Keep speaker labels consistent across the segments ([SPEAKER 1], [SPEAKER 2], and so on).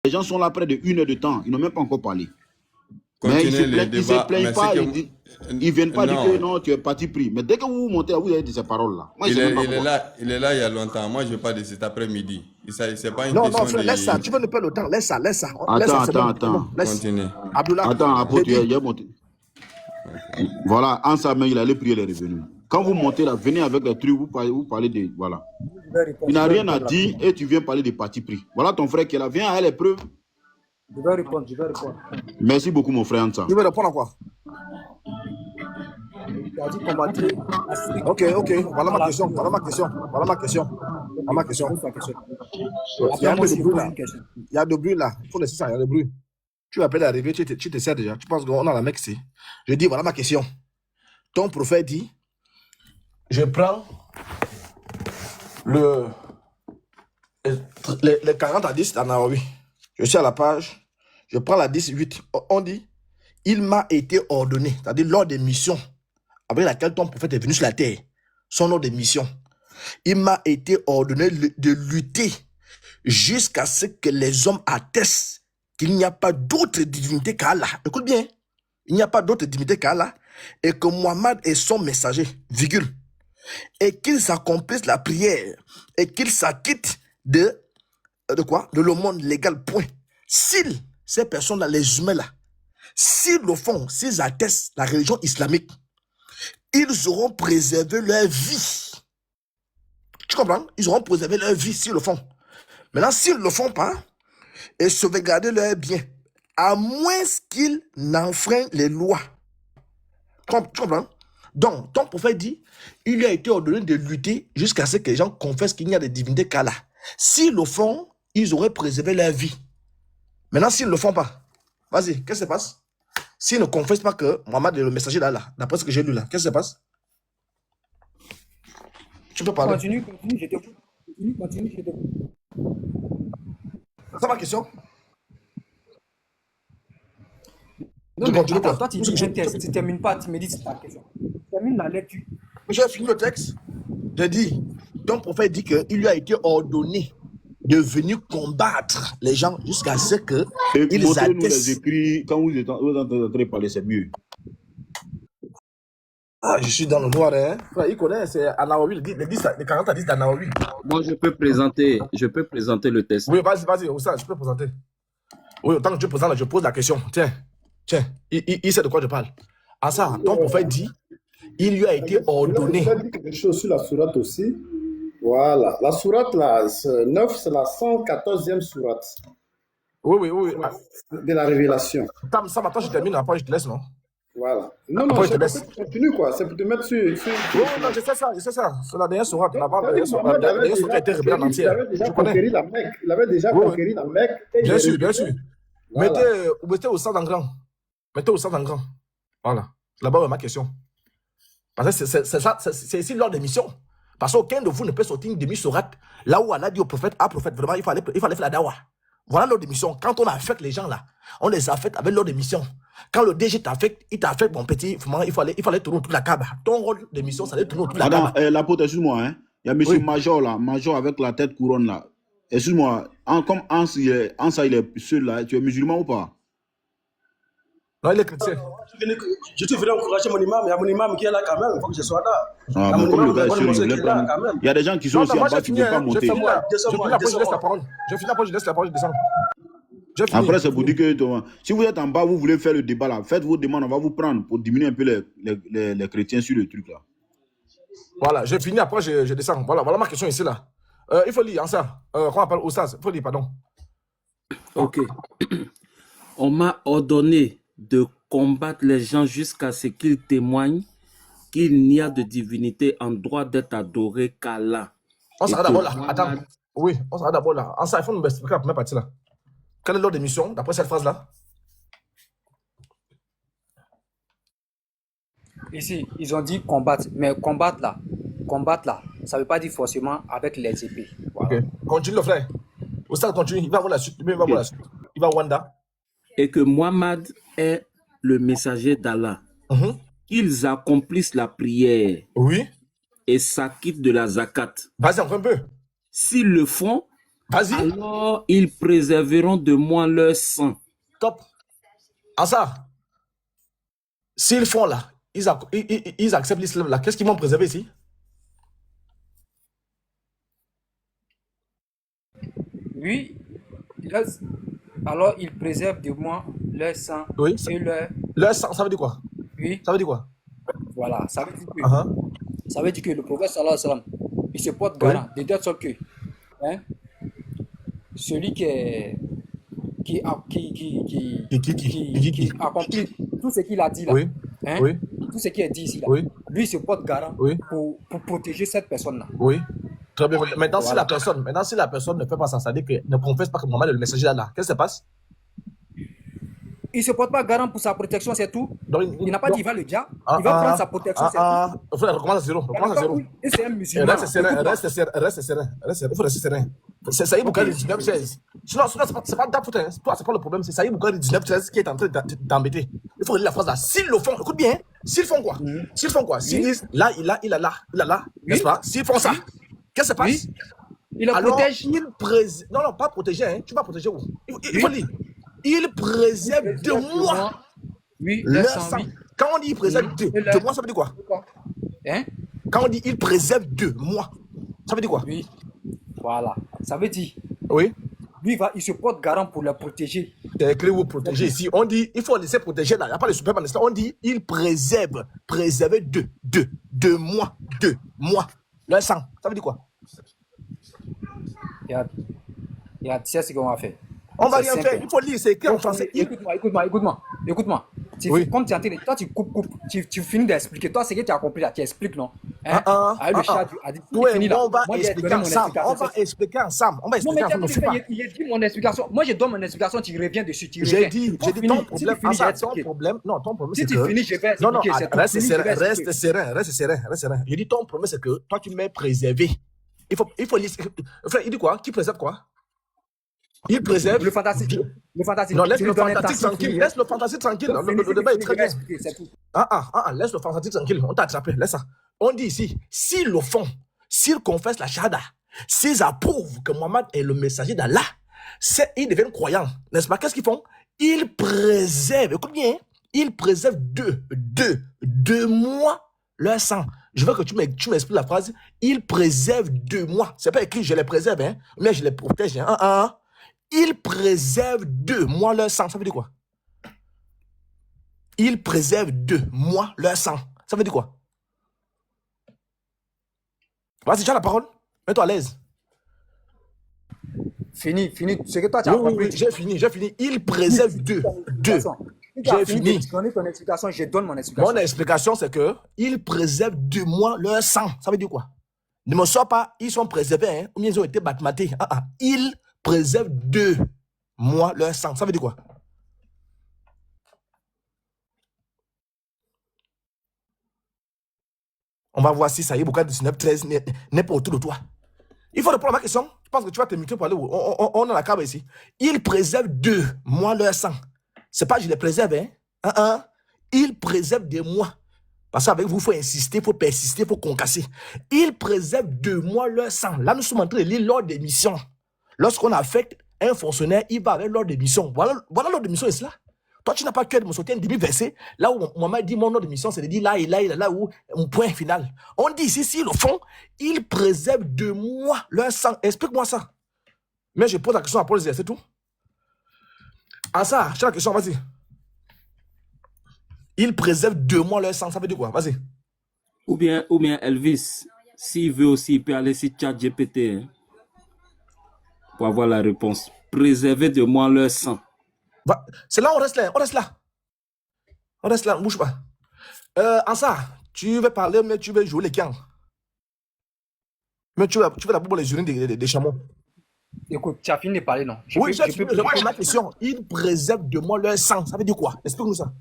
[SPEAKER 1] Les gens sont là près de 1 heure de temps. Ils n'ont même pas encore parlé. Mais
[SPEAKER 2] Continuez les
[SPEAKER 1] ils
[SPEAKER 2] débats.
[SPEAKER 1] se plaignent pas. Ils ne viennent pas dire que
[SPEAKER 2] Non,
[SPEAKER 1] non, tu es parti pris. Mais dès que vous montez, vous avez dit ces paroles-là. Moi,
[SPEAKER 2] il
[SPEAKER 1] je sais même pas
[SPEAKER 2] est
[SPEAKER 1] pourquoi.
[SPEAKER 2] là, il est là il y a longtemps. Moi, je parle de cet après-midi. C'est pas une
[SPEAKER 3] Non,
[SPEAKER 2] question
[SPEAKER 3] frère, laisse ça.
[SPEAKER 2] de...
[SPEAKER 3] Tu veux ne pas le temps. Laisse ça. Laisse ça.
[SPEAKER 1] Attends.
[SPEAKER 3] Laisse.
[SPEAKER 2] Continuez.
[SPEAKER 3] Abdullah.
[SPEAKER 1] Attends, apôtre,
[SPEAKER 3] j'ai dit-
[SPEAKER 1] il a monté. Voilà, en sa main, il allait prier les revenus. Quand vous montez là, venez avec les trucs, vous parlez de... Voilà. Il n'a rien à dire et tu viens parler de parti pris. Voilà ton frère qui est là. Viens à les preuves.
[SPEAKER 4] Je vais répondre.
[SPEAKER 1] Merci beaucoup, mon frère Ansa.
[SPEAKER 3] Tu veux répondre à quoi?
[SPEAKER 4] Tu as dit combattre l'Afrique.
[SPEAKER 3] Ok. Voilà ma question. Il y a un peu de bruit là. Il y a de bruit là. Il faut laisser ça. Il y a de bruit. Tu appelles à arriver, tu te sers déjà. Tu penses qu'on a la mec ici. Je dis, voilà ma question. Ton prophète dit, je prends les 40 à 10 d'Anaoui. Je suis à la page, je prends la 18. On dit, il m'a été ordonné, c'est-à-dire lors des missions avec laquelle ton prophète est venu sur la terre, son nom de mission. Il m'a été ordonné de lutter jusqu'à ce que les hommes attestent qu'il n'y a pas d'autre divinité qu'Allah. Écoute bien, il n'y a pas d'autre divinité qu'Allah et que Mohammed est son messager, virgule. Et qu'ils accomplissent la prière et qu'ils s'acquittent de quoi? De l'aumône légal, point. S'ils, ces personnes-là, les humains-là, s'ils le font, s'ils attestent la religion islamique, ils auront préservé leur vie. Tu comprends? Ils auront préservé leur vie s'ils le font. Maintenant, s'ils ne le font pas, et sauvegarder leurs biens, à moins qu'ils n'enfreignent les lois. Tu comprends? Donc, ton prophète dit, il lui a été ordonné de lutter jusqu'à ce que les gens confessent qu'il n'y a de divinité qu'Allah. S'ils le font, ils auraient préservé leur vie. Maintenant, s'ils ne le font pas, vas-y, qu'est-ce qui se passe? S'ils ne confessent pas que Mohammed est le messager d'Allah, d'après ce que j'ai lu là, qu'est-ce qui se passe? Tu peux parler.
[SPEAKER 4] Continue, je t'écoute. Continue, je t'écoute.
[SPEAKER 3] C'est ma question?
[SPEAKER 4] Non, mais attends, toi, tu dis un test, tu ne termines pas, tu me dis c'est ta question. Termine la lecture.
[SPEAKER 3] J'ai fini le texte. J'ai dit, ton prophète dit qu'il lui a été ordonné de venir combattre les gens jusqu'à ce qu'ils
[SPEAKER 1] Montrez-nous les
[SPEAKER 3] attestent.
[SPEAKER 1] écrits. Quand vous êtes en train de parler, c'est mieux.
[SPEAKER 3] Ah, je suis dans le noir, hein. Frère, il connaît, c'est Anaoui, les 40 à 10 d'Anaoui.
[SPEAKER 5] Moi, je peux présenter le test.
[SPEAKER 3] Oui, vas-y, Oussa, je peux présenter. Oui, tant que tu présentes, je pose la question. Tiens, il sait de quoi je parle. Ah ça, ton prophète dit, il lui a été ordonné.
[SPEAKER 6] Il a dit quelque chose sur la sourate aussi. Voilà. La sourate, là, 9, c'est la 114e sourate
[SPEAKER 3] Oui.
[SPEAKER 6] de la Révélation.
[SPEAKER 3] Ça, maintenant, je termine, après, je te laisse, non?
[SPEAKER 6] Voilà. Non,
[SPEAKER 3] Après, je te
[SPEAKER 6] c'est
[SPEAKER 3] laisse.
[SPEAKER 6] pour que tu continues, quoi. C'est pour te mettre sur...
[SPEAKER 3] Oui, non, je sais ça. C'est la dernière sourate. La dernière sourate a été révélée en
[SPEAKER 6] Il
[SPEAKER 3] entière.
[SPEAKER 6] avait déjà
[SPEAKER 3] Tu connais?
[SPEAKER 6] conquéri la Mecque. Il avait déjà conquéri la Mecque.
[SPEAKER 3] Bien sûr.
[SPEAKER 6] Voilà.
[SPEAKER 3] Mettez au centre en grand. Voilà. Là-bas, ma question. Parce que c'est ici lors des missions. Parce qu'aucun de vous ne peut sortir une demi-sourate là où Allah dit au prophète, vraiment, il fallait faire la dawa. Voilà l'ordre de mission. Quand on affecte les gens là, on les affecte avec l'ordre de mission. Quand le DG t'affecte, il t'affecte, mon petit, il fallait tourner toute la Kaaba. Ton rôle de mission, ça allait tourner toute la Kaaba.
[SPEAKER 1] L'apôtre, excuse-moi, hein. Il y a monsieur
[SPEAKER 3] Oui.
[SPEAKER 1] Major là, Major avec la tête couronne là. Excuse-moi, comme Hans, il est seul là, tu es musulman ou pas?
[SPEAKER 3] Non, il est chrétien.
[SPEAKER 7] Je suis venu encourager mon imam, il y a mon imam qui est là quand même, il faut que je sois là.
[SPEAKER 1] Ah,
[SPEAKER 7] Mon
[SPEAKER 1] mais comme
[SPEAKER 7] imam,
[SPEAKER 1] le gars est
[SPEAKER 7] il y a
[SPEAKER 1] seul,
[SPEAKER 7] mon
[SPEAKER 1] il
[SPEAKER 7] monsieur
[SPEAKER 1] voulait
[SPEAKER 7] qui est là
[SPEAKER 1] prendre.
[SPEAKER 7] quand même.
[SPEAKER 1] Il y a des gens qui sont
[SPEAKER 3] Non,
[SPEAKER 1] aussi
[SPEAKER 3] mais
[SPEAKER 1] en
[SPEAKER 3] moi,
[SPEAKER 1] bas
[SPEAKER 3] j'ai
[SPEAKER 1] qui
[SPEAKER 3] fini.
[SPEAKER 1] ne peuvent pas monter.
[SPEAKER 3] Je finis après, je laisse la
[SPEAKER 7] Descends-moi.
[SPEAKER 3] parole. Je finis après, je laisse la parole, je descends. J'ai fini.
[SPEAKER 1] Après, c'est pour dire que si vous êtes en bas, vous voulez faire le débat là, faites vos demandes, on va vous prendre pour diminuer un peu les chrétiens sur le truc là.
[SPEAKER 3] Voilà, j'ai fini, après je descends. Voilà ma question ici là. Il faut lire en ça. Comment on appelle Oustaz? Il faut lire, pardon.
[SPEAKER 5] Ok. On m'a ordonné de combattre les gens jusqu'à ce qu'ils témoignent qu'il n'y a de divinité en droit d'être adoré qu'Allah.
[SPEAKER 3] On
[SPEAKER 5] Et
[SPEAKER 3] s'arrête
[SPEAKER 5] que
[SPEAKER 3] d'abord là.
[SPEAKER 5] Mohammed-
[SPEAKER 3] Attends. Oui, on s'arrête d'abord là. En ça, il faut nous expliquer la première partie là. Quelle est l'ordre de mission d'après cette phrase là?
[SPEAKER 4] Ici, ils ont dit combattre, mais combattre là, ça ne veut pas dire forcément avec les épées. Voilà.
[SPEAKER 3] Ok. Continue le frère. Oustaz continue. Il va voir la suite. Il va voir la suite. Il va à Wanda.
[SPEAKER 5] Et que Mohammed est le messager d'Allah.
[SPEAKER 3] Mhm.
[SPEAKER 5] Qu'ils accomplissent la prière
[SPEAKER 3] Oui.
[SPEAKER 5] et s'acquittent de la zakat.
[SPEAKER 3] Vas-y encore un peu.
[SPEAKER 5] S'ils le font,
[SPEAKER 3] Vas-y.
[SPEAKER 5] Alors, ils préserveront de moi leur sang.
[SPEAKER 3] Top. En ça, s'ils font là, ils acceptent l'islam là, qu'est-ce qu'ils vont préserver ici?
[SPEAKER 4] Oui, alors ils préservent de moi leur sang
[SPEAKER 3] Oui.
[SPEAKER 4] et leur...
[SPEAKER 3] Leur sang, ça veut dire quoi?
[SPEAKER 4] Oui,
[SPEAKER 3] Ça veut dire quoi?
[SPEAKER 4] voilà, ça veut dire que,
[SPEAKER 3] Uh-huh.
[SPEAKER 4] ça veut dire que le prophète sallallahu alayhi wa sallam, il se porte garant, de telle sorte que hein, celui qui accomplit tout ce qu'il a dit là,
[SPEAKER 3] Oui.
[SPEAKER 4] hein,
[SPEAKER 3] Oui.
[SPEAKER 4] tout ce qui est dit ici là,
[SPEAKER 3] Oui.
[SPEAKER 4] lui il se porte garant
[SPEAKER 3] Oui.
[SPEAKER 4] pour protéger cette personne-là.
[SPEAKER 3] Oui. Très bien. Maintenant, si
[SPEAKER 4] Voilà.
[SPEAKER 3] la personne ne fait pas ça, c'est-à-dire que ne confesse pas que Mohamed est le messager d'Allah, qu'est-ce qui se passe?
[SPEAKER 4] Il ne se porte pas garant pour sa protection, c'est tout.
[SPEAKER 3] Donc,
[SPEAKER 4] Il n'a pas dit il va le dire.
[SPEAKER 3] Ah,
[SPEAKER 4] Il va
[SPEAKER 3] ah,
[SPEAKER 4] prendre sa protection, c'est tout.
[SPEAKER 3] Frère, recommence à zéro. Recommence à zéro.
[SPEAKER 4] Et c'est un musulman.
[SPEAKER 3] Reste serein,
[SPEAKER 4] Écoute-moi.
[SPEAKER 3] reste serein, reste serein. Il faut rester serein. C'est Saïd Boukari 19-16. Sinon, c'est pas ta faute. Hein. Toi, c'est pas le problème. C'est Saïd Boukari 19-16 qui est en train d'embêter. Il faut relire la phrase là. S'ils le font, écoute bien. S'ils font quoi? S'ils font quoi? S'ils disent là, il a là, n'est-ce pas? S'ils font ça, qu'est-ce qui se passe?
[SPEAKER 4] Il le
[SPEAKER 3] Alors,
[SPEAKER 4] protège.
[SPEAKER 3] non, pas protéger. Hein. Tu vas protéger où? Il faut lire. Il préserve de moi.
[SPEAKER 4] Oui,
[SPEAKER 3] Leur
[SPEAKER 4] leur
[SPEAKER 3] sang.
[SPEAKER 4] sang, oui.
[SPEAKER 3] Quand on dit il préserve de moi, ça veut dire quoi?
[SPEAKER 4] Hein?
[SPEAKER 3] Quand on dit il préserve de moi, ça veut dire quoi?
[SPEAKER 4] Oui. Voilà. Ça veut dire,
[SPEAKER 3] Oui.
[SPEAKER 4] lui, il se porte garant pour la protéger.
[SPEAKER 3] C'est écrit où protéger ici. On dit il faut laisser protéger là. Il n'y a pas de super pan. On dit il préserver de moi. Leur sang. Ça veut dire quoi?
[SPEAKER 4] Regarde, c'est ce qu'on va faire.
[SPEAKER 3] On va
[SPEAKER 4] C'est
[SPEAKER 3] rien faire.
[SPEAKER 4] simple.
[SPEAKER 3] Il faut lire. C'est écrit en français.
[SPEAKER 4] Écoute-moi. Comme tu es en train de... Toi, tu coupes. Tu finis d'expliquer. Toi, ce que tu as compris là, tu expliques, non? Hein? Avec le chat, a dit,
[SPEAKER 3] Oui,
[SPEAKER 4] là.
[SPEAKER 3] on va
[SPEAKER 4] Moi, j'ai
[SPEAKER 3] expliquer
[SPEAKER 4] donné mon
[SPEAKER 3] ensemble.
[SPEAKER 4] explication.
[SPEAKER 3] On va expliquer ensemble. On va
[SPEAKER 4] Non, mais
[SPEAKER 3] expliquer ensemble. Ne fais pas.
[SPEAKER 4] il a dit mon explication. Moi, je donne mon explication, tu reviens dessus.
[SPEAKER 3] J'ai dit
[SPEAKER 4] Quand
[SPEAKER 3] ton
[SPEAKER 4] si tu
[SPEAKER 3] problème.
[SPEAKER 4] finis, je vais
[SPEAKER 3] Ton
[SPEAKER 4] expliquer.
[SPEAKER 3] problème. Non, ton problème
[SPEAKER 4] Si
[SPEAKER 3] c'est
[SPEAKER 4] tu
[SPEAKER 3] que.
[SPEAKER 4] finis, je vais
[SPEAKER 3] Non,
[SPEAKER 4] expliquer. C'est tout.
[SPEAKER 3] reste
[SPEAKER 4] Finis, je vais
[SPEAKER 3] serein,
[SPEAKER 4] expliquer.
[SPEAKER 3] reste serein. Je dis ton problème c'est que toi tu mets préservé. Il faut lire. Frère, il dit quoi? Qui préserve quoi? Il préserve.
[SPEAKER 4] Le fantastique.
[SPEAKER 3] Non, laisse
[SPEAKER 4] Tu
[SPEAKER 3] le
[SPEAKER 4] lui donnes un
[SPEAKER 3] fantastique
[SPEAKER 4] temps,
[SPEAKER 3] tranquille.
[SPEAKER 4] finis.
[SPEAKER 3] Laisse le fantastique tranquille.
[SPEAKER 4] Donc,
[SPEAKER 3] Le débat est très bien.
[SPEAKER 4] expliquer, c'est tout.
[SPEAKER 3] Laisse le fantastique tranquille. On t'a attrapé. Laisse ça. On dit ici, s'ils le font, s'ils confessent la shahada, s'ils approuvent que Mohammed est le messager d'Allah, ils deviennent croyants. N'est-ce pas? Qu'est-ce qu'ils font? Ils préservent. Écoute bien. Ils préservent de moi leur sang. Je veux que tu m'expliques la phrase. Ils préservent de moi. C'est pas écrit je les préserve, hein, mais je les protège. Hein. Ils préservent de moi leur sang. Ça veut dire quoi? Ils préservent de moi leur sang. Ça veut dire quoi? Vas-y, tu as la parole. Mets-toi à l'aise.
[SPEAKER 4] Fini. Ce que toi, tu as compris.
[SPEAKER 3] Oui, j'ai fini. Ils préservent de. J'ai fini.
[SPEAKER 4] Tu donnes ton explication, je donne mon explication.
[SPEAKER 3] Mon explication, c'est que ils préservent de moi leur sang. Ça veut dire quoi? Ne me sois pas, ils sont préservés, hein, ou bien ils ont été batmatés. Ils préservent de moi leur sang. Ça veut dire quoi? On va voir si ça y est, Boukari 19-13 n'est pas autour de toi. Il faut répondre à ma question. Je pense que tu vas te muter pour aller où? On a la câble ici. Ils préservent de moi leur sang. C'est pas je les préserve, hein? Ils préservent de moi. Parce qu'avec vous, il faut insister, il faut persister, il faut concasser. Ils préservent de moi leur sang. Là, nous sommes en train de lire l'ordre des missions. Lorsqu'on affecte un fonctionnaire, il va avec l'ordre des missions. Voilà l'ordre des missions, est-ce là? Toi, tu n'as pas cœur de me sauter un demi-verset. Là où maman dit mon ordre de mission, c'est de dire là où un point final. On dit ici, s'ils le font, ils préservent de moi leur sang. Explique-moi ça. Mais je pose la question à Paul Zé, c'est tout. Ah ça, j'ai la question, vas-y. Ils préservent de moi leur sang, ça veut dire quoi? Vas-y.
[SPEAKER 5] Ou bien Elvis, s'il veut aussi, il peut aller sur ChatGPT hein, pour avoir la réponse. Préserver de moi leur sang.
[SPEAKER 3] C'est là, on reste là. On ne bouge pas. Ansa, tu veux parler, mais tu veux jouer les camps. Mais tu veux d'abord pour les urines des chameaux.
[SPEAKER 4] Écoute, tu as fini de parler, non?
[SPEAKER 3] Oui, j'ai fini de répondre à ma question. Ils préservent de moi leur sang. Ça veut dire quoi? Explique-nous ça.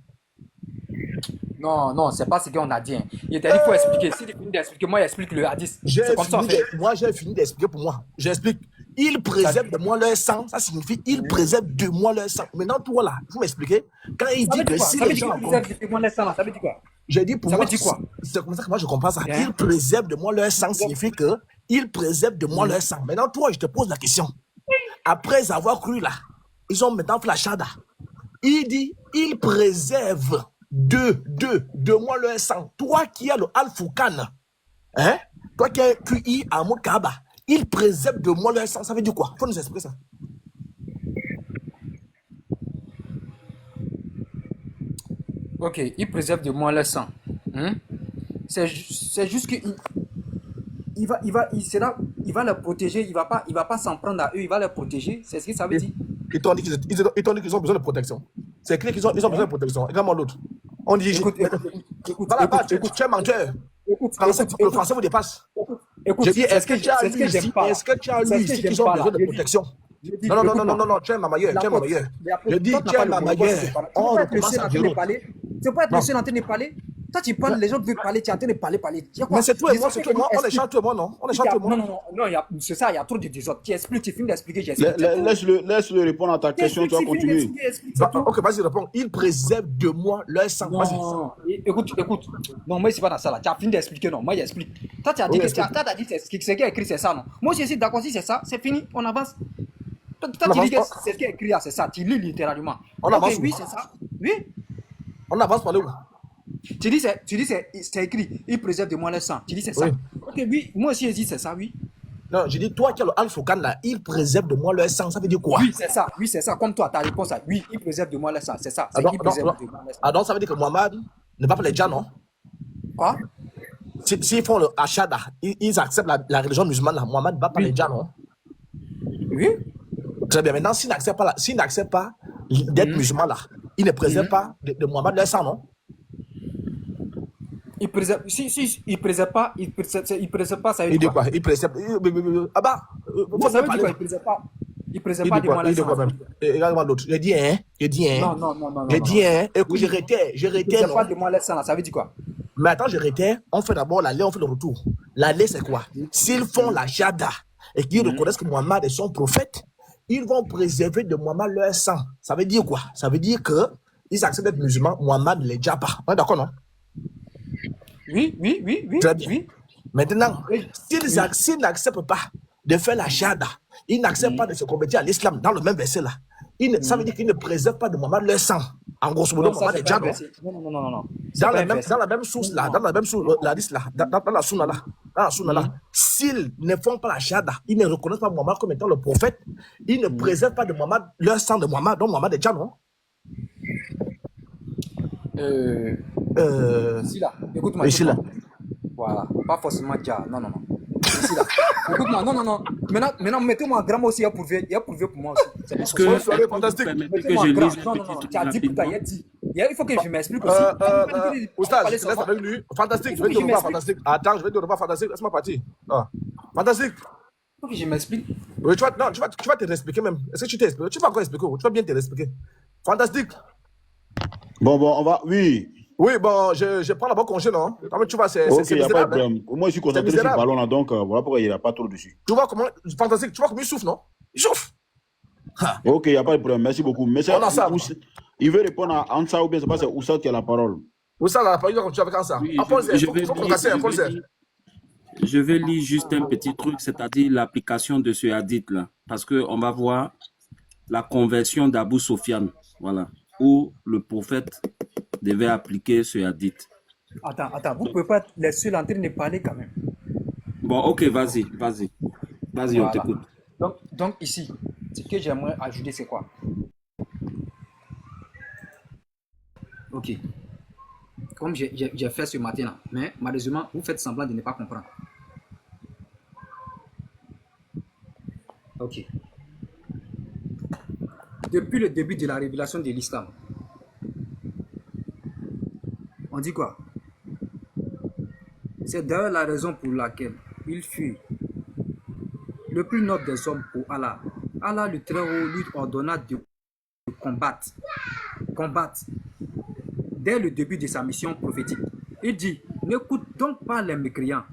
[SPEAKER 4] Non, c'est pas ce qu'on a dit. Hein. Il t'a dit qu'il faut expliquer. Si tu finis d'expliquer, moi, explique le hadith. C'est comme ça, en fait.
[SPEAKER 3] Moi, j'ai fini d'expliquer pour moi. J'explique. Ils préservent de moi leur sang. Ça signifie ils préservent de moi leur sang. Maintenant, toi là, vous m'expliquez. Quand il dit que si les gens...
[SPEAKER 4] Ça veut dire de moi leur sang, ça veut dire quoi?
[SPEAKER 3] J'ai dit pour moi...
[SPEAKER 4] Ça veut dire quoi?
[SPEAKER 3] C'est comme ça que moi, je comprends ça. Ils préservent de moi leur sang signifie que ils préservent de moi leur sang. Maintenant, toi, je te pose la question. après avoir cru là, ils ont maintenant fait la shada. Il dit, il préserve de moi leur sang. Toi qui as le Al-Foukan, hein? Toi qui as QI à Moukaba, il préserve de moi leur sang. Ça veut dire quoi? Il faut nous expliquer ça.
[SPEAKER 4] Ok, il préserve de moi le sang. Hein? C'est juste que il va le protéger. Il va pas s'en prendre à eux. Il va les protéger. C'est ce que ça veut dire.
[SPEAKER 3] Ils t'ont dit qu'ils ont besoin de protection. C'est clair qu'ils ont besoin de protection. Regarde-moi l'autre. On dit,
[SPEAKER 4] écoute,
[SPEAKER 3] voilà, tu es un menteur. Le français vous dépasse.
[SPEAKER 4] Écoute,
[SPEAKER 3] Je dis, est-ce que tu as lu ici qu'ils ont besoin de protection? Non, tu es ma meilleure. Je dis, tu es ma meilleure. On recommence à zéro.
[SPEAKER 4] Tu peux pas être le seul en train de parler. Toi, tu parles, les gens veulent parler, tu es en train de parler.
[SPEAKER 3] Mais c'est toi et moi, on échange tout le monde, non? On échange tout le monde.
[SPEAKER 4] Non, c'est ça, il y a trop de désordre. Tu expliques, tu finis d'expliquer, j'explique.
[SPEAKER 1] Laisse-le répondre à ta question, tu vas continuer.
[SPEAKER 3] Ok, vas-y, réponds. Il préserve de moi leur sang.
[SPEAKER 4] Non, écoute. Non, moi, c'est pas dans ça là. Tu as fini d'expliquer, non? Moi, j'explique. Toi, tu as dit que ce qui est écrit, c'est ça, non? Moi, je suis d'accord, si c'est ça, c'est fini, on avance. Toi, tu dis que c'est ce qui est écrit là, c'est ça. Tu lis littéralement.
[SPEAKER 3] On avance.
[SPEAKER 4] Oui, c'est ça. Oui.
[SPEAKER 3] On avance par où?
[SPEAKER 4] Tu dis c'est écrit, il préserve de moi le sang. Tu dis c'est ça.
[SPEAKER 3] Oui.
[SPEAKER 4] Ok, oui, moi aussi je dis c'est ça, oui.
[SPEAKER 3] Non, je dis, toi qui as le Al-Foukan là, il préserve de moi leur sang. Ça veut dire quoi?
[SPEAKER 4] Oui, c'est ça. Comme toi, ta réponse, oui, il préserve de moi le sang. C'est ça. C'est il préserve de moi le sang.
[SPEAKER 3] Ah, donc ça veut dire que Mohamed ne va pas les djinns, non?
[SPEAKER 4] Quoi?
[SPEAKER 3] S'ils font le Ashada, ils acceptent la religion musulmane là, Mohamed ne va pas les djinns, non?
[SPEAKER 4] Oui.
[SPEAKER 3] Très bien. Maintenant, s'il n'accepte pas d'être musulman là, il ne préserve pas de Mohamed leur sang, non?
[SPEAKER 4] Il préserve, il préserve pas, ça veut
[SPEAKER 3] Il dit
[SPEAKER 4] dire quoi?
[SPEAKER 3] quoi? Il préserve. Ah bah,
[SPEAKER 4] Ça veut dire quoi? Il préserve pas de moi le sang.
[SPEAKER 3] Regarde-moi l'autre. Je dis, hein?
[SPEAKER 4] Non.
[SPEAKER 3] Je dis, hein? Écoute, je réitère,
[SPEAKER 4] Il préserve pas de moi le sang, ça veut dire quoi?
[SPEAKER 3] Mais attends, je réitère. On fait d'abord l'aller, on fait le retour. L'aller, c'est quoi? S'ils font la Jada et qu'ils reconnaissent que Mohamed est son prophète, ils vont préserver de Mohamed leur sang. Ça veut dire quoi? Ça veut dire que ils acceptent d'être musulmans, Mohamed ne les djinns pas. On est d'accord, non?
[SPEAKER 4] Oui.
[SPEAKER 3] Très bien.
[SPEAKER 4] Oui.
[SPEAKER 3] Maintenant, s'ils n'acceptent pas de faire la Jada, ils n'acceptent pas de se convertir à l'islam dans le même verset là. Ça veut dire qu'ils ne préservent pas de Mohamed leur sang. En grosso modo, Mohamed est djinns.
[SPEAKER 4] Non.
[SPEAKER 3] Dans la même source là, dans la sunna là, s'ils ne font pas la shahada, ils ne reconnaissent pas Mohamed comme étant le prophète, ils ne préservent pas de Mohamed leur sang de Mohamed, donc Mohamed est djinns, non?
[SPEAKER 4] Ici là, écoute-moi.
[SPEAKER 3] Ici là.
[SPEAKER 4] Voilà, pas forcément djinns, non. Ici là, écoute-moi, non. Maintenant, mettez-moi en gramme aussi, il y a prouvé pour moi aussi.
[SPEAKER 5] Est-ce que
[SPEAKER 3] c'est fantastique.
[SPEAKER 5] permettez que je lise
[SPEAKER 4] Non, tu as dit pour toi, il faut que je m'explique aussi.
[SPEAKER 3] Oustaz, je te laisse avec lui. Fantastique, je vais te revoir fantastique. Attends, je vais te revoir fantastique, laisse-moi partir. Fantastique.
[SPEAKER 4] Il faut que je m'explique.
[SPEAKER 3] Oui, tu vas te réexpliquer même. Est-ce que tu t'es expliqué? Tu vas encore expliquer, tu vas bien te réexpliquer. Fantastique.
[SPEAKER 1] Bon, on va. Oui.
[SPEAKER 3] Oui, bon, je prends d'abord congé, non? Tu vois, c'est
[SPEAKER 1] Ok, il n'y a pas de
[SPEAKER 3] misérable.
[SPEAKER 1] problème. Moi, je suis concentré sur le ballon là, donc voilà pourquoi il n'y a pas trop dessus.
[SPEAKER 3] Tu vois comment, fantastique, tu vois comment il souffle, non? Il souffle.
[SPEAKER 1] Ok, il n'y a pas de problème. Merci beaucoup. Mais
[SPEAKER 3] On a ça.
[SPEAKER 1] il veut répondre à Ansa ou bien c'est pas c'est Oussad qui a la parole.
[SPEAKER 3] Oussad a la parole, comme tu as avec Ansa.
[SPEAKER 5] Oui, je vais lire juste un petit truc, c'est-à-dire l'application de ce hadith là, parce que on va voir la conversion d'Abu Sofyan, voilà, où le prophète devait appliquer ce hadith.
[SPEAKER 4] Attends, vous ne pouvez pas être les seuls en train de parler quand même.
[SPEAKER 5] Bon, ok, vas-y, voilà. On t'écoute.
[SPEAKER 4] Donc ici, ce que j'aimerais ajouter, c'est quoi? Ok. Comme j'ai fait ce matin là, mais malheureusement, vous faites semblant de ne pas comprendre. Ok. Depuis le début de la révélation de l'islam, on dit quoi? C'est d'ailleurs la raison pour laquelle il fut le plus noble des hommes pour Allah. Allah le Très-Haut lui ordonna de combattre dès le début de sa mission prophétique. Il dit, n'écoute donc pas les mécréants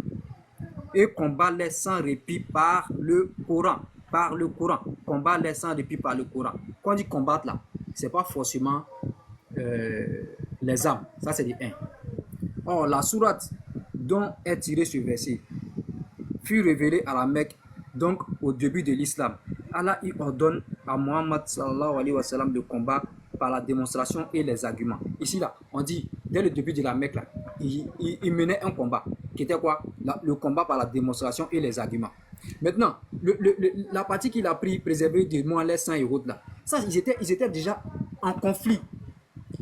[SPEAKER 4] et combat-les sans répit par le Coran. Combat-les sans répit par le Coran. Quand on dit combattre là, c'est pas forcément les armes. Ça c'est du 1. Or, la sourate dont est tiré ce verset fut révélée à la Mecque, donc au début de l'islam. Allah il ordonne à Muhammad sallallahu alayhi wa sallam de combat par la démonstration et les arguments. Ici, là, on dit, dès le début de la Mecque, là, il menait un combat, qui était quoi? Le combat par la démonstration et les arguments. Maintenant, la partie qu'il a pris, préserver de moi les sangs et autres, là, ça, ils étaient déjà en conflit.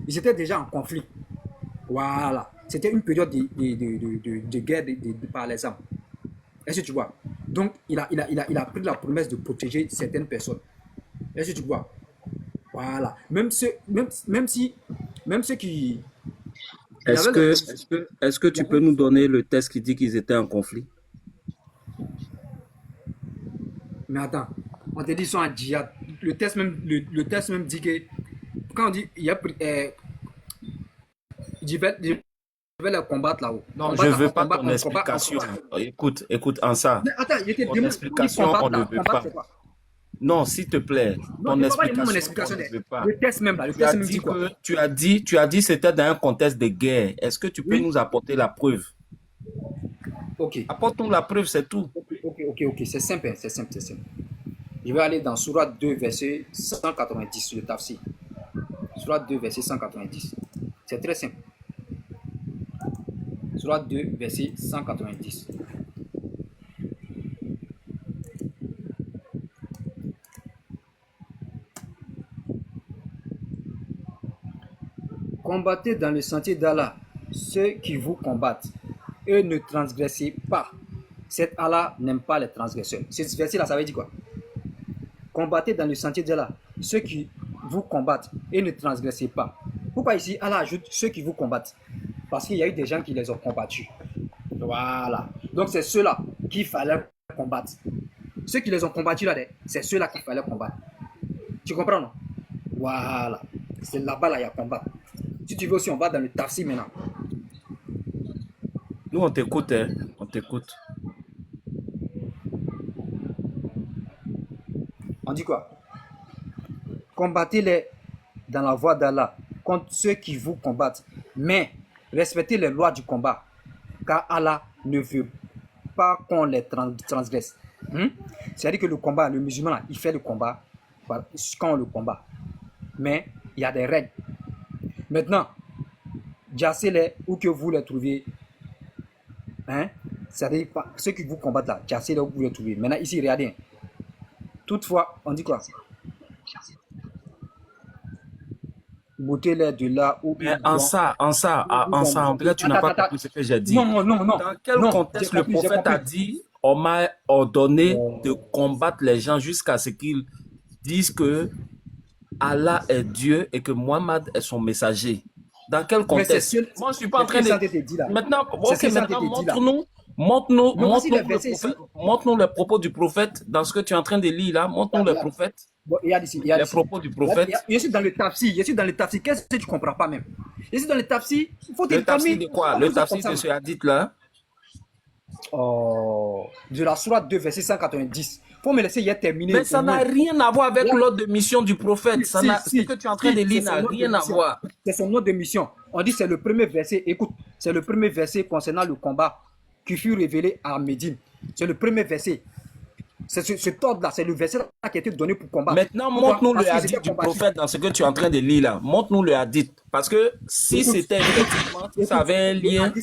[SPEAKER 4] Ils étaient déjà en conflit. Voilà. C'était une période de guerre par les armes. Est-ce que tu vois? Donc, il a pris la promesse de protéger certaines personnes. Est-ce que tu vois? Voilà. Même ceux qui...
[SPEAKER 5] Est-ce que tu peux nous donner le texte qui dit qu'ils étaient en conflit?
[SPEAKER 4] Mais attends, on te dit qu'ils sont en djihad. Le texte même dit que... Quand on dit... Il y a... je vais les combattre là-haut.
[SPEAKER 5] Non, je ne veux pas ton explication. Écoute, en ça.
[SPEAKER 4] Mais attends, il était
[SPEAKER 5] ton explication, on ne veut pas. Non, s'il te plaît, ton explication, on ne veut pas.
[SPEAKER 4] Le test même là, dit quoi?
[SPEAKER 5] Tu as dit c'était dans un contexte de guerre. Est-ce que tu peux nous apporter la preuve?
[SPEAKER 4] Ok.
[SPEAKER 5] Apporte-nous la preuve, c'est tout.
[SPEAKER 4] Ok. C'est simple. Je vais aller dans Sourate 2, verset 190, le tafsir. Sourate 2, verset 190. C'est très simple. Sourate 2, verset 190. Combattez dans le sentier d'Allah ceux qui vous combattent et ne transgressez pas. Cet Allah n'aime pas les transgresseurs. Ce verset-là, ça veut dire quoi? Combattez dans le sentier d'Allah ceux qui vous combattent et ne transgressez pas. Pourquoi ici Allah ajoute ceux qui vous combattent? Parce qu'il y a eu des gens qui les ont combattus. Voilà. Donc c'est ceux-là qu'il fallait combattre. Ceux qui les ont combattus là, c'est ceux-là qu'il fallait combattre. Tu comprends, non? Voilà. C'est là-bas, là, il y a combat. Si tu veux aussi, on va dans le tafsir maintenant.
[SPEAKER 5] Nous, on t'écoute, hein. On t'écoute.
[SPEAKER 4] On dit quoi? Combattez-les dans la voie d'Allah contre ceux qui vous combattent, mais respectez les lois du combat, car Allah ne veut pas qu'on les transgresse. C'est-à-dire que le combat, le musulman, là, il fait le combat quand on le combat. Mais il y a des règles. Maintenant, jassez-les où que vous les trouvez. C'est-à-dire ceux qui vous combattent là, jassez-les où vous les trouvez. Maintenant, ici, regardez. Toutefois, on dit quoi? Boutez-les de là où...
[SPEAKER 5] Mais en ça, là, tu n'as pas compris ce que j'ai dit.
[SPEAKER 4] Non.
[SPEAKER 5] Dans quel contexte le prophète a dit, on m'a ordonné de combattre les gens jusqu'à ce qu'ils disent que Allah est Dieu et que Muhammad est son messager? Dans quel contexte? Moi, je ne suis pas en train de... Maintenant, montre-nous les propos du prophète dans ce que tu es en train de lire là. Montre-nous les prophètes. Les propos du prophète.
[SPEAKER 4] Je suis dans le tafsir. Qu'est-ce que tu ne comprends pas même? Je suis dans le tafsir. Il faut
[SPEAKER 5] le tafsir de quoi? Le tafsir de ce hadith là?
[SPEAKER 4] De la sourate 2, verset 190. Faut me laisser hier terminer.
[SPEAKER 5] Mais ça n'a rien à voir avec l'ordre de mission du prophète. Ce que tu es en train de lire n'a rien à voir.
[SPEAKER 4] C'est son ordre de mission. On dit c'est le premier verset. Écoute, c'est le premier verset concernant le combat qui fut révélé à Médine. C'est le premier verset. C'est cet ordre-là, c'est le verset qui a été donné pour combattre.
[SPEAKER 5] Maintenant, montre-nous le hadith du prophète dans ce que tu es en train de lire là. Montre-nous le hadith. Parce que si c'était effectivement, si ça avait un lien...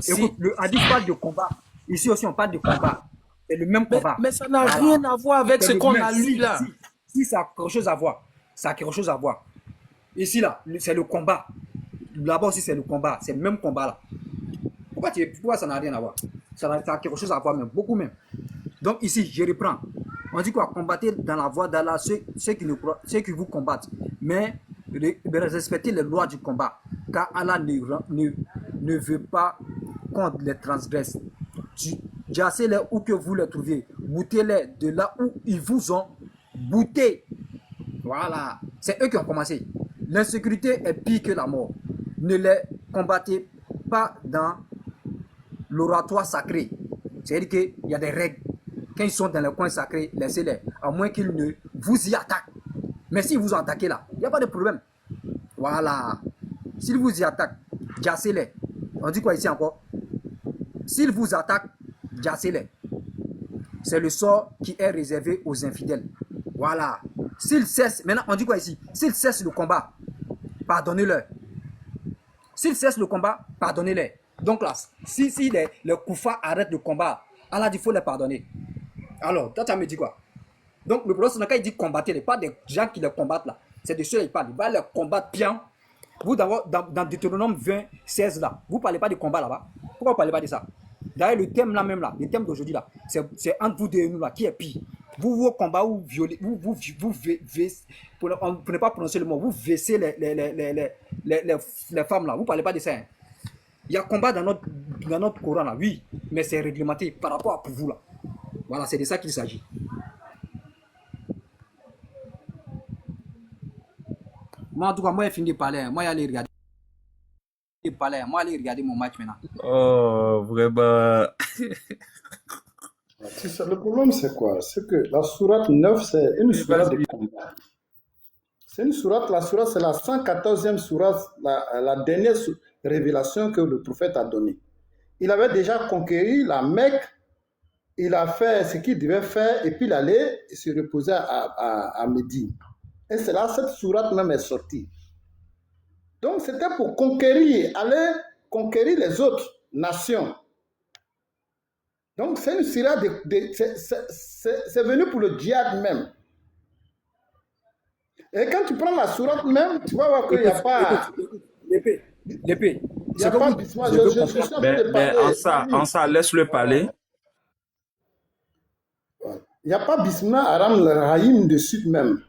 [SPEAKER 4] Écoute, le hadith parle de combat. Ici aussi, on parle de combat. C'est le même combat.
[SPEAKER 5] Mais ça n'a rien à voir avec ce qu'on a lu là.
[SPEAKER 4] Si, ça a quelque chose à voir. Ça a quelque chose à voir. Ici, là, c'est le combat. Là-bas aussi, c'est le combat. C'est le même combat là. Pourquoi ça n'a rien à voir? Ça a quelque chose à voir, même, beaucoup même. Donc ici, je reprends. On dit quoi? Combattez dans la voie d'Allah ceux qui vous combattent. Mais respectez les lois du combat. Car Allah ne veut pas qu'on les transgresse. Jassez-les où que vous les trouviez. Boutez-les de là où ils vous ont bouté. Voilà. C'est eux qui ont commencé. L'insécurité est pire que la mort. Ne les combattez pas dans l'oratoire sacré. C'est-à-dire qu'il y a des règles. Quand ils sont dans le coin sacré, laissez-les. À moins qu'ils ne vous y attaquent. Mais s'ils vous ont attaqué là, il n'y a pas de problème. Voilà. S'ils vous y attaquent, jassez-les. On dit quoi ici encore? S'ils vous attaquent, jassez-les. C'est le sort qui est réservé aux infidèles. Voilà. S'il cesse, maintenant on dit quoi ici? S'il cesse le combat, pardonnez-leur. S'il cesse le combat, pardonnez-les. Donc là, si les Koufa arrêtent le combat, Allah dit qu'il faut les pardonner. Alors, toi, tu me dis quoi? Donc le prophète, quand il dit combattre, pas des gens qui les combattent là. C'est de ceux qui parlent. Il va les combattre bien. Vous, dans Deutéronome 20, 16 là, vous ne parlez pas de combat là-bas. Pourquoi vous ne parlez pas de ça? D'ailleurs, le thème là même là, le thème d'aujourd'hui là, c'est entre vous deux et nous là, qui est pire. Vous au combat, vous violez, vous pour ne pas prononcer le mot, vous vessez les femmes là. Vous ne parlez pas de ça. Hein. Il y a combat dans notre Coran là, oui, mais c'est réglementé par rapport à pour vous là. Voilà, c'est de ça qu'il s'agit. Moi, en tout cas, moi, j'ai fini de parler. Moi, j'allais regarder. Moi, aller regarder mon match maintenant.
[SPEAKER 5] Oh, vraiment.
[SPEAKER 6] Le problème, c'est quoi? C'est que la sourate 9, c'est une sourate de combat. C'est une sourate, la sourate, c'est la 114e sourate, la dernière révélation que le prophète a donnée. Il avait déjà conquéri la Mecque, il a fait ce qu'il devait faire, et puis il allait se reposer à Médine. Et c'est là cette sourate même est sortie. Donc c'était pour conquérir, aller conquérir les autres nations. Donc c'est une sourate, c'est venu pour le djihad même. Et quand tu prends la sourate même, tu vas voir qu'il n'y a pas...
[SPEAKER 4] L'épée.
[SPEAKER 6] Il n'y a pas bismillah. Je suis en train de parler.
[SPEAKER 5] Ansa, laisse-le parler.
[SPEAKER 6] Il n'y a pas bismillah Aram le Rahim dessus même.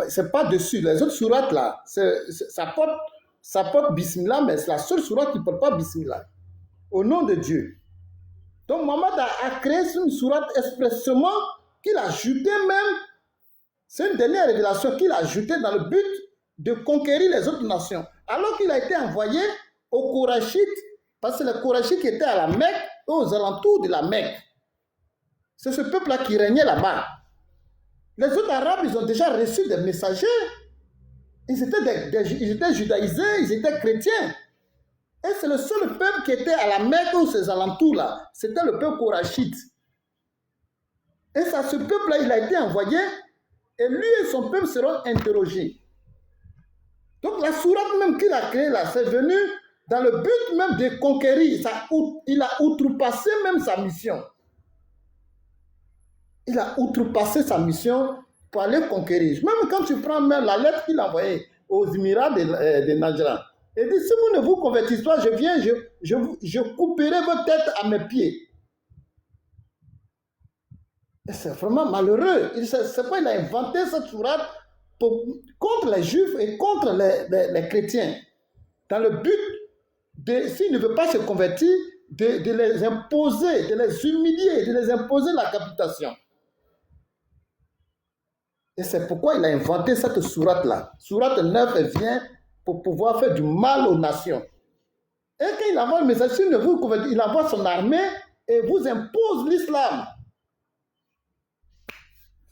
[SPEAKER 6] C'est pas dessus. Les autres sourates là, ça porte bismillah, mais c'est la seule sourate qui ne porte pas bismillah. Au nom de Dieu. Donc Mohammed a créé une sourate expressément qu'il a ajoutée même. C'est une dernière révélation qu'il a ajoutée dans le but de conquérir les autres nations. Alors qu'il a été envoyé aux Korachites, parce que les Korachites qui étaient à la Mecque, aux alentours de la Mecque. C'est ce peuple-là qui régnait là-bas. Les autres Arabes, ils ont déjà reçu des messagers. Ils étaient judaïsés, ils étaient chrétiens. Et c'est le seul peuple qui était à la Mecque ou ses alentours-là. C'était le peuple Korachite. Et ça, ce peuple-là, il a été envoyé et lui et son peuple seront interrogés. Donc la sourate même qu'il a créée là, c'est venu dans le but même de conquérir. Il a outrepassé même sa mission. Il a outrepassé sa mission pour aller conquérir. Même quand tu prends même la lettre qu'il a envoyée aux Émirats de Najran, il dit, si vous ne vous convertissez pas, je couperai votre tête à mes pieds. Et c'est vraiment malheureux. C'est quoi il a inventé cette sourate contre les Juifs et contre les chrétiens. Dans le but, s'il ne veut pas se convertir, de les imposer, de les humilier, de les imposer la capitation. Et c'est pourquoi il a inventé cette sourate-là. Sourate 9, elle vient pour pouvoir faire du mal aux nations. Et quand il envoie le message, s'il ne vous convertit, il envoie son armée et vous impose l'islam.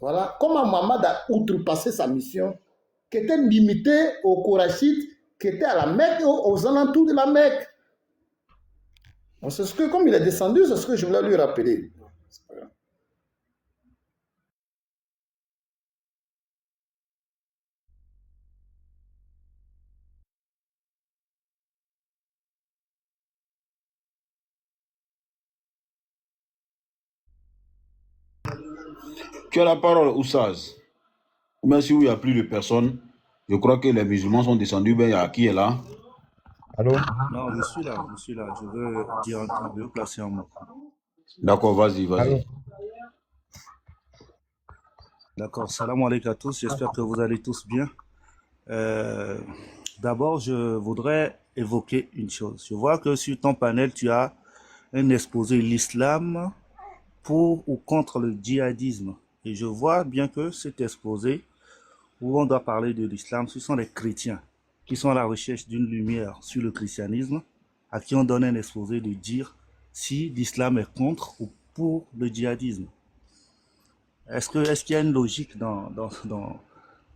[SPEAKER 6] Voilà comment Mohammed a outrepassé sa mission, qui était limitée aux Korachites, qui étaient à la Mecque, aux alentours de la Mecque. Donc c'est ce que, comme il est descendu, c'est ce que je voulais lui rappeler.
[SPEAKER 1] Tu as la parole, Oussaz. Même si il n'y a plus de personnes, je crois que les musulmans sont descendus. Ben, il y a qui est là?
[SPEAKER 8] Allô?
[SPEAKER 9] Non, je suis là. Je veux dire un truc, je veux placer un mot.
[SPEAKER 1] D'accord, vas-y.
[SPEAKER 9] D'accord, salam alaikum à tous, j'espère que vous allez tous bien. D'abord, je voudrais évoquer une chose. Je vois que sur ton panel, tu as un exposé l'islam pour ou contre le djihadisme. Et je vois bien que cet exposé, où on doit parler de l'islam, ce sont les chrétiens qui sont à la recherche d'une lumière sur le christianisme, à qui on donne un exposé de dire si l'islam est contre ou pour le djihadisme. Est-ce qu'il y a une logique dans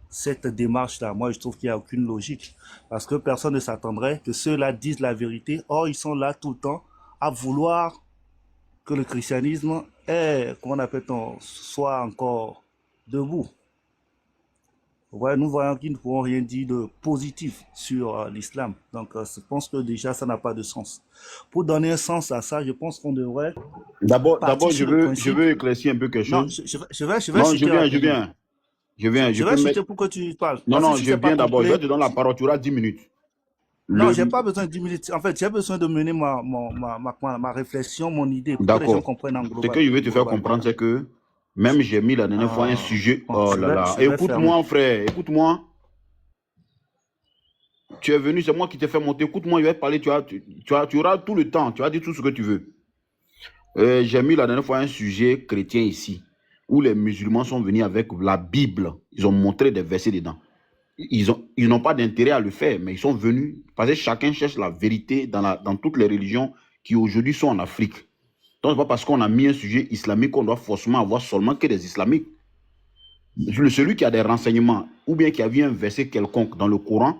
[SPEAKER 9] cette démarche-là? Moi, je trouve qu'il n'y a aucune logique. Parce que personne ne s'attendrait que ceux-là disent la vérité. Or, ils sont là tout le temps à vouloir que le christianisme soit encore debout. Ouais, nous voyons qu'ils ne pourront rien dire de positif sur l'islam. Donc, je pense que déjà, ça n'a pas de sens. Pour donner un sens à ça, je pense qu'on devrait
[SPEAKER 1] D'abord,
[SPEAKER 9] partir
[SPEAKER 1] je
[SPEAKER 9] sur le
[SPEAKER 1] veux,
[SPEAKER 9] principe.
[SPEAKER 1] éclaircir un peu quelque
[SPEAKER 9] Non,
[SPEAKER 1] chose.
[SPEAKER 9] je vais
[SPEAKER 1] Non, je
[SPEAKER 9] citer
[SPEAKER 1] viens,
[SPEAKER 9] rapidement.
[SPEAKER 1] Je
[SPEAKER 9] Je
[SPEAKER 1] peux
[SPEAKER 9] vais
[SPEAKER 1] mettre.
[SPEAKER 9] citer pour que tu parles.
[SPEAKER 1] Non,
[SPEAKER 9] Parce que
[SPEAKER 1] non,
[SPEAKER 9] si
[SPEAKER 1] je
[SPEAKER 9] c'est pas
[SPEAKER 1] viens d'abord. Je vais
[SPEAKER 9] complet,
[SPEAKER 1] te donner la parole. Tu auras 10 minutes.
[SPEAKER 9] non,
[SPEAKER 1] Le...
[SPEAKER 9] j'ai pas besoin de 10 minutes. En fait, j'ai besoin de mener ma réflexion, mon idée, pour que les gens
[SPEAKER 1] D'accord.
[SPEAKER 9] comprennent en
[SPEAKER 1] Ce
[SPEAKER 9] global.
[SPEAKER 1] que je vais te faire
[SPEAKER 9] Global,
[SPEAKER 1] comprendre,
[SPEAKER 9] voilà.
[SPEAKER 1] c'est que même j'ai mis la dernière fois un
[SPEAKER 9] Ah,
[SPEAKER 1] sujet.
[SPEAKER 9] bon,
[SPEAKER 1] Oh là là.
[SPEAKER 9] je vais fermer.
[SPEAKER 1] Écoute-moi, frère. Écoute-moi. Tu es venu, c'est moi qui t'ai fait monter. Écoute-moi, je vais te parler. Tu auras tout le temps. Tu vas dire tout ce que tu veux. J'ai mis la dernière fois un sujet chrétien ici, où les musulmans sont venus avec la Bible. Ils ont montré des versets dedans. Ils n'ont pas d'intérêt à le faire, mais ils sont venus parce que chacun cherche la vérité dans toutes les religions qui aujourd'hui sont en Afrique. Donc, ce n'est pas parce qu'on a mis un sujet islamique qu'on doit forcément avoir seulement que des islamiques. Celui qui a des renseignements ou bien qui a vu un verset quelconque dans le Coran,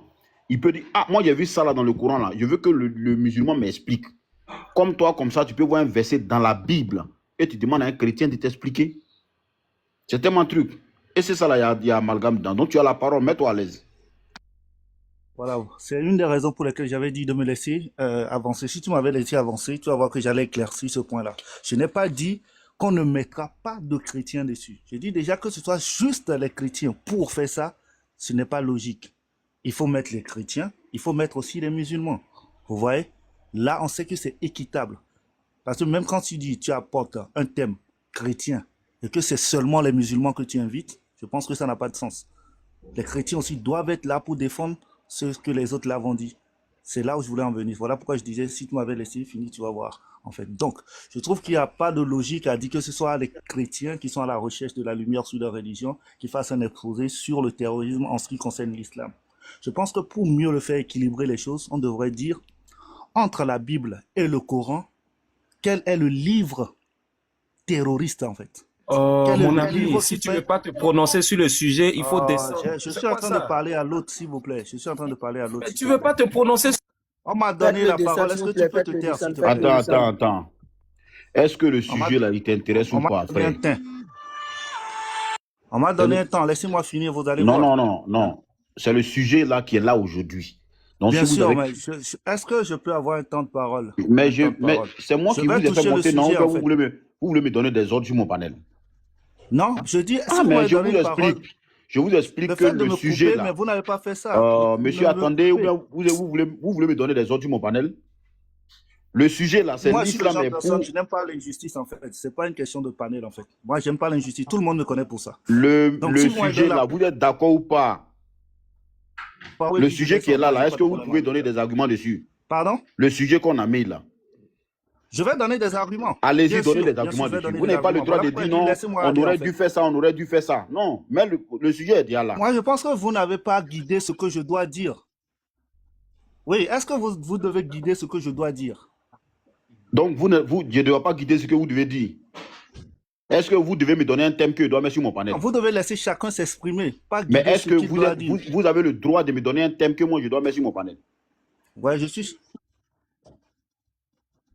[SPEAKER 1] il peut dire, ah, moi j'ai vu ça là dans le Coran, là. Je veux que le musulman m'explique. Comme toi, comme ça, tu peux voir un verset dans la Bible et tu demandes à un chrétien de t'expliquer. C'est tellement un truc. Et c'est ça là, il y a amalgame dedans. Donc tu as la parole, mets-toi à l'aise.
[SPEAKER 9] Voilà, c'est une des raisons pour lesquelles j'avais dit de me laisser avancer. Si tu m'avais laissé avancer, tu vas voir que j'allais éclaircir ce point-là. Je n'ai pas dit qu'on ne mettra pas de chrétiens dessus. J'ai dit déjà que ce soit juste les chrétiens pour faire ça, ce n'est pas logique. Il faut mettre les chrétiens, il faut mettre aussi les musulmans. Vous voyez? Là, on sait que c'est équitable. Parce que même quand tu dis, tu apportes un thème chrétien et que c'est seulement les musulmans que tu invites, je pense que ça n'a pas de sens. Les chrétiens aussi doivent être là pour défendre ce que les autres l'avons dit. C'est là où je voulais en venir. Voilà pourquoi je disais, si tu m'avais laissé finir, tu vas voir. En fait, donc, je trouve qu'il n'y a pas de logique à dire que ce soit les chrétiens qui sont à la recherche de la lumière sur leur religion qui fassent un exposé sur le terrorisme en ce qui concerne l'islam. Je pense que pour mieux le faire équilibrer les choses, on devrait dire, entre la Bible et le Coran, quel est le livre terroriste en fait?
[SPEAKER 5] Mon ami, si tu ne veux pas te prononcer sur le sujet, il faut descendre.
[SPEAKER 9] Je suis en train de parler à l'autre, s'il vous plaît. Je suis en train de parler à l'autre.
[SPEAKER 5] Tu ne veux pas te prononcer sur...
[SPEAKER 9] On m'a donné la parole. Est-ce que tu peux te taire, s'il te plaît?
[SPEAKER 1] Attends. Est-ce que le sujet là, il t'intéresse ou pas, frère?
[SPEAKER 9] On m'a donné un temps. Laissez-moi finir, vous allez voir.
[SPEAKER 1] Non. C'est le sujet là qui est là aujourd'hui. Donc,
[SPEAKER 9] bien
[SPEAKER 1] si
[SPEAKER 9] sûr,
[SPEAKER 1] avez...
[SPEAKER 9] mais est-ce que je peux avoir un temps de parole?
[SPEAKER 1] Mais c'est moi qui vous ai fait monter. Non,
[SPEAKER 9] vous
[SPEAKER 1] voulez me donner des ordres sur mon panel.
[SPEAKER 9] Non, je dis,
[SPEAKER 1] mais je vous explique. Je vous explique que le sujet
[SPEAKER 9] couper,
[SPEAKER 1] là.
[SPEAKER 9] Mais vous n'avez pas fait ça.
[SPEAKER 1] Monsieur, attendez, ou bien vous voulez me donner des ordres sur mon panel? Le sujet là, c'est l'islam est pour...
[SPEAKER 9] Je n'aime pas l'injustice en fait. C'est pas une question de panel en fait. Moi, j'aime pas l'injustice. Tout le monde me connaît pour ça.
[SPEAKER 1] Le sujet là, vous êtes d'accord ou pas? Le sujet qui est là, est-ce que vous pouvez donner des arguments dessus?
[SPEAKER 9] Pardon?
[SPEAKER 1] Le sujet qu'on a mis là.
[SPEAKER 9] Je vais donner des arguments.
[SPEAKER 1] Allez-y, donnez des arguments dessus. Vous n'avez pas le droit de dire non, on aurait dû faire ça, on aurait dû faire ça. Non, mais le sujet est déjà là.
[SPEAKER 9] Moi, je pense que vous n'avez pas guidé ce que je dois dire. Oui, est-ce que vous devez guider ce que je dois dire?
[SPEAKER 1] Donc, je ne dois pas guider ce que vous devez dire. Est-ce que vous devez me donner un thème que je dois mettre sur mon panel?
[SPEAKER 9] Vous devez laisser chacun s'exprimer.
[SPEAKER 1] Mais est-ce que vous avez le droit de me donner un thème que moi je dois mettre sur mon panel?
[SPEAKER 9] Ouais, je suis...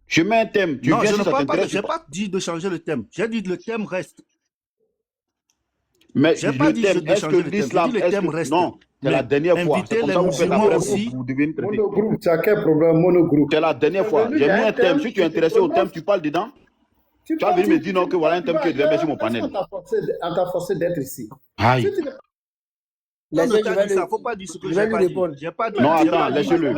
[SPEAKER 1] Je mets un thème. Tu
[SPEAKER 9] non,
[SPEAKER 1] viens
[SPEAKER 9] je
[SPEAKER 1] si ça t'intéresse.
[SPEAKER 9] Je n'ai pas dit de changer le thème. J'ai dit que le thème reste.
[SPEAKER 1] Mais le thème, est-ce que l'islam... Non, c'est la dernière fois. C'est comme ça que vous faites la
[SPEAKER 9] aussi.
[SPEAKER 1] vous devez me traiter.
[SPEAKER 6] Monogroupe, tu as quel problème? Monogroupe.
[SPEAKER 1] C'est la dernière fois. J'ai mis un thème. Si tu es intéressé au thème, tu parles dedans. Tu vas venir me dire non, que voilà un thème que je devais mettre sur mon panel.
[SPEAKER 6] On t'a forcé d'être ici.
[SPEAKER 1] Aïe.
[SPEAKER 9] Il ne faut pas dire ce que je vais lui répondre.
[SPEAKER 1] Non, attends, laissez-le.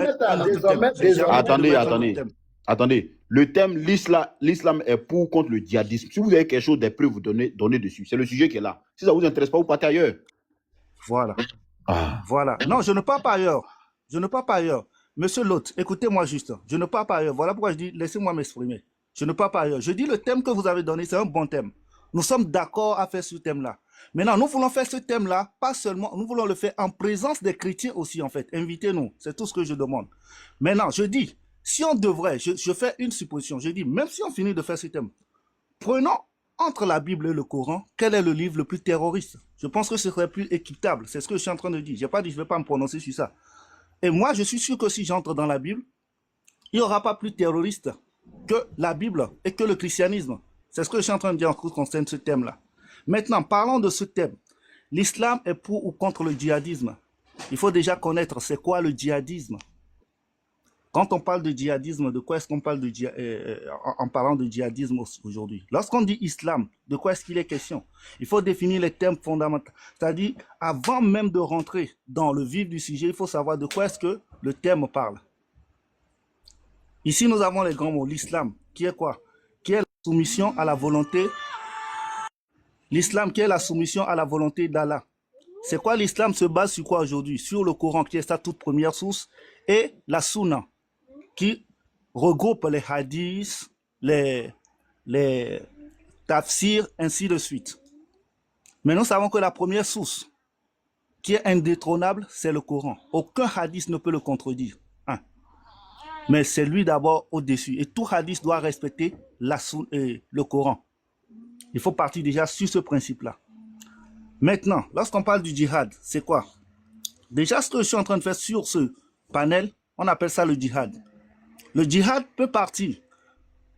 [SPEAKER 1] Attendez. Le thème, l'islam est pour contre le djihadisme. Si vous avez quelque chose, des preuves, vous donnez dessus. C'est le sujet qui est là. Si ça ne vous intéresse pas, vous partez ailleurs.
[SPEAKER 9] Voilà. Voilà. Non, je ne pars pas ailleurs. Monsieur Lot, écoutez-moi juste. Je ne pars pas ailleurs. Voilà pourquoi je dis, laissez-moi m'exprimer. Je ne pars pas ailleurs. Je dis le thème que vous avez donné, c'est un bon thème. Nous sommes d'accord à faire ce thème-là. Maintenant, nous voulons faire ce thème-là, pas seulement, nous voulons le faire en présence des chrétiens aussi, en fait. Invitez-nous. C'est tout ce que je demande. Maintenant, je dis, si on devrait, je fais une supposition. Je dis, même si on finit de faire ce thème, prenons entre la Bible et le Coran, quel est le livre le plus terroriste? Je pense que ce serait plus équitable. C'est ce que je suis en train de dire. Je n'ai pas dit, je ne vais pas me prononcer sur ça. Et moi, je suis sûr que si j'entre dans la Bible, il n'y aura pas plus terroriste que la Bible et que le christianisme. C'est ce que je suis en train de dire en ce qui concerne ce thème-là. Maintenant, parlons de ce thème. L'islam est pour ou contre le djihadisme? Il faut déjà connaître c'est quoi le djihadisme. Quand on parle de djihadisme, de quoi est-ce qu'on parle en parlant de djihadisme aujourd'hui? Lorsqu'on dit islam, de quoi est-ce qu'il est question? Il faut définir les termes fondamentaux. C'est-à-dire, avant même de rentrer dans le vif du sujet, il faut savoir de quoi est-ce que le terme parle. Ici, nous avons les grands mots. L'islam, qui est quoi? Qui est la soumission à la volonté. L'islam, qui est la soumission à la volonté d'Allah. C'est quoi l'islam? Se base sur quoi aujourd'hui? Sur le Coran, qui est sa toute première source, et la Sunna, qui regroupe les hadiths, les tafsirs, ainsi de suite. Mais nous savons que la première source, qui est indétrônable, c'est le Coran. Aucun hadith ne peut le contredire. Mais c'est lui d'abord au-dessus. Et tout hadith doit respecter le Coran. Il faut partir déjà sur ce principe-là. Maintenant, lorsqu'on parle du djihad, c'est quoi? Déjà, ce que je suis en train de faire sur ce panel, on appelle ça le djihad. Le djihad peut partir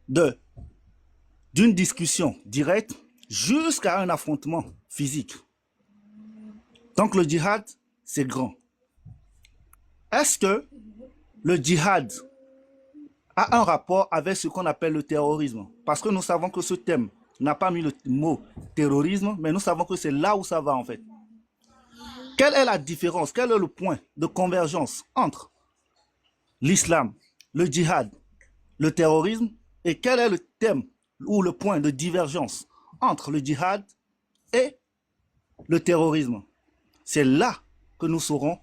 [SPEAKER 9] d'une discussion directe jusqu'à un affrontement physique. Donc le djihad, c'est grand. Est-ce que le djihad a un rapport avec ce qu'on appelle le terrorisme? Parce que nous savons que ce thème n'a pas mis le mot terrorisme, mais nous savons que c'est là où ça va en fait. Quelle est la différence? Quel est le point de convergence entre l'islam, le djihad, le terrorisme, et quel est le thème ou le point de divergence entre le djihad et le terrorisme? C'est là que nous saurons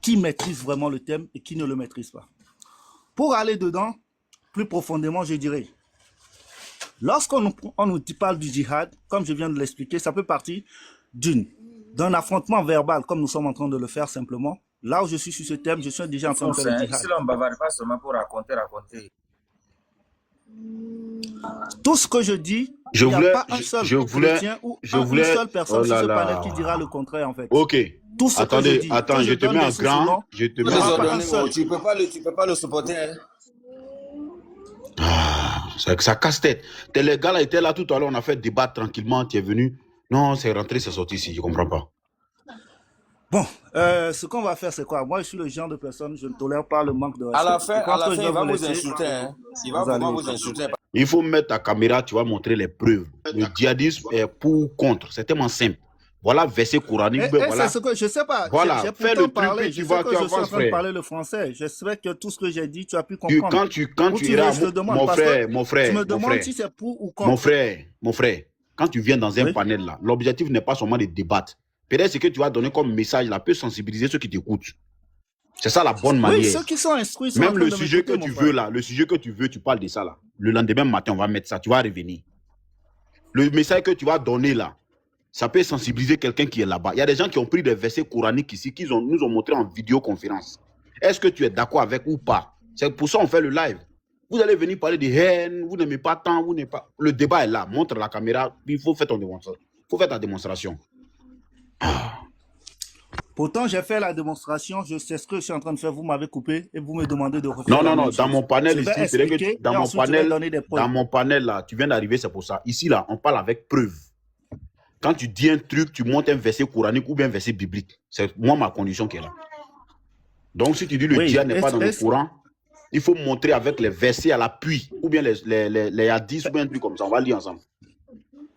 [SPEAKER 9] qui maîtrise vraiment le thème et qui ne le maîtrise pas. Pour aller dedans, plus profondément, je dirais, lorsqu'on nous parle du djihad, comme je viens de l'expliquer, ça peut partir d'un affrontement verbal, comme nous sommes en train de le faire simplement. Là où je suis sur ce thème, je suis déjà en train de faire le djihad.
[SPEAKER 8] Ici, on ne bavarde pas seulement pour raconter.
[SPEAKER 9] Tout ce que je dis, il n'y a pas un seul chrétien ou une seule personne sur ce panel qui dira le contraire en fait.
[SPEAKER 1] Ok.
[SPEAKER 9] Tout ce que je dis,
[SPEAKER 1] attends, je te mets en grand. Je te mets en grand.
[SPEAKER 8] Tu peux pas le supporter. Hein?
[SPEAKER 1] Ça casse-tête. Les gars là étaient là tout à l'heure, on a fait débat tranquillement, tu es venu. Non, c'est rentré, c'est sorti ici, je comprends pas.
[SPEAKER 9] Bon, ce qu'on va faire, c'est quoi? Moi, je suis le genre de personne, je ne tolère pas le manque de respect.
[SPEAKER 8] À la fin, il va vous insulter. Hein? Il va vraiment vous insulter.
[SPEAKER 1] Il faut mettre ta caméra, tu vas montrer les preuves. Le djihadisme est pour ou contre, c'est tellement simple. Voilà, verset coranique. Voilà.
[SPEAKER 9] C'est ce que je sais pas.
[SPEAKER 1] Voilà, fais le
[SPEAKER 9] parler.
[SPEAKER 1] truc, tu vois, tu
[SPEAKER 9] je suis en
[SPEAKER 1] avances,
[SPEAKER 9] train de parler le français. J'espère que tout ce que j'ai dit, tu as pu comprendre.
[SPEAKER 1] Quand tu iras, mon frère,
[SPEAKER 9] tu me demandes si c'est pour ou contre.
[SPEAKER 1] Mon frère, quand tu viens dans un panel là, l'objectif n'est pas seulement de débattre. Peut-être ce que tu vas donner comme message là peut sensibiliser ceux qui t'écoutent. C'est ça la bonne manière.
[SPEAKER 9] Oui, ceux qui sont instruits sont
[SPEAKER 1] même le sujet que tu veux là, le sujet que tu veux, tu parles de ça là. Le lendemain matin, on va mettre ça, tu vas revenir. Le message que tu vas donner là, ça peut sensibiliser quelqu'un qui est là-bas. Il y a des gens qui ont pris des versets coraniques ici, nous ont montré en vidéoconférence. Est-ce que tu es d'accord avec ou pas? C'est pour ça qu'on fait le live. Vous allez venir parler de haine, vous n'aimez pas tant, vous n'aimez pas. Le débat est là, montre la caméra, il faut faire ton démonstration. Il faut faire ta démonstration.
[SPEAKER 9] Pourtant, j'ai fait la démonstration, je sais ce que je suis en train de faire, vous m'avez coupé et vous me demandez de refaire.
[SPEAKER 1] Non, dans mon panel ici, c'est que dans mon panel là, tu viens d'arriver, c'est pour ça. Ici là, on parle avec preuve. Quand tu dis un truc, tu montes un verset coranique ou bien un verset biblique. C'est moi ma condition qui est là. Donc si tu dis le djihad n'est pas dans le Coran, il faut montrer avec les versets à l'appui ou bien les hadiths ou bien un truc comme ça. On va lire ensemble.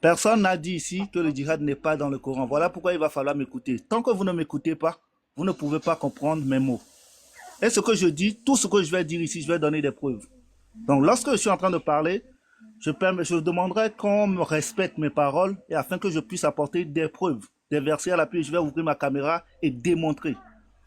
[SPEAKER 9] Personne n'a dit ici que le djihad n'est pas dans le Coran. Voilà pourquoi il va falloir m'écouter. Tant que vous ne m'écoutez pas, vous ne pouvez pas comprendre mes mots. Et ce que je dis, tout ce que je vais dire ici, je vais donner des preuves. Donc lorsque je suis en train de parler, je demanderai qu'on me respecte mes paroles et afin que je puisse apporter des preuves, des versets à l'appui. Je vais ouvrir ma caméra et démontrer.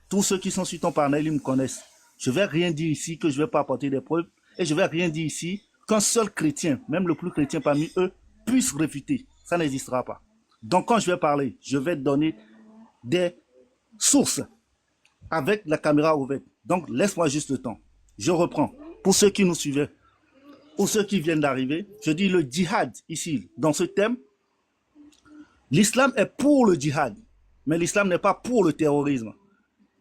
[SPEAKER 9] Tous ceux qui sont sur ton panel, ils me connaissent. Je ne vais rien dire ici que je ne vais pas apporter des preuves et je ne vais rien dire ici qu'un seul chrétien, même le plus chrétien parmi eux, puisse réfuter. Ça n'existera pas. Donc quand je vais parler, je vais donner des sources avec la caméra ouverte. Donc laisse-moi juste le temps. Je reprends. Pour ceux qui nous suivaient, pour ceux qui viennent d'arriver, je dis le djihad ici, dans ce thème, l'islam est pour le djihad, mais l'islam n'est pas pour le terrorisme.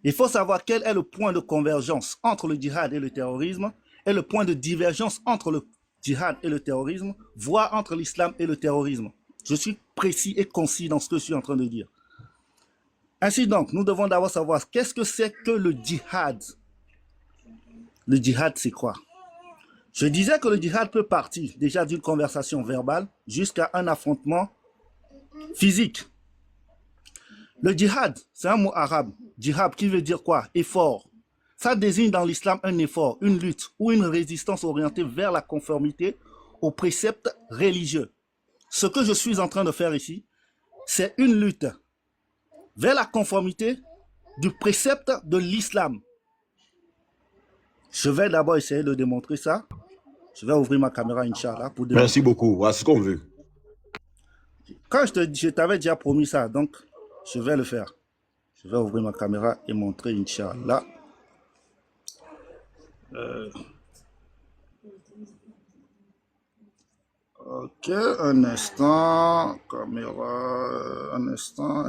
[SPEAKER 9] Il faut savoir quel est le point de convergence entre le djihad et le terrorisme et le point de divergence entre le djihad et le terrorisme, voire entre l'islam et le terrorisme. Je suis précis et concis dans ce que je suis en train de dire. Ainsi donc, nous devons d'abord savoir qu'est-ce que c'est que le djihad. Le djihad, c'est quoi? Je disais que le djihad peut partir déjà d'une conversation verbale jusqu'à un affrontement physique. Le djihad, c'est un mot arabe. Djihad qui veut dire quoi? Effort. Ça désigne dans l'islam un effort, une lutte ou une résistance orientée vers la conformité aux préceptes religieux. Ce que je suis en train de faire ici, c'est une lutte vers la conformité du précepte de l'islam. Je vais d'abord essayer de démontrer ça. Je vais ouvrir ma caméra, Inch'Allah, pour démontrer.
[SPEAKER 1] Merci beaucoup. Voilà ce qu'on veut.
[SPEAKER 9] Quand je t'avais déjà promis ça, donc je vais le faire. Je vais ouvrir ma caméra et montrer, Inch'Allah. Ok, un instant, caméra, un instant.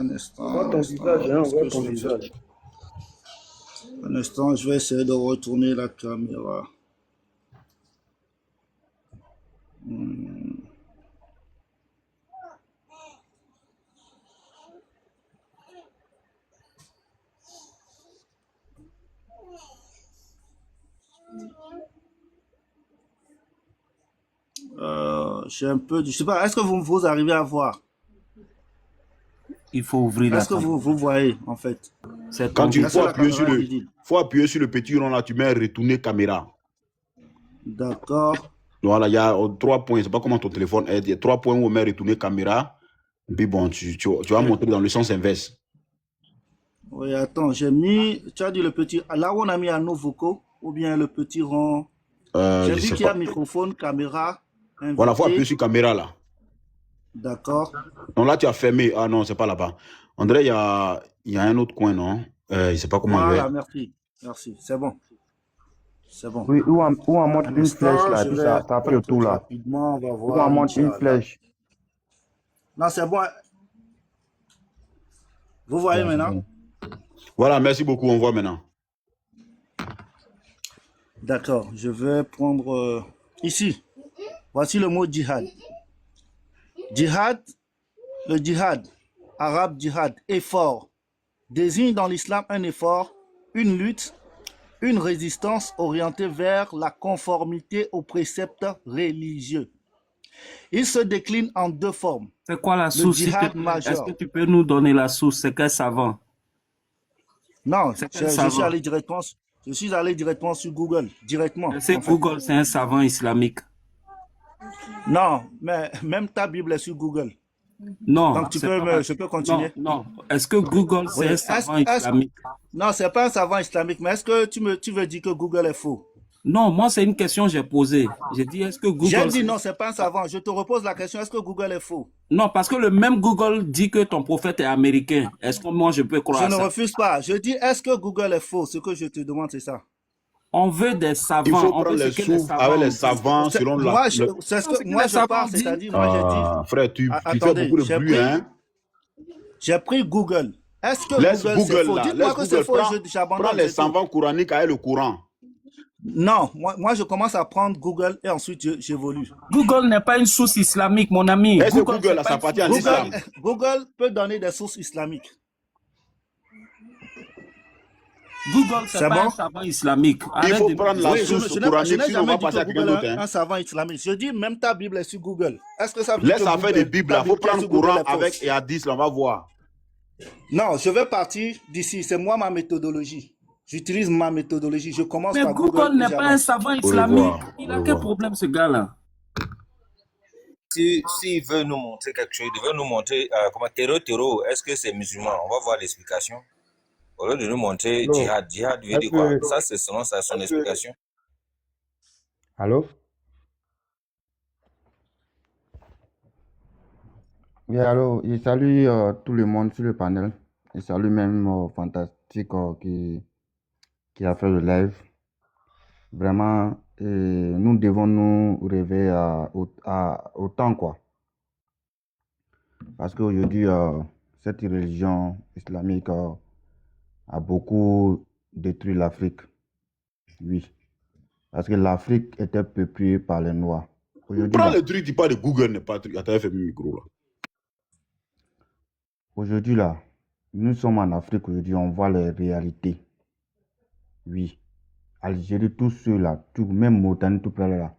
[SPEAKER 7] Vois ton visage, hein, vois ton visage.
[SPEAKER 9] Un instant, je vais essayer de retourner la caméra. J'ai un peu, je sais pas, est-ce que vous arrivez à voir?
[SPEAKER 5] Il faut ouvrir la
[SPEAKER 9] Est-ce que
[SPEAKER 5] caméra.
[SPEAKER 9] vous voyez, en fait?
[SPEAKER 1] Quand tu
[SPEAKER 9] Est-ce que la caméra est visible?
[SPEAKER 1] faut appuyer sur le petit rond là, tu mets retourner caméra.
[SPEAKER 9] D'accord.
[SPEAKER 1] Voilà, il y a 3 points. Je sais pas comment ton téléphone est. Il y a 3 points où on met retourner caméra. Et puis bon, tu vas montrer dans le sens inverse.
[SPEAKER 9] Oui, attends, j'ai mis, tu as dit le petit, là où on a mis un vocaux, ou bien le petit rond. J'ai
[SPEAKER 1] Je
[SPEAKER 9] vu
[SPEAKER 1] sais
[SPEAKER 9] qu'il y a
[SPEAKER 1] pas.
[SPEAKER 9] microphone, caméra, invité.
[SPEAKER 1] Voilà, faut appuyer sur caméra là.
[SPEAKER 9] D'accord.
[SPEAKER 1] Non, là tu as fermé. Ah non, c'est pas là-bas. André, il y a un autre coin, non? Je sais pas comment il
[SPEAKER 9] Voilà,
[SPEAKER 1] est.
[SPEAKER 9] merci. Merci, c'est bon. C'est bon.
[SPEAKER 10] Oui, où on montre
[SPEAKER 9] Un
[SPEAKER 10] une flèche
[SPEAKER 9] instant,
[SPEAKER 10] là,
[SPEAKER 9] je
[SPEAKER 10] puis
[SPEAKER 9] vais
[SPEAKER 10] ça
[SPEAKER 9] faire
[SPEAKER 10] fait le
[SPEAKER 9] un
[SPEAKER 10] tour
[SPEAKER 9] truc
[SPEAKER 10] là.
[SPEAKER 9] rapidement, on va
[SPEAKER 10] Où
[SPEAKER 9] voir.
[SPEAKER 10] on montre une
[SPEAKER 9] Inch'Allah.
[SPEAKER 10] flèche.
[SPEAKER 9] Non, c'est bon. Vous voyez
[SPEAKER 10] Bon, c'est
[SPEAKER 9] maintenant?
[SPEAKER 10] bon.
[SPEAKER 1] Voilà, merci beaucoup. On voit maintenant.
[SPEAKER 9] D'accord, je vais prendre ici. Voici le mot djihad. Djihad, le djihad, arabe djihad, effort, désigne dans l'islam un effort, une lutte, une résistance orientée vers la conformité aux préceptes religieux. Il se décline en 2 formes.
[SPEAKER 5] C'est quoi la
[SPEAKER 9] Le
[SPEAKER 5] source, s'il te
[SPEAKER 9] djihad
[SPEAKER 5] plaît? Est-ce
[SPEAKER 9] majeur.
[SPEAKER 5] que tu peux nous donner la source? C'est quel savant?
[SPEAKER 9] Non,
[SPEAKER 5] C'est
[SPEAKER 9] je
[SPEAKER 5] quel
[SPEAKER 9] suis
[SPEAKER 5] savant?
[SPEAKER 9] allé directement sur Google, directement.
[SPEAKER 5] C'est
[SPEAKER 9] En fait.
[SPEAKER 5] Google, c'est un savant islamique.
[SPEAKER 9] Non, mais même ta Bible est sur Google.
[SPEAKER 5] Non,
[SPEAKER 9] Donc
[SPEAKER 5] c'est pas
[SPEAKER 9] je peux continuer.
[SPEAKER 5] Non. Est-ce que Google, c'est
[SPEAKER 9] Oui.
[SPEAKER 5] un savant islamique?
[SPEAKER 9] Non, c'est pas un savant islamique, mais est-ce que tu veux dire que Google est faux?
[SPEAKER 5] Non, moi, c'est une question que j'ai posée. J'ai dit, est-ce que
[SPEAKER 9] J'ai
[SPEAKER 5] Google...
[SPEAKER 9] dit non, c'est pas un savant. Je te repose la question, est-ce que Google est faux?
[SPEAKER 5] Non, parce que le même Google dit que ton prophète est américain. Est-ce que moi, je peux croire
[SPEAKER 9] Je
[SPEAKER 5] à
[SPEAKER 9] ne
[SPEAKER 5] ça?
[SPEAKER 9] refuse pas. Je dis, est-ce que Google est faux? Ce que je te demande, c'est ça.
[SPEAKER 5] On veut des savants.
[SPEAKER 1] Il faut
[SPEAKER 5] On
[SPEAKER 1] prendre
[SPEAKER 5] veut
[SPEAKER 1] les
[SPEAKER 5] ce que les
[SPEAKER 1] sources
[SPEAKER 5] savants
[SPEAKER 1] avec
[SPEAKER 5] ont
[SPEAKER 1] les
[SPEAKER 5] dit.
[SPEAKER 1] savants selon la.
[SPEAKER 9] Moi, c'est ce que moi
[SPEAKER 5] les
[SPEAKER 9] je
[SPEAKER 5] savants
[SPEAKER 9] parle,
[SPEAKER 5] disent.
[SPEAKER 9] c'est-à-dire, moi j'ai dit.
[SPEAKER 1] Frère, tu fais
[SPEAKER 9] Attendez,
[SPEAKER 1] beaucoup de bruit, hein?
[SPEAKER 9] J'ai pris Google. Est-ce que
[SPEAKER 1] Laisse
[SPEAKER 9] Google c'est
[SPEAKER 1] Google
[SPEAKER 9] faux?
[SPEAKER 1] là.
[SPEAKER 9] Dites-moi
[SPEAKER 1] Laisse
[SPEAKER 9] que c'est
[SPEAKER 1] Google.
[SPEAKER 9] faux, j'abandonne.
[SPEAKER 1] Prends les
[SPEAKER 9] c'est tout.
[SPEAKER 1] savants coraniques avec le Coran.
[SPEAKER 9] Non, moi je commence à prendre Google et ensuite j'évolue.
[SPEAKER 5] Google n'est pas une source islamique, mon ami.
[SPEAKER 1] Est-ce que Google, là, ça appartient à l'islam?
[SPEAKER 9] Google peut donner des sources islamiques.
[SPEAKER 5] Google, c'est pas
[SPEAKER 9] bon?
[SPEAKER 5] un savant islamique.
[SPEAKER 1] Il
[SPEAKER 5] Arrête
[SPEAKER 1] faut
[SPEAKER 5] de-
[SPEAKER 1] prendre la
[SPEAKER 9] Oui,
[SPEAKER 1] source
[SPEAKER 9] je n'ai
[SPEAKER 1] coranique, sinon on
[SPEAKER 9] jamais
[SPEAKER 1] va
[SPEAKER 9] dit
[SPEAKER 1] passer à
[SPEAKER 9] que
[SPEAKER 1] quelqu'un
[SPEAKER 9] Google
[SPEAKER 1] d'autre.
[SPEAKER 9] est
[SPEAKER 1] Hein.
[SPEAKER 9] un savant islamique. Je dis même ta Bible est sur Google. Est-ce que ça veut dire
[SPEAKER 1] Laisse
[SPEAKER 9] que
[SPEAKER 1] affaire de
[SPEAKER 9] Google-
[SPEAKER 1] Bible
[SPEAKER 9] ta
[SPEAKER 1] là. Il faut
[SPEAKER 9] Bible qui est
[SPEAKER 1] prendre
[SPEAKER 9] sur Google
[SPEAKER 1] Coran
[SPEAKER 9] est fausse?
[SPEAKER 1] avec et Hadith, là, on va voir.
[SPEAKER 9] Non, je vais partir d'ici. C'est moi ma méthodologie. J'utilise ma méthodologie. Je commence
[SPEAKER 5] Mais
[SPEAKER 9] par
[SPEAKER 5] Google
[SPEAKER 9] et
[SPEAKER 5] n'est pas un
[SPEAKER 9] j'avance.
[SPEAKER 5] savant
[SPEAKER 1] Au
[SPEAKER 5] islamique.
[SPEAKER 1] revoir.
[SPEAKER 5] Il
[SPEAKER 1] Au
[SPEAKER 5] a quel
[SPEAKER 1] revoir.
[SPEAKER 5] problème, ce gars-là?
[SPEAKER 8] S'il veut nous montrer quelque chose, il veut nous montrer comment terreau, est-ce que c'est musulman? On va voir l'explication. Au lieu de nous montrer
[SPEAKER 10] Non.
[SPEAKER 8] djihad, djihad veut dire quoi? Ça, c'est selon son explication.
[SPEAKER 10] Allô? Oui, allô, je salue tout le monde sur le panel. Je salue même Fantastique qui a fait le live. Vraiment, nous devons nous rêver au temps, quoi. Parce qu'aujourd'hui, cette religion islamique a beaucoup détruit l'Afrique. Oui. Parce que l'Afrique était peuplée par les Noirs. Aujourd'hui,
[SPEAKER 1] Prends
[SPEAKER 10] là,
[SPEAKER 1] le truc, dis pas de Google, n'est pas truc. Attends, fais le micro là.
[SPEAKER 10] aujourd'hui, là, Nous sommes en Afrique aujourd'hui, on voit les réalités. Oui. Algérie, tous ceux-là, tout, même Mauritanie, tout près là,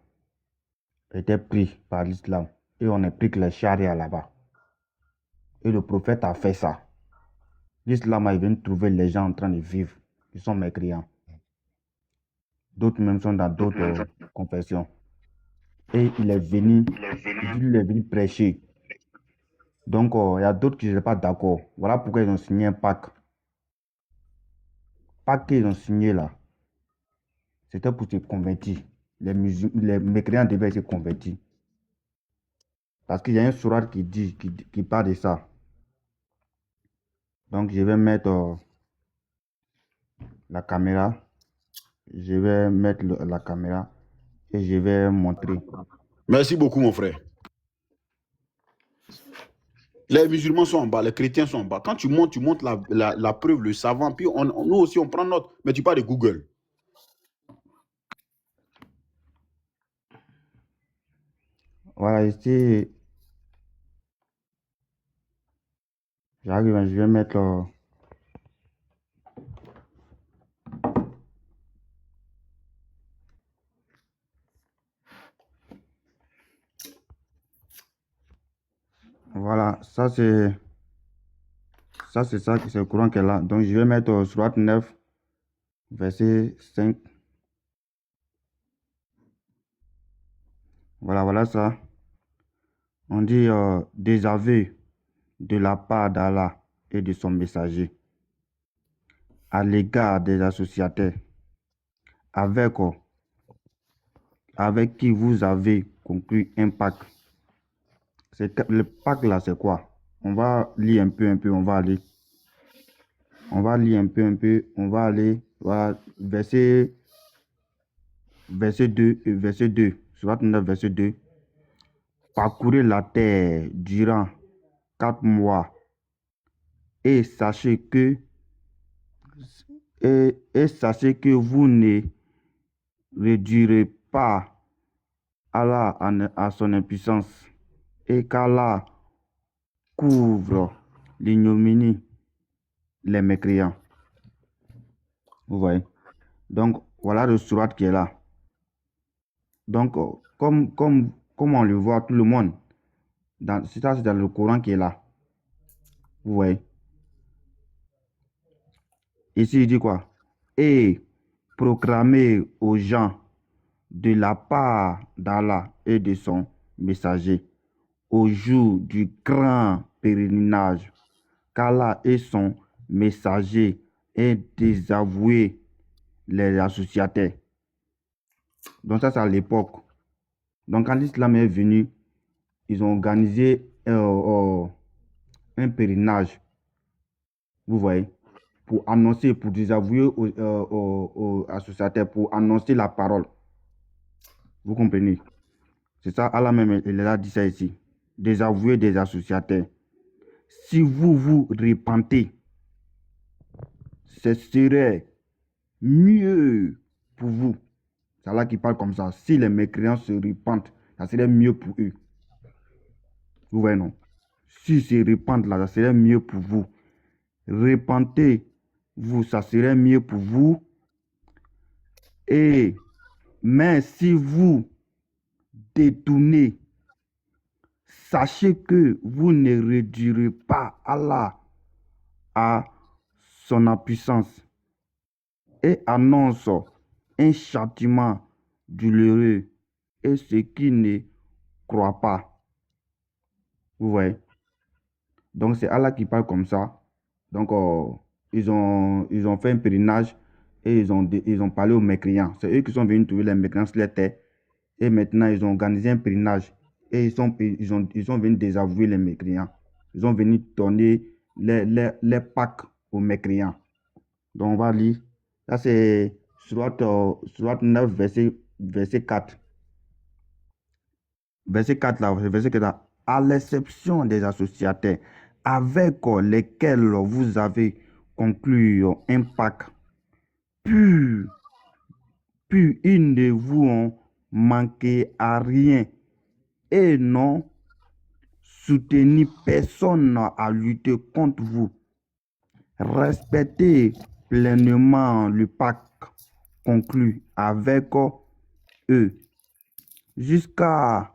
[SPEAKER 10] étaient pris par l'islam. Et on a pris que les charia là-bas. Et le prophète a fait ça. L'islam est venu trouver les gens en train de vivre. Ils sont mécréants. D'autres même sont dans d'autres confessions. Et il est venu prêcher. Donc, il y a d'autres qui ne sont pas d'accord. Voilà pourquoi ils ont signé un pacte. Pacte qu'ils ont signé là, c'était pour se convertir. Les mécréants devaient se convertir. Parce qu'il y a un sourate qui parle de ça. Donc, je vais mettre la caméra. Je vais mettre la caméra et je vais montrer.
[SPEAKER 1] Merci beaucoup, mon frère. Les musulmans sont en bas, les chrétiens sont en bas. Quand tu montes la preuve, le savant, puis nous aussi, on prend note. Mais tu parles de Google.
[SPEAKER 10] Voilà, ici, j'arrive, je vais mettre... Voilà, ça c'est le Coran qu'elle a. Donc je vais mettre Sourate 9, verset 5. Voilà ça. On dit des aveux de la part d'Allah et de son messager à l'égard des associateurs avec qui vous avez conclu un pacte. Le pacte là, c'est quoi? On va lire un peu, on va aller. On va lire un peu, on va aller. Voilà, verset 2, Sourate 9, verset 2. Parcourez la terre durant 4 mois et sachez que vous ne réduirez pas Allah à son impuissance et qu'Allah couvre l'ignominie, les mécréants. Vous voyez? Donc, voilà le sourate qui est là. Donc, comme on le voit, tout le monde, c'est dans le Coran qui est là. Vous voyez? Ici, il dit quoi? Et proclamer aux gens de la part d'Allah et de son messager au jour du grand pèlerinage qu'Allah et son messager aient désavoué les associateurs. Donc ça, c'est à l'époque. Donc quand l'islam est venu, ils ont organisé un pèlerinage. Vous voyez? Pour annoncer, pour désavouer aux associateurs, pour annoncer la parole. Vous comprenez? C'est ça, Allah même, il a dit ça ici. Désavouer des associateurs. Si vous vous repentez, ce serait mieux pour vous. C'est Allah qui parle comme ça. Si les mécréants se repentent, ça serait mieux pour eux. Vous voyez, non? S'ils se repentent là, ça serait mieux pour vous. Repentez-vous, ça serait mieux pour vous. Mais si vous détournez, sachez que vous ne réduirez pas Allah à son impuissance et annonce un châtiment douloureux et ceux qui ne croient pas. Vous voyez? Donc c'est Allah qui parle comme ça. Donc ils ont fait un pèlerinage et ils ont parlé aux mécréants. C'est eux qui sont venus trouver les mécréants sur les terres. Et maintenant ils ont organisé un pèlerinage. Et ils sont venus désavouer les mécréants. Ils sont venus donner les packs aux mécréants. Donc on va lire. Ça c'est Sourate 9, verset 4. Verset 4 là, verset 4 là. À l'exception des associateurs avec lesquels vous avez conclu un pacte, puis ils ne vous ont manqué à rien et n'ont soutenu personne à lutter contre vous. respecter pleinement le pacte conclu avec eux jusqu'à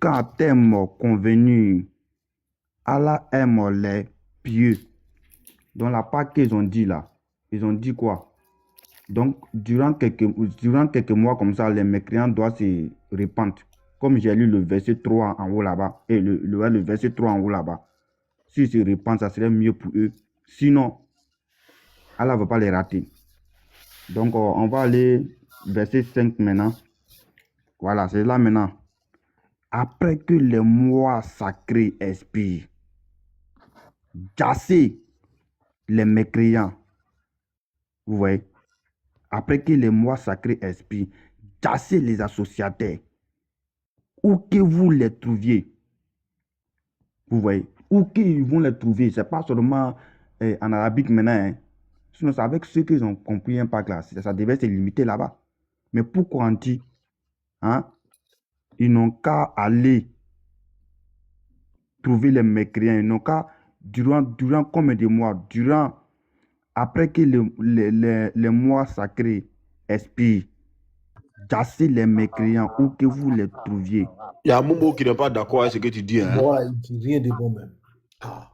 [SPEAKER 10] un terme convenu. Allah aime les pieux. Dans la Pâque qu'ils ont dit là, ils ont dit quoi? Donc, durant quelques mois comme ça, les mécréants doivent se répandre. Comme j'ai lu le verset 3 en haut là-bas, et le verset 3 en haut là-bas. S'ils se répandent, ça serait mieux pour eux. Sinon, Allah ne va pas les rater. Donc, on va aller verset 5 maintenant. Voilà, c'est là maintenant. Après que les mois sacrés expirent, jassez les mécréants. Vous voyez? Après que les mois sacrés expirent, jassez les associateurs. Où que vous les trouviez. Vous voyez? Où qu'ils vont les trouver. Ce n'est pas seulement en arabique maintenant. Hein. Sinon, c'est avec ceux qui ont compris un pas là. Ça devait se limiter là-bas. Mais pourquoi on dit, hein, ils n'ont qu'à aller trouver les mécréants. Ils n'ont qu'à, durant combien de mois, après que les mois sacrés expirent, jassez les mécréants où que vous les trouviez.
[SPEAKER 1] Il y a un mot qui n'est pas d'accord avec ce que tu dis. Hein?
[SPEAKER 3] Moi, il dit rien de bon même. Ah.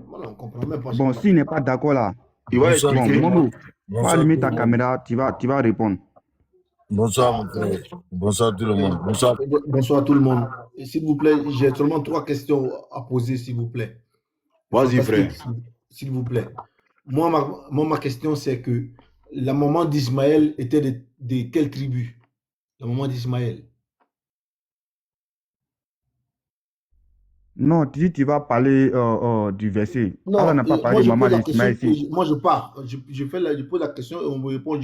[SPEAKER 3] Voilà, on comprend même pas.
[SPEAKER 10] Bon, s'il n'est pas d'accord là,
[SPEAKER 1] il va expliquer.
[SPEAKER 10] Bon, Momo, va allumer ta caméra, tu vas répondre.
[SPEAKER 11] Bonsoir, mon frère. Bonsoir tout le monde.
[SPEAKER 3] Bonsoir tout le monde. S'il vous plaît, j'ai seulement 3 questions à poser, s'il vous plaît.
[SPEAKER 1] Vas-y, frère.
[SPEAKER 3] S'il vous plaît. Moi, ma question, c'est que la maman d'Ismaël était de quelle tribu? La maman d'Ismaël.
[SPEAKER 10] Non, tu vas parler du verset.
[SPEAKER 3] Non,
[SPEAKER 10] Allah n'a pas parlé de maman d'Ismaël ici.
[SPEAKER 3] Moi, je pars. Je pose la question et on me répond.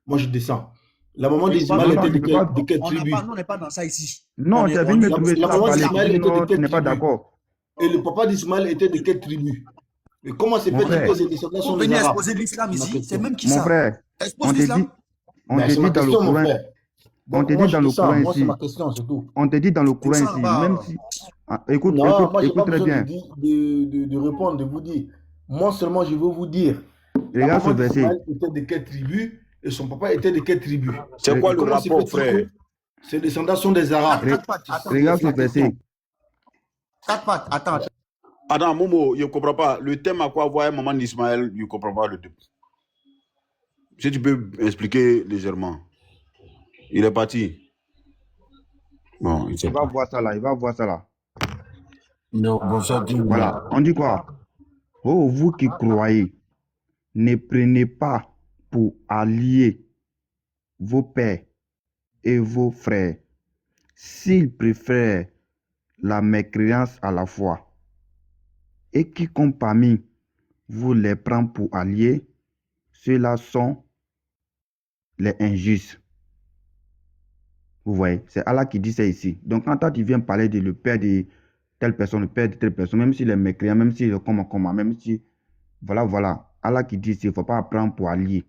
[SPEAKER 3] Moi, je descends. La maman d'Ismaël était de quelle tribu?
[SPEAKER 12] On n'est pas dans ça ici.
[SPEAKER 10] Non, tu as venu me trouver ça parler. Tu n'es pas d'accord.
[SPEAKER 3] Et le papa d'Ismaël était de quelle tribu? Et comment c'est fait que ces descendants sont des
[SPEAKER 12] venez
[SPEAKER 3] Arabes?
[SPEAKER 12] exposer l'islam ici. C'est même qui
[SPEAKER 10] ça? Mon frère, on te dit dans le Coran. On te dit dans le Coran ici. On te dit dans le Coran ici. Même si. Écoute très bien.
[SPEAKER 3] De répondre, de vous dire. Moi seulement, je veux vous dire.
[SPEAKER 10] Regarde ce verset.
[SPEAKER 3] Était de quelle tribu et son papa était de quelle tribu?
[SPEAKER 1] C'est quoi le rapport, frère?
[SPEAKER 3] Ses descendants sont des Arabes.
[SPEAKER 10] Regarde ce verset.
[SPEAKER 1] Attends, Momo, je ne comprends pas. Le thème à quoi voir maman d'Ismaël, je ne comprends pas le thème. Si tu peux expliquer légèrement. Il est parti. Bon,
[SPEAKER 10] il va voir ça là.
[SPEAKER 11] Non, bonsoir tout le monde.
[SPEAKER 10] Voilà, on dit quoi? Oh, vous qui croyez, ne prenez pas pour allier vos pères et vos frères s'ils préfèrent la mécréance à la foi. Et quiconque parmi vous les prend pour alliés, ceux-là sont les injustes. Vous voyez, c'est Allah qui dit ça ici. Donc quand toi tu viens parler de le père de telle personne, le père de telle personne, même s'il est mécréant, même s'il est comment, même si... Voilà. Allah qui dit qu'il ne faut pas prendre pour allié.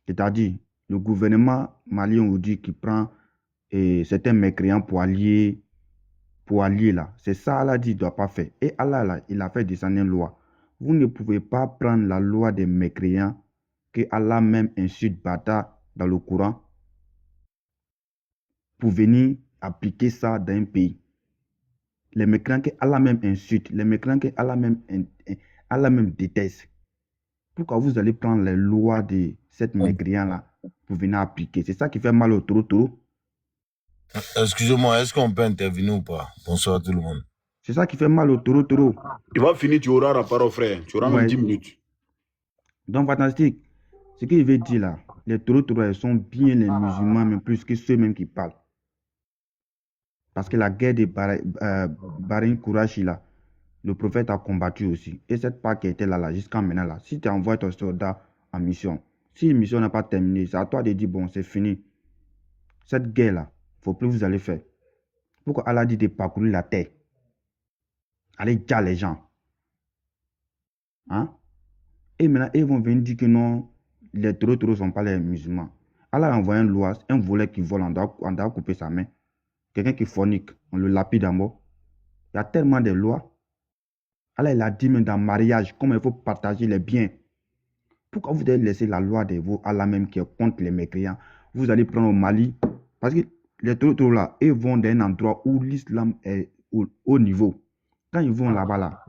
[SPEAKER 10] C'est-à-dire, le gouvernement malien vous dit qu'il prend certains mécréants pour allier là. C'est ça Allah dit qu'il ne doit pas faire. Et Allah là, il a fait descendre une loi. Vous ne pouvez pas prendre la loi des mécréants que Allah même insulte Bata dans le Coran pour venir appliquer ça dans un pays. Les mécréants que Allah même insulte, les mécréants que Allah même déteste. Pourquoi vous allez prendre les lois de cette mécréant-là pour venir appliquer? C'est ça qui fait mal au taureau.
[SPEAKER 11] Excusez-moi, est-ce qu'on peut intervenir ou pas? Bonsoir tout le monde.
[SPEAKER 10] C'est ça qui fait mal au taureau.
[SPEAKER 1] Il va finir, tu auras la parole, frère. Tu auras même 10 minutes.
[SPEAKER 10] Donc, fantastique. Ce qu'il veut dire là, les taureaux, ils sont bien les musulmans, même plus que ceux-mêmes qui parlent. Parce que la guerre de Barin Kourachi, là, le prophète a combattu aussi. Et cette part qui était là jusqu'à maintenant, là, si tu envoies ton soldat en mission, si la mission n'a pas terminé, c'est à toi de dire, bon, c'est fini. Cette guerre-là, il ne faut plus vous allez faire. Pourquoi Allah dit de parcourir la terre? Allez dire les gens. Hein? Et maintenant, ils vont venir dire que non, les taureaux ne sont pas les musulmans. Allah a envoyé une loi, un volet qui vole, on doit couper sa main. Quelqu'un qui fornique, on le lapide à mort. Il y a tellement de lois. Allah, il a dit même dans le mariage, comment il faut partager les biens. Pourquoi vous devez laisser la loi de vous, Allah même qui est contre les mécréants? Vous allez prendre au Mali, parce que les Toro là, ils vont dans un endroit où l'islam est au haut niveau. Quand ils vont là-bas, là,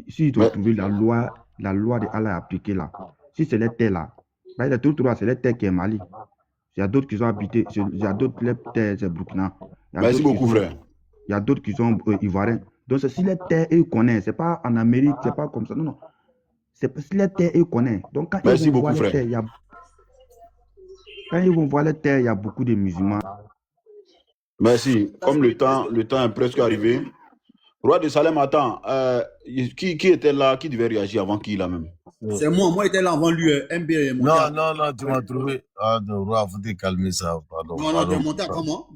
[SPEAKER 10] s'ils doivent trouver la loi de Allah appliquée là, si c'est les terres là, bah, les Toro là, c'est les terres qui est Mali. Il y a d'autres qui sont habités, il y a d'autres les terres, c'est Burkina.
[SPEAKER 1] Merci beaucoup, frère.
[SPEAKER 10] Il y a d'autres qui sont ivoiriens. Donc, si les terres, ils connaissent, c'est pas en Amérique, c'est pas comme ça. Non, non. C'est parce que les terres, ils connaissent. Donc, quand
[SPEAKER 1] Merci
[SPEAKER 10] ils vont
[SPEAKER 1] beaucoup,
[SPEAKER 10] voir les
[SPEAKER 1] frère.
[SPEAKER 10] terres, quand ils vont voir les terres, il y a beaucoup de musulmans.
[SPEAKER 1] Merci. Comme le temps est presque arrivé. Roi de Salem, attends. Qui était là, qui devait réagir avant qui là même?
[SPEAKER 12] C'est moi j'étais là avant lui. MB est monté.
[SPEAKER 11] Non, tu m'as trouvé. Ah, non, Roi, faut te calmer ça. Pardon.
[SPEAKER 12] Non, tu es monté à comment?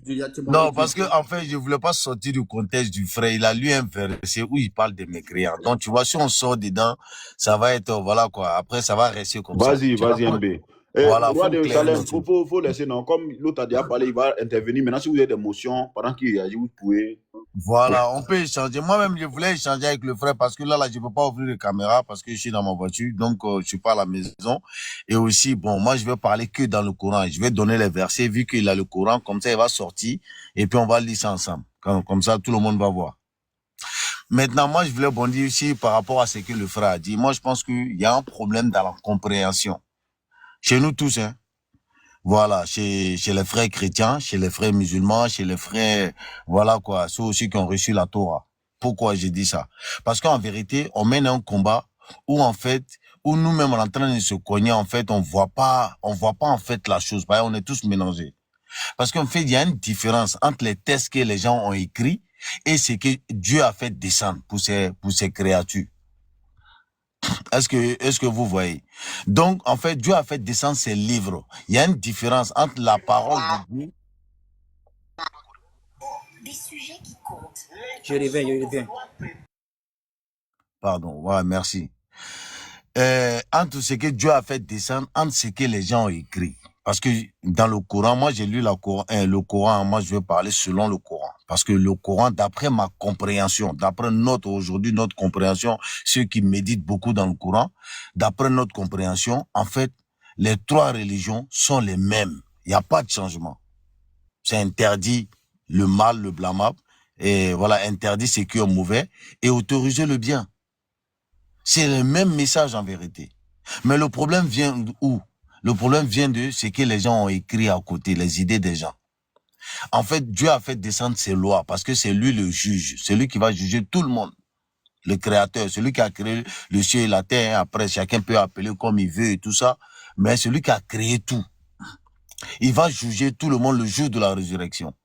[SPEAKER 11] Non, parce que en fait, je voulais pas sortir du contexte du frère. Il a lu un verset où il parle des mécréants. Donc, tu vois, si on sort dedans, ça va être, voilà quoi. Après, ça va rester comme ça.
[SPEAKER 1] Vas-y, MB.
[SPEAKER 11] Voilà,
[SPEAKER 1] Roi
[SPEAKER 11] faut
[SPEAKER 1] de
[SPEAKER 11] clairer
[SPEAKER 1] Salem, faut laisser, non. Comme l'autre a déjà parlé, il va intervenir. Maintenant, si vous avez des motions, pendant qu'il réagit, vous pouvez.
[SPEAKER 11] Voilà, on peut échanger. Moi-même, je voulais échanger avec le frère parce que là, je peux pas ouvrir les caméras parce que je suis dans ma voiture. Donc, je suis pas à la maison. Et aussi, bon, moi, je vais parler que dans le Coran. Je vais donner les versets vu qu'il a le Coran. Comme ça, il va sortir et puis on va lire ça ensemble. Comme ça, tout le monde va voir. Maintenant, moi, je voulais bondir aussi par rapport à ce que le frère a dit. Moi, je pense qu'il y a un problème dans la compréhension. Chez nous tous, hein. Voilà, chez les frères chrétiens, chez les frères musulmans, chez les frères, voilà quoi, ceux aussi qui ont reçu la Torah. Pourquoi j'ai dit ça? Parce qu'en vérité, on mène un combat où en fait, où nous-mêmes on est en train de se cogner, en fait, on voit pas en fait la chose. Parce qu'on est tous mélangés. Parce qu'en fait, il y a une différence entre les textes que les gens ont écrits et ce que Dieu a fait descendre pour ses créatures. Est-ce que vous voyez? Donc, en fait, Dieu a fait descendre ses livres. Il y a une différence entre la parole de Dieu.
[SPEAKER 4] Des sujets qui comptent. Je reviens.
[SPEAKER 11] Pardon, ouais, merci. Entre ce que Dieu a fait descendre, entre ce que les gens ont écrit. Parce que dans le Coran, moi j'ai lu le Coran, moi je vais parler selon le Coran. Parce que le Coran, d'après ma compréhension, d'après aujourd'hui notre compréhension, ceux qui méditent beaucoup dans le Coran, d'après notre compréhension, en fait, les trois religions sont les mêmes. Il n'y a pas de changement. C'est interdit le mal, le blâmable, et voilà, interdit ce qui est mauvais, et autoriser le bien. C'est le même message en vérité. Mais le problème vient où? Le problème vient de ce que les gens ont écrit à côté, les idées des gens. En fait, Dieu a fait descendre ses lois parce que c'est lui le juge, c'est lui qui va juger tout le monde. Le créateur, celui qui a créé le ciel et la terre. Après, chacun peut appeler comme il veut et tout ça. Mais celui qui a créé tout, il va juger tout le monde le jour de la résurrection.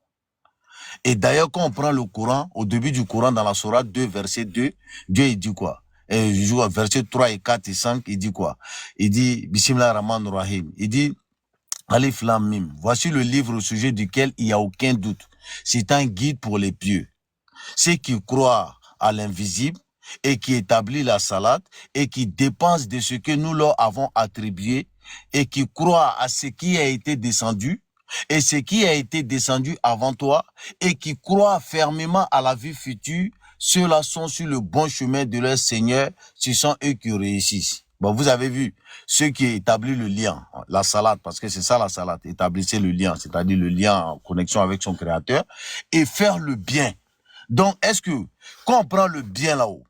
[SPEAKER 11] Et d'ailleurs, quand on prend le Coran, au début du Coran, dans la Sourate 2, verset 2, Dieu, il dit quoi? Et je joue à verset 3 et 4 et 5, il dit quoi? Il dit, Bismillah ar-Rahman ar-Rahim. Il dit, Alif Lam Mim. Voici le livre au sujet duquel il n'y a aucun doute. C'est un guide pour les pieux. Ceux qui croient à l'invisible et qui établit la salade et qui dépensent de ce que nous leur avons attribué et qui croient à ce qui a été descendu et ce qui a été descendu avant toi et qui croient fermement à la vie future, ceux-là sont sur le bon chemin de leur Seigneur, ce sont eux qui réussissent. Bon, vous avez vu, ceux qui établissent le lien, la salade, parce que c'est ça la salade, établissez le lien, c'est-à-dire le lien en connexion avec son créateur, et faire le bien. Donc, est-ce que, quand on prend le bien là-haut,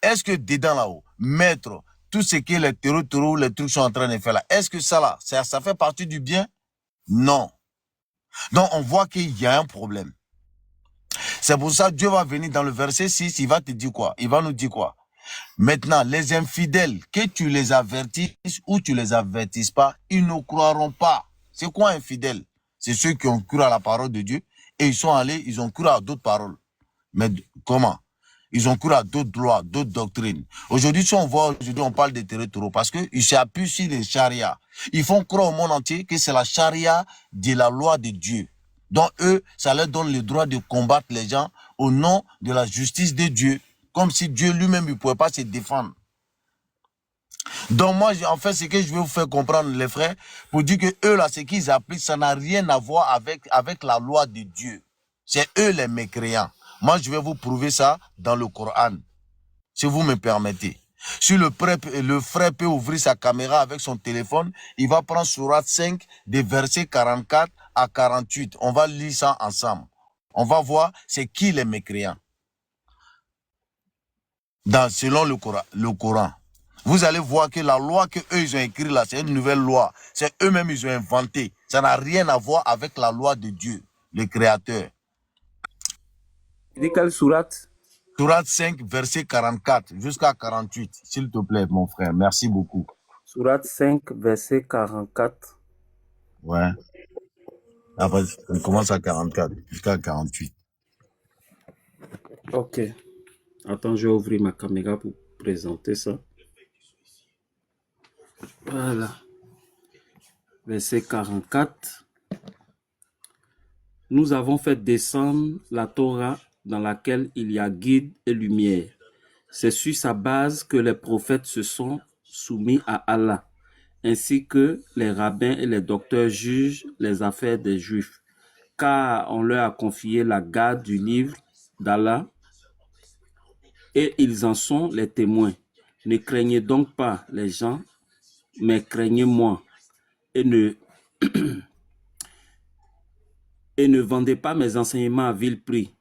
[SPEAKER 11] est-ce que dedans là-haut, mettre tout ce que les terreaux, les trucs sont en train de faire là, est-ce que ça là, ça fait partie du bien? Non. Donc, on voit qu'il y a un problème. C'est pour ça que Dieu va venir dans le verset 6, il va te dire quoi? Il va nous dire quoi? Maintenant, les infidèles, que tu les avertisses ou tu les avertisses pas, ils ne croiront pas. C'est quoi infidèle? C'est ceux qui ont cru à la parole de Dieu et ils sont allés, ils ont cru à d'autres paroles. Mais comment? Ils ont cru à d'autres lois, d'autres doctrines. Aujourd'hui, si on voit, aujourd'hui, on parle des territoires parce qu'ils s'appuient sur les charia. Ils font croire au monde entier que c'est la charia de la loi de Dieu. Donc eux, ça leur donne le droit de combattre les gens au nom de la justice de Dieu. Comme si Dieu lui-même ne pouvait pas se défendre. Donc moi, en fait, ce que je veux vous faire comprendre, les frères, pour dire que eux, là, ce qu'ils appliquent, ça n'a rien à voir avec la loi de Dieu. C'est eux les mécréants. Moi, je vais vous prouver ça dans le Coran. si vous me permettez. Si le frère peut ouvrir sa caméra avec son téléphone, il va prendre Sourate 5, des versets 44 à 48. On va lire ça ensemble. On va voir c'est qui les mécréants. Selon le Coran. Vous allez voir que la loi qu'eux ils ont écrite là, c'est une nouvelle loi. C'est eux-mêmes ils ont inventé. Ça n'a rien à voir avec la loi de Dieu, le Créateur.
[SPEAKER 5] Tu dis quelle sourate?
[SPEAKER 11] Sourate 5, verset 44 jusqu'à 48. S'il te plaît, mon frère. Merci beaucoup.
[SPEAKER 5] Sourate 5, verset 44.
[SPEAKER 11] Ouais. Après, on commence à 44 jusqu'à 48.
[SPEAKER 5] Ok. Attends, je vais ouvrir ma caméra pour présenter ça. Voilà. Verset 44. Nous avons fait descendre la Torah dans laquelle il y a guide et lumière. C'est sur sa base que les prophètes se sont soumis à Allah, ainsi que les rabbins et les docteurs jugent les affaires des Juifs, car on leur a confié la garde du livre d'Allah et ils en sont les témoins. Ne craignez donc pas les gens, mais craignez-moi et ne vendez pas mes enseignements à vil prix.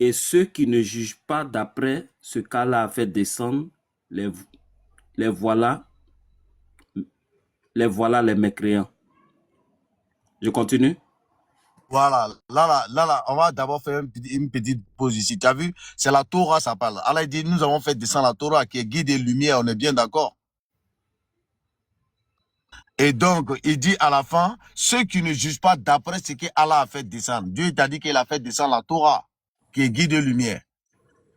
[SPEAKER 5] Et ceux qui ne jugent pas d'après ce qu'Allah a fait descendre, les voilà les mécréants. Je continue?
[SPEAKER 11] Voilà, là, on va d'abord faire une petite pause ici. Tu as vu, c'est la Torah, ça parle. Allah dit, nous avons fait descendre la Torah qui est guide et lumière, on est bien d'accord? Et donc, il dit à la fin, ceux qui ne jugent pas d'après ce que Allah a fait descendre. Dieu t'a dit qu'il a fait descendre la Torah, qui est guide et lumière.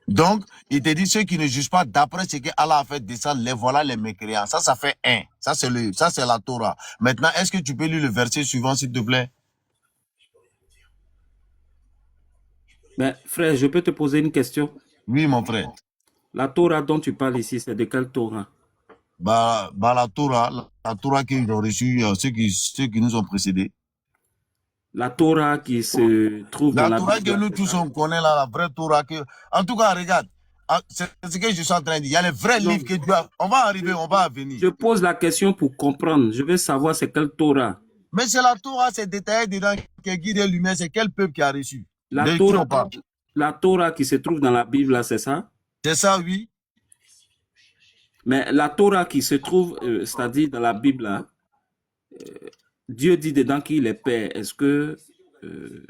[SPEAKER 11] Donc, il te dit, ceux qui ne jugent pas d'après ce que Allah a fait descendre, les voilà les mécréants. Ça fait un. Ça, c'est la Torah. Maintenant, est-ce que tu peux lire le verset suivant, s'il te plaît?
[SPEAKER 5] Mais frère, je peux te poser une question?
[SPEAKER 11] Oui, mon frère.
[SPEAKER 5] La Torah dont tu parles ici, c'est de quelle Torah?
[SPEAKER 11] La Torah qu'ils ont reçue, ceux qui nous ont précédés.
[SPEAKER 5] La Torah qui se trouve dans la Bible.
[SPEAKER 11] La Torah que nous tous on connaît là, la vraie Torah que... En tout cas, regarde, c'est ce que je suis en train de dire. Il y a les vrais livres que Dieu a... On va arriver, on va venir.
[SPEAKER 5] Je pose la question pour comprendre. Je veux savoir c'est quelle Torah.
[SPEAKER 11] Mais c'est la Torah, c'est détaillé dedans, qui est guide et lumière. C'est quel peuple qui a reçu?
[SPEAKER 5] La Torah qui se trouve dans la Bible, là, c'est ça?
[SPEAKER 11] C'est ça, oui.
[SPEAKER 5] Mais la Torah qui se trouve, c'est-à-dire dans la Bible, là, Dieu dit dedans qu'il est Père. Est-ce que...
[SPEAKER 12] Il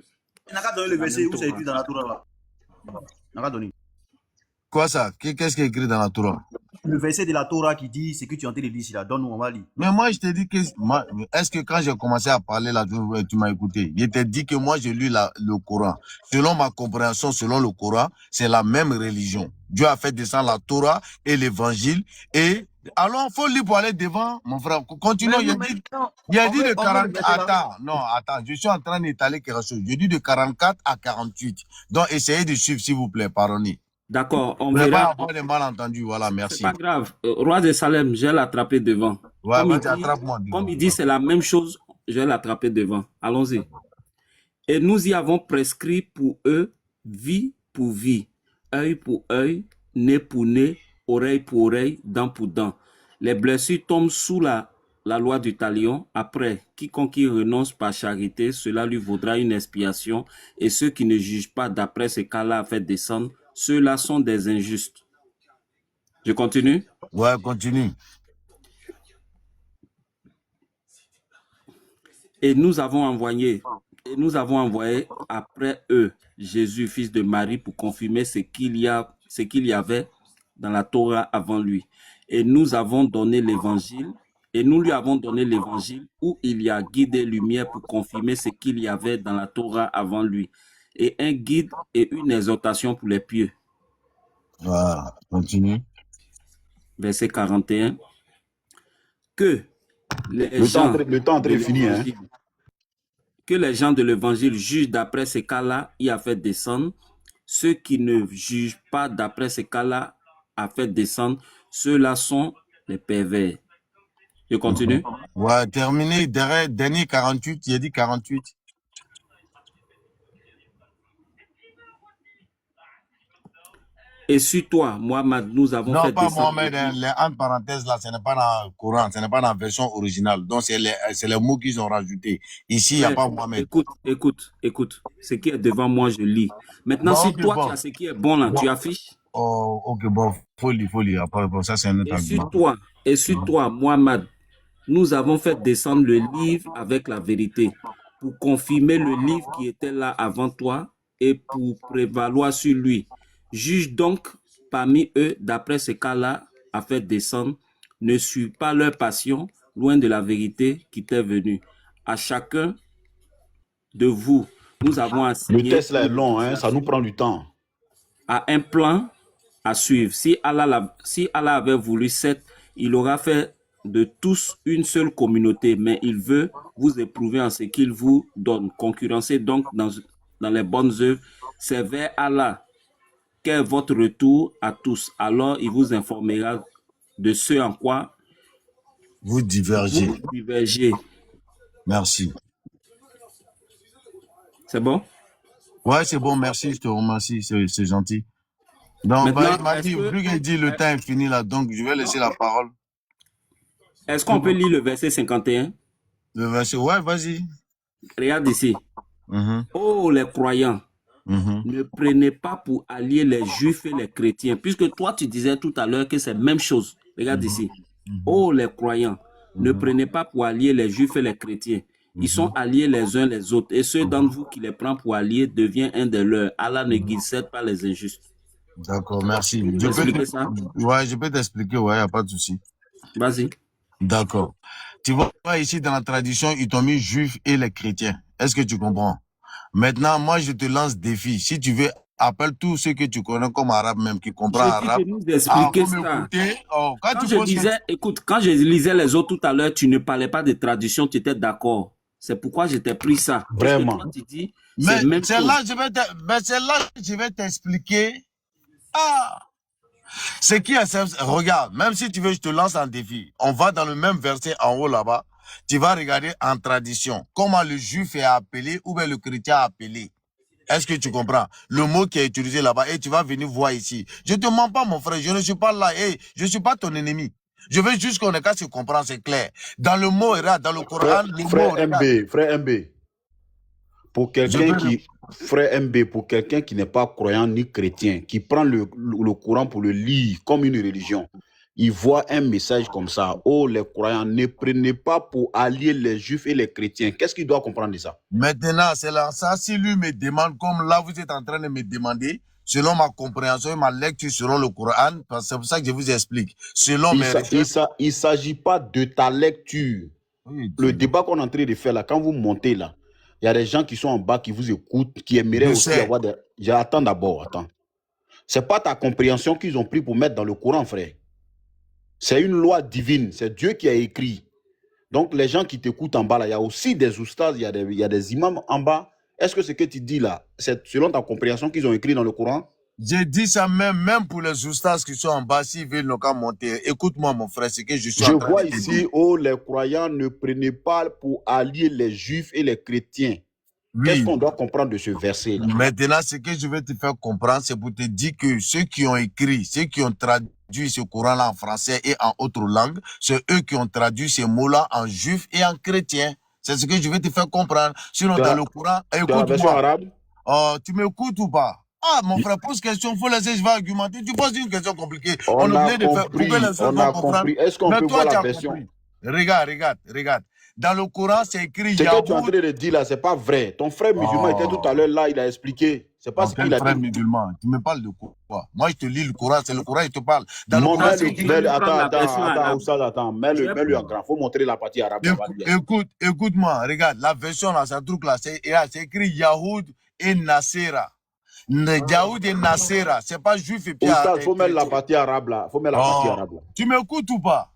[SPEAKER 12] n'a qu'à donner le verset où c'est écrit dans la Torah, là. Il n'a qu'à donner.
[SPEAKER 11] Quoi ça? Qu'est-ce qui est écrit dans la Torah?
[SPEAKER 12] Le verset de la Torah qui dit ce que tu es en train de lire ici, là. Donne-nous, on va lire.
[SPEAKER 11] Mais moi, je t'ai dit que... Est-ce que quand j'ai commencé à parler là, tu m'as écouté? Je t'ai dit que moi, j'ai lu le Coran. Selon ma compréhension, selon le Coran, c'est la même religion. Dieu a fait descendre la Torah et l'évangile. Et alors, il faut lire pour aller devant, mon frère. Continuons. Il a dit de 44. Attends, je suis en train d'étaler quelque chose. Je dis de 44 à 48. Donc, essayez de suivre, s'il vous plaît, pardonnez.
[SPEAKER 5] D'accord, on
[SPEAKER 11] verra.
[SPEAKER 5] verra.
[SPEAKER 11] Avoir des malentendus, voilà, merci.
[SPEAKER 5] C'est pas grave. Roi de Salem, je vais l'attraper devant.
[SPEAKER 11] Ouais,
[SPEAKER 5] comme il dit, c'est la même chose, je vais l'attraper devant. Allons-y. Et nous y avons prescrit pour eux vie pour vie, œil pour œil, nez pour nez, oreille pour oreille, dent pour dent. Les blessures tombent sous la loi du talion. Après, quiconque y renonce par charité, cela lui vaudra une expiation. Et ceux qui ne jugent pas d'après ce qu'Allah a fait descendre, ceux-là sont des injustes. Je continue?
[SPEAKER 11] Ouais, continue.
[SPEAKER 5] Et nous avons envoyé après eux Jésus, fils de Marie, pour confirmer ce qu'il y avait dans la Torah avant lui. Et nous lui avons donné l'évangile où il y a guide et lumière pour confirmer ce qu'il y avait dans la Torah avant lui. Et un guide et une exhortation pour les pieux.
[SPEAKER 11] Voilà, continue.
[SPEAKER 5] Verset 41. Que
[SPEAKER 1] le temps est fini, hein.
[SPEAKER 5] Que les gens de l'évangile jugent d'après ce qu'Allah y a fait descendre. Ceux qui ne jugent pas d'après ce qu'Allah a fait descendre, ceux-là sont les pervers. Je continue?
[SPEAKER 11] Ouais, terminé. Dernier 48, il a dit 48.
[SPEAKER 5] Et sur toi, Mohamed, nous avons
[SPEAKER 11] Non,
[SPEAKER 5] fait
[SPEAKER 11] pas
[SPEAKER 5] descendre
[SPEAKER 11] Mohamed, hein, les entre parenthèses là, ce n'est pas dans le Coran, ce n'est pas dans la version originale. Donc, c'est les mots qu'ils ont rajoutés. Ici, il n'y a
[SPEAKER 5] Frère,
[SPEAKER 11] pas Mohamed.
[SPEAKER 5] écoute. Ce qui est devant moi, je lis. Maintenant,
[SPEAKER 11] Bon,
[SPEAKER 5] si
[SPEAKER 11] ok,
[SPEAKER 5] toi,
[SPEAKER 11] bon.
[SPEAKER 5] tu as ce qui est bon là,
[SPEAKER 11] Bon.
[SPEAKER 5] tu affiches.
[SPEAKER 11] Oh, ok, bon, faut lire. Après, bon, ça, c'est un autre argument.
[SPEAKER 5] Et sur toi, Mohamed, nous avons fait descendre le livre avec la vérité pour confirmer le livre qui était là avant toi et pour prévaloir sur lui. Juge donc parmi eux, d'après ce cas-là, a fait descendre, ne suis pas leur passion, loin de la vérité qui t'est venue. À chacun de vous, nous avons assigné...
[SPEAKER 1] Le test là est long, hein, ça nous prend du temps.
[SPEAKER 5] À un plan à suivre. Si Allah avait voulu sept, il aura fait de tous une seule communauté, mais il veut vous éprouver en ce qu'il vous donne. Concurrencez donc dans les bonnes œuvres. C'est vers Allah qu'est votre retour à tous. Alors il vous informera de ce en quoi
[SPEAKER 11] vous divergez. Merci.
[SPEAKER 5] C'est bon?
[SPEAKER 11] Ouais, c'est bon, merci, je te remercie, c'est gentil. Donc, il m'a dit, plus qu'il dit, le temps est fini là, donc je vais laisser la parole.
[SPEAKER 5] Est-ce qu'on peut lire le verset 51?
[SPEAKER 11] Le verset, ouais, vas-y.
[SPEAKER 5] Regarde ici. Oh, les croyants, ne prenez pas pour allier les juifs et les chrétiens, puisque toi, tu disais tout à l'heure que c'est la même chose. Regarde ici. Oh, les croyants, ne prenez pas pour allier les juifs et les chrétiens. Ils sont alliés les uns les autres, et ceux d'entre vous qui les prend pour alliés devient un des leurs. Allah ne guide pas les injustes.
[SPEAKER 11] D'accord, merci. Je peux t'expliquer, ouais, il n'y a pas de souci.
[SPEAKER 5] Vas-y.
[SPEAKER 11] D'accord. Tu vois, ici, dans la tradition, ils t'ont mis juifs et les chrétiens. Est-ce que tu comprends? Maintenant, moi, je te lance défi. Si tu veux, appelle tous ceux que tu connais comme arabes même, qui comprennent arabe.
[SPEAKER 5] Je nous expliquer ça. Quand je lisais les autres tout à l'heure, tu ne parlais pas de tradition, tu étais d'accord. C'est pourquoi je t'ai pris ça.
[SPEAKER 1] Vraiment.
[SPEAKER 5] Toi, tu dis,
[SPEAKER 11] mais c'est là, je vais t'expliquer. Ce qui est, regarde, même si tu veux, je te lance un défi. On va dans le même verset en haut là-bas. Tu vas regarder en tradition comment le juif est appelé ou bien le chrétien est appelé. Est-ce que tu comprends? Le mot qui est utilisé là-bas, et tu vas venir voir ici. Je te mens pas, mon frère, je ne suis pas là, je ne suis pas ton ennemi. Je veux juste qu'on ait qu'à se comprendre, c'est clair. Dans le mot, dans le Coran,
[SPEAKER 1] frère MB, pour quelqu'un qui... Frère MB, pour quelqu'un qui n'est pas croyant ni chrétien, qui prend le Coran pour le lire comme une religion, il voit un message comme ça. Oh, les croyants, ne prenez pas pour allier les juifs et les chrétiens. Qu'est-ce qu'il doit comprendre de ça?
[SPEAKER 11] Maintenant, c'est là, ça, si lui me demande, comme là, vous êtes en train de me demander, selon ma compréhension et ma lecture selon le Coran, c'est pour ça que je vous explique. Selon mes recherches...
[SPEAKER 1] Il ne s'agit pas de ta lecture. Oui, le débat qu'on est en train de faire là, quand vous montez là, il y a des gens qui sont en bas, qui vous écoutent, qui aimeraient aussi avoir des... Attends d'abord, attends. Ce n'est pas ta compréhension qu'ils ont pris pour mettre dans le Coran, frère. C'est une loi divine, c'est Dieu qui a écrit. Donc les gens qui t'écoutent en bas, là, il y a aussi des oustas, il y a des imams en bas. Est-ce que ce que tu dis là, c'est selon ta compréhension qu'ils ont écrit dans le Coran?
[SPEAKER 11] J'ai dit ça même pour les oustas qui sont en bas, s'ils veulent ne pas monter. Écoute-moi, mon frère, c'est que je suis en train
[SPEAKER 1] vois ici, oh, les croyants, ne prenez pas pour allier les juifs et les chrétiens. Oui. Qu'est-ce qu'on doit comprendre de ce verset là?
[SPEAKER 11] Maintenant, ce que je vais te faire comprendre, c'est pour te dire que ceux qui ont écrit, ceux qui ont traduit ce Coran-là en français et en autres langues, c'est eux qui ont traduit ces mots-là en juif et en chrétien. C'est ce que je vais te faire comprendre. Sinon, dans le Coran, écoute-moi. Tu m'écoutes ou pas? Ah, mon frère, pose question, il faut laisser, je vais argumenter. Tu poses une question compliquée.
[SPEAKER 1] On a compris, on a compris. Est-ce qu'on peut voir la version?
[SPEAKER 11] Regarde. Dans le Coran, c'est écrit
[SPEAKER 1] Yahoud. Ce que tu es en train de dire là, c'est pas vrai. Ton frère musulman était tout à l'heure là, il a expliqué. C'est pas ce qu'il a dit.
[SPEAKER 11] Frère musulman, tu me parles de quoi? Moi, je te lis le Coran, c'est le Coran, il te parle. Dans le Coran, c'est écrit...
[SPEAKER 1] Attends, mets-le en grand. Faut montrer la partie arabe.
[SPEAKER 11] Écoute-moi, regarde, la version là, ce truc là, c'est écrit Yahoud et Nasera. Yahoud et Nasera, c'est pas juif et pierre.
[SPEAKER 1] Faut mettre la partie arabe là.
[SPEAKER 11] Tu m'écoutes ou pas?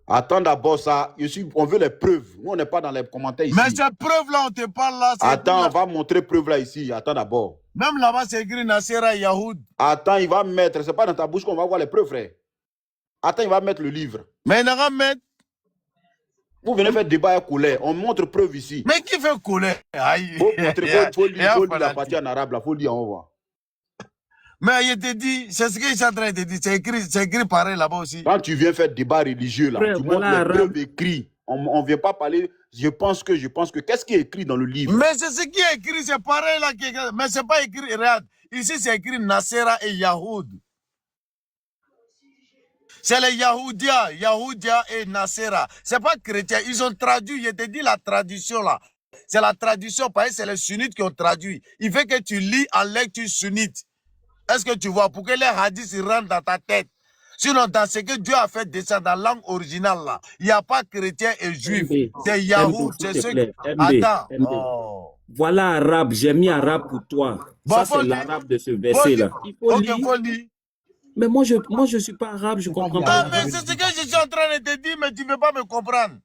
[SPEAKER 1] Attends d'abord ça. On veut les preuves. Nous, on n'est pas dans les commentaires ici.
[SPEAKER 11] Mais ces preuves-là, on te parle là.
[SPEAKER 1] Attends, on va montrer preuves là ici. Attends d'abord.
[SPEAKER 11] Même là-bas, c'est écrit Nasera Yahoud.
[SPEAKER 1] Attends, il va mettre. C'est pas dans ta bouche qu'on va voir les preuves, frère. Attends, il va mettre le livre.
[SPEAKER 11] Mais il va mettre.
[SPEAKER 1] Vous venez faire débat et couler. On montre preuve ici.
[SPEAKER 11] Mais qui fait couler?
[SPEAKER 1] Faut lire la partie en arabe là. Faut lire en haut.
[SPEAKER 11] Mais je te dis, c'est ce que je suis en train de te dire. C'est écrit pareil là-bas aussi.
[SPEAKER 1] Quand tu viens faire débat religieux, là,
[SPEAKER 5] Frère,
[SPEAKER 1] tu montres
[SPEAKER 5] voilà
[SPEAKER 1] les preuves écrites. On ne vient pas parler. Je pense que. Qu'est-ce qui est écrit dans le livre?
[SPEAKER 11] Mais c'est ce qui est écrit, c'est pareil là. Mais c'est pas écrit, regarde. Ici, c'est écrit Nasera et Yahoud. C'est les Yahoudia et Nasera. C'est pas chrétien. Ils ont traduit, je te dis la traduction là. C'est la traduction, parce que c'est les sunnites qui ont traduit. Il fait que tu lis en lecture sunnite. Est-ce que tu vois? Pour que les hadiths rentrent dans ta tête. Sinon, dans ce que Dieu a fait descendre dans la langue originale là, il n'y a pas chrétien et juif. C'est Yahoud. C'est ceux qui... Attends. Oh.
[SPEAKER 5] Voilà arabe. J'ai mis arabe pour toi.
[SPEAKER 11] Bon,
[SPEAKER 5] ça, c'est l'arabe de ce verset-là. Il faut lire.
[SPEAKER 11] Faut lire.
[SPEAKER 5] Mais moi, je suis pas arabe, je comprends pas.
[SPEAKER 11] Mais c'est ce que je suis en train de te dire, mais tu ne veux pas me comprendre.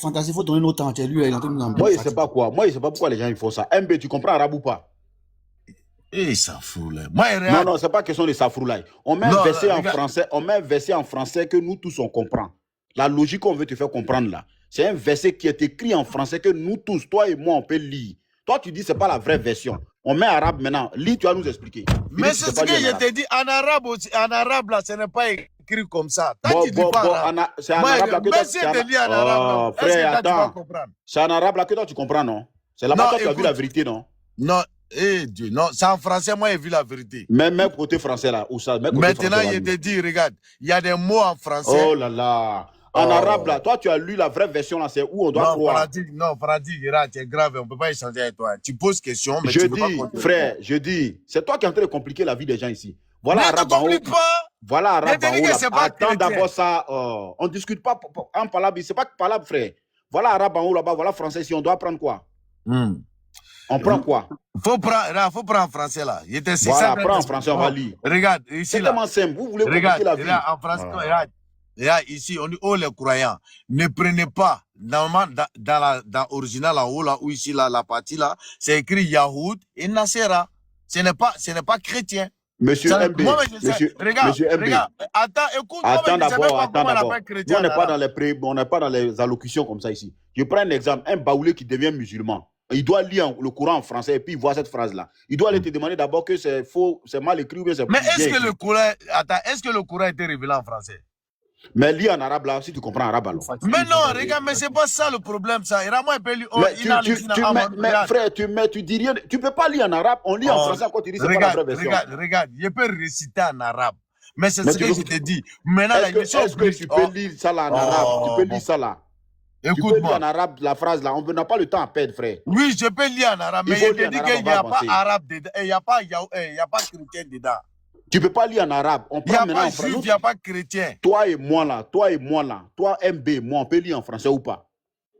[SPEAKER 12] Fantasy, il faut donner notre temps. Lui, il est en train de nous
[SPEAKER 1] Moi, je ne sais pas quoi. Moi, je ne sais pas pourquoi les gens ils font ça. MB, tu comprends arabe ou pas?
[SPEAKER 11] Et ça fout là. Moi,
[SPEAKER 1] non, c'est pas question de ça fout là. On met un verset en français, on met un verset en français que nous tous on comprend. La logique qu'on veut te faire comprendre là, c'est un verset qui est écrit en français que nous tous, toi et moi, on peut lire. Toi, tu dis c'est pas la vraie version. On met arabe maintenant. Lis, tu vas nous expliquer.
[SPEAKER 11] Mais c'est ce que je t'ai dit en arabe aussi. En arabe là, ce n'est pas écrit comme ça. C'est en arabe là que toi tu comprends.
[SPEAKER 1] Frère, attends. C'est en arabe là que toi tu comprends, non? C'est là-bas que tu as vu la vérité, non?
[SPEAKER 11] Non. Eh Dieu, non, c'est en français, moi j'ai vu la vérité.
[SPEAKER 1] Même côté français là, où ça?
[SPEAKER 11] Maintenant, je te dis, regarde, il y a des mots en français.
[SPEAKER 1] Oh là là. En arabe là, toi tu as lu la vraie version là, c'est où on doit croire.
[SPEAKER 11] Non, Fradi, c'est grave, on ne peut pas échanger avec toi. Tu poses question, mais tu ne peux pas continuer.
[SPEAKER 1] Frère, je dis, c'est toi qui es en train de compliquer la vie des gens ici. Voilà
[SPEAKER 11] arabe en haut.
[SPEAKER 1] Voilà arabe en haut. Attends d'abord ça, on ne discute pas en palabre, c'est pas palabre frère. Voilà arabe en haut là-bas, voilà français ici, on doit prendre quoi? On prend quoi?
[SPEAKER 11] Faut prendre en français là.
[SPEAKER 1] Voilà, prends en français, on va lire.
[SPEAKER 11] Regarde, ici
[SPEAKER 1] c'est tellement simple, vous voulez compliquer la vie.
[SPEAKER 11] Regarde, en français, regarde, ici, on dit, oh les croyants, ne prenez pas, normalement, dans l'original en haut là, ou ici là, la partie là, c'est écrit Yahoud et Nasera. Ce n'est pas chrétien.
[SPEAKER 1] Monsieur MB,
[SPEAKER 11] regarde, attends, écoute,
[SPEAKER 1] attends d'abord. On n'est pas dans les allocutions comme ça ici. Je prends un exemple, un baoulé qui devient musulman. Il doit lire le Coran en français et puis il voit cette phrase-là. Il doit aller te demander d'abord que c'est faux, c'est mal écrit ou bien c'est
[SPEAKER 11] mais est-ce que le Coran a été révélé en français?
[SPEAKER 1] Mais lis en arabe là, si tu comprends arabe alors.
[SPEAKER 11] Mais non, regarde, mais c'est pas ça le problème, ça.
[SPEAKER 1] Mais frère, tu dis rien, tu peux pas lire en arabe, on lit en français quand tu dis c'est pas la vraie version.
[SPEAKER 11] Regarde, je peux réciter en arabe. Mais c'est ce que je te dis. Maintenant,
[SPEAKER 1] est-ce que tu peux lire ça là en arabe? Tu peux lire ça là? Écoute-moi. Tu peux lire en arabe la phrase là, on n'a pas le temps à perdre, frère.
[SPEAKER 11] Oui, je peux lire en arabe, mais je te dis qu'il n'y a pas arabe dedans, il n'y a pas chrétien dedans.
[SPEAKER 1] Tu ne peux pas lire en arabe. On prend maintenant en français.
[SPEAKER 11] Il n'y a pas chrétien.
[SPEAKER 1] Toi et moi là, toi MB, moi, on peut lire en français ou pas?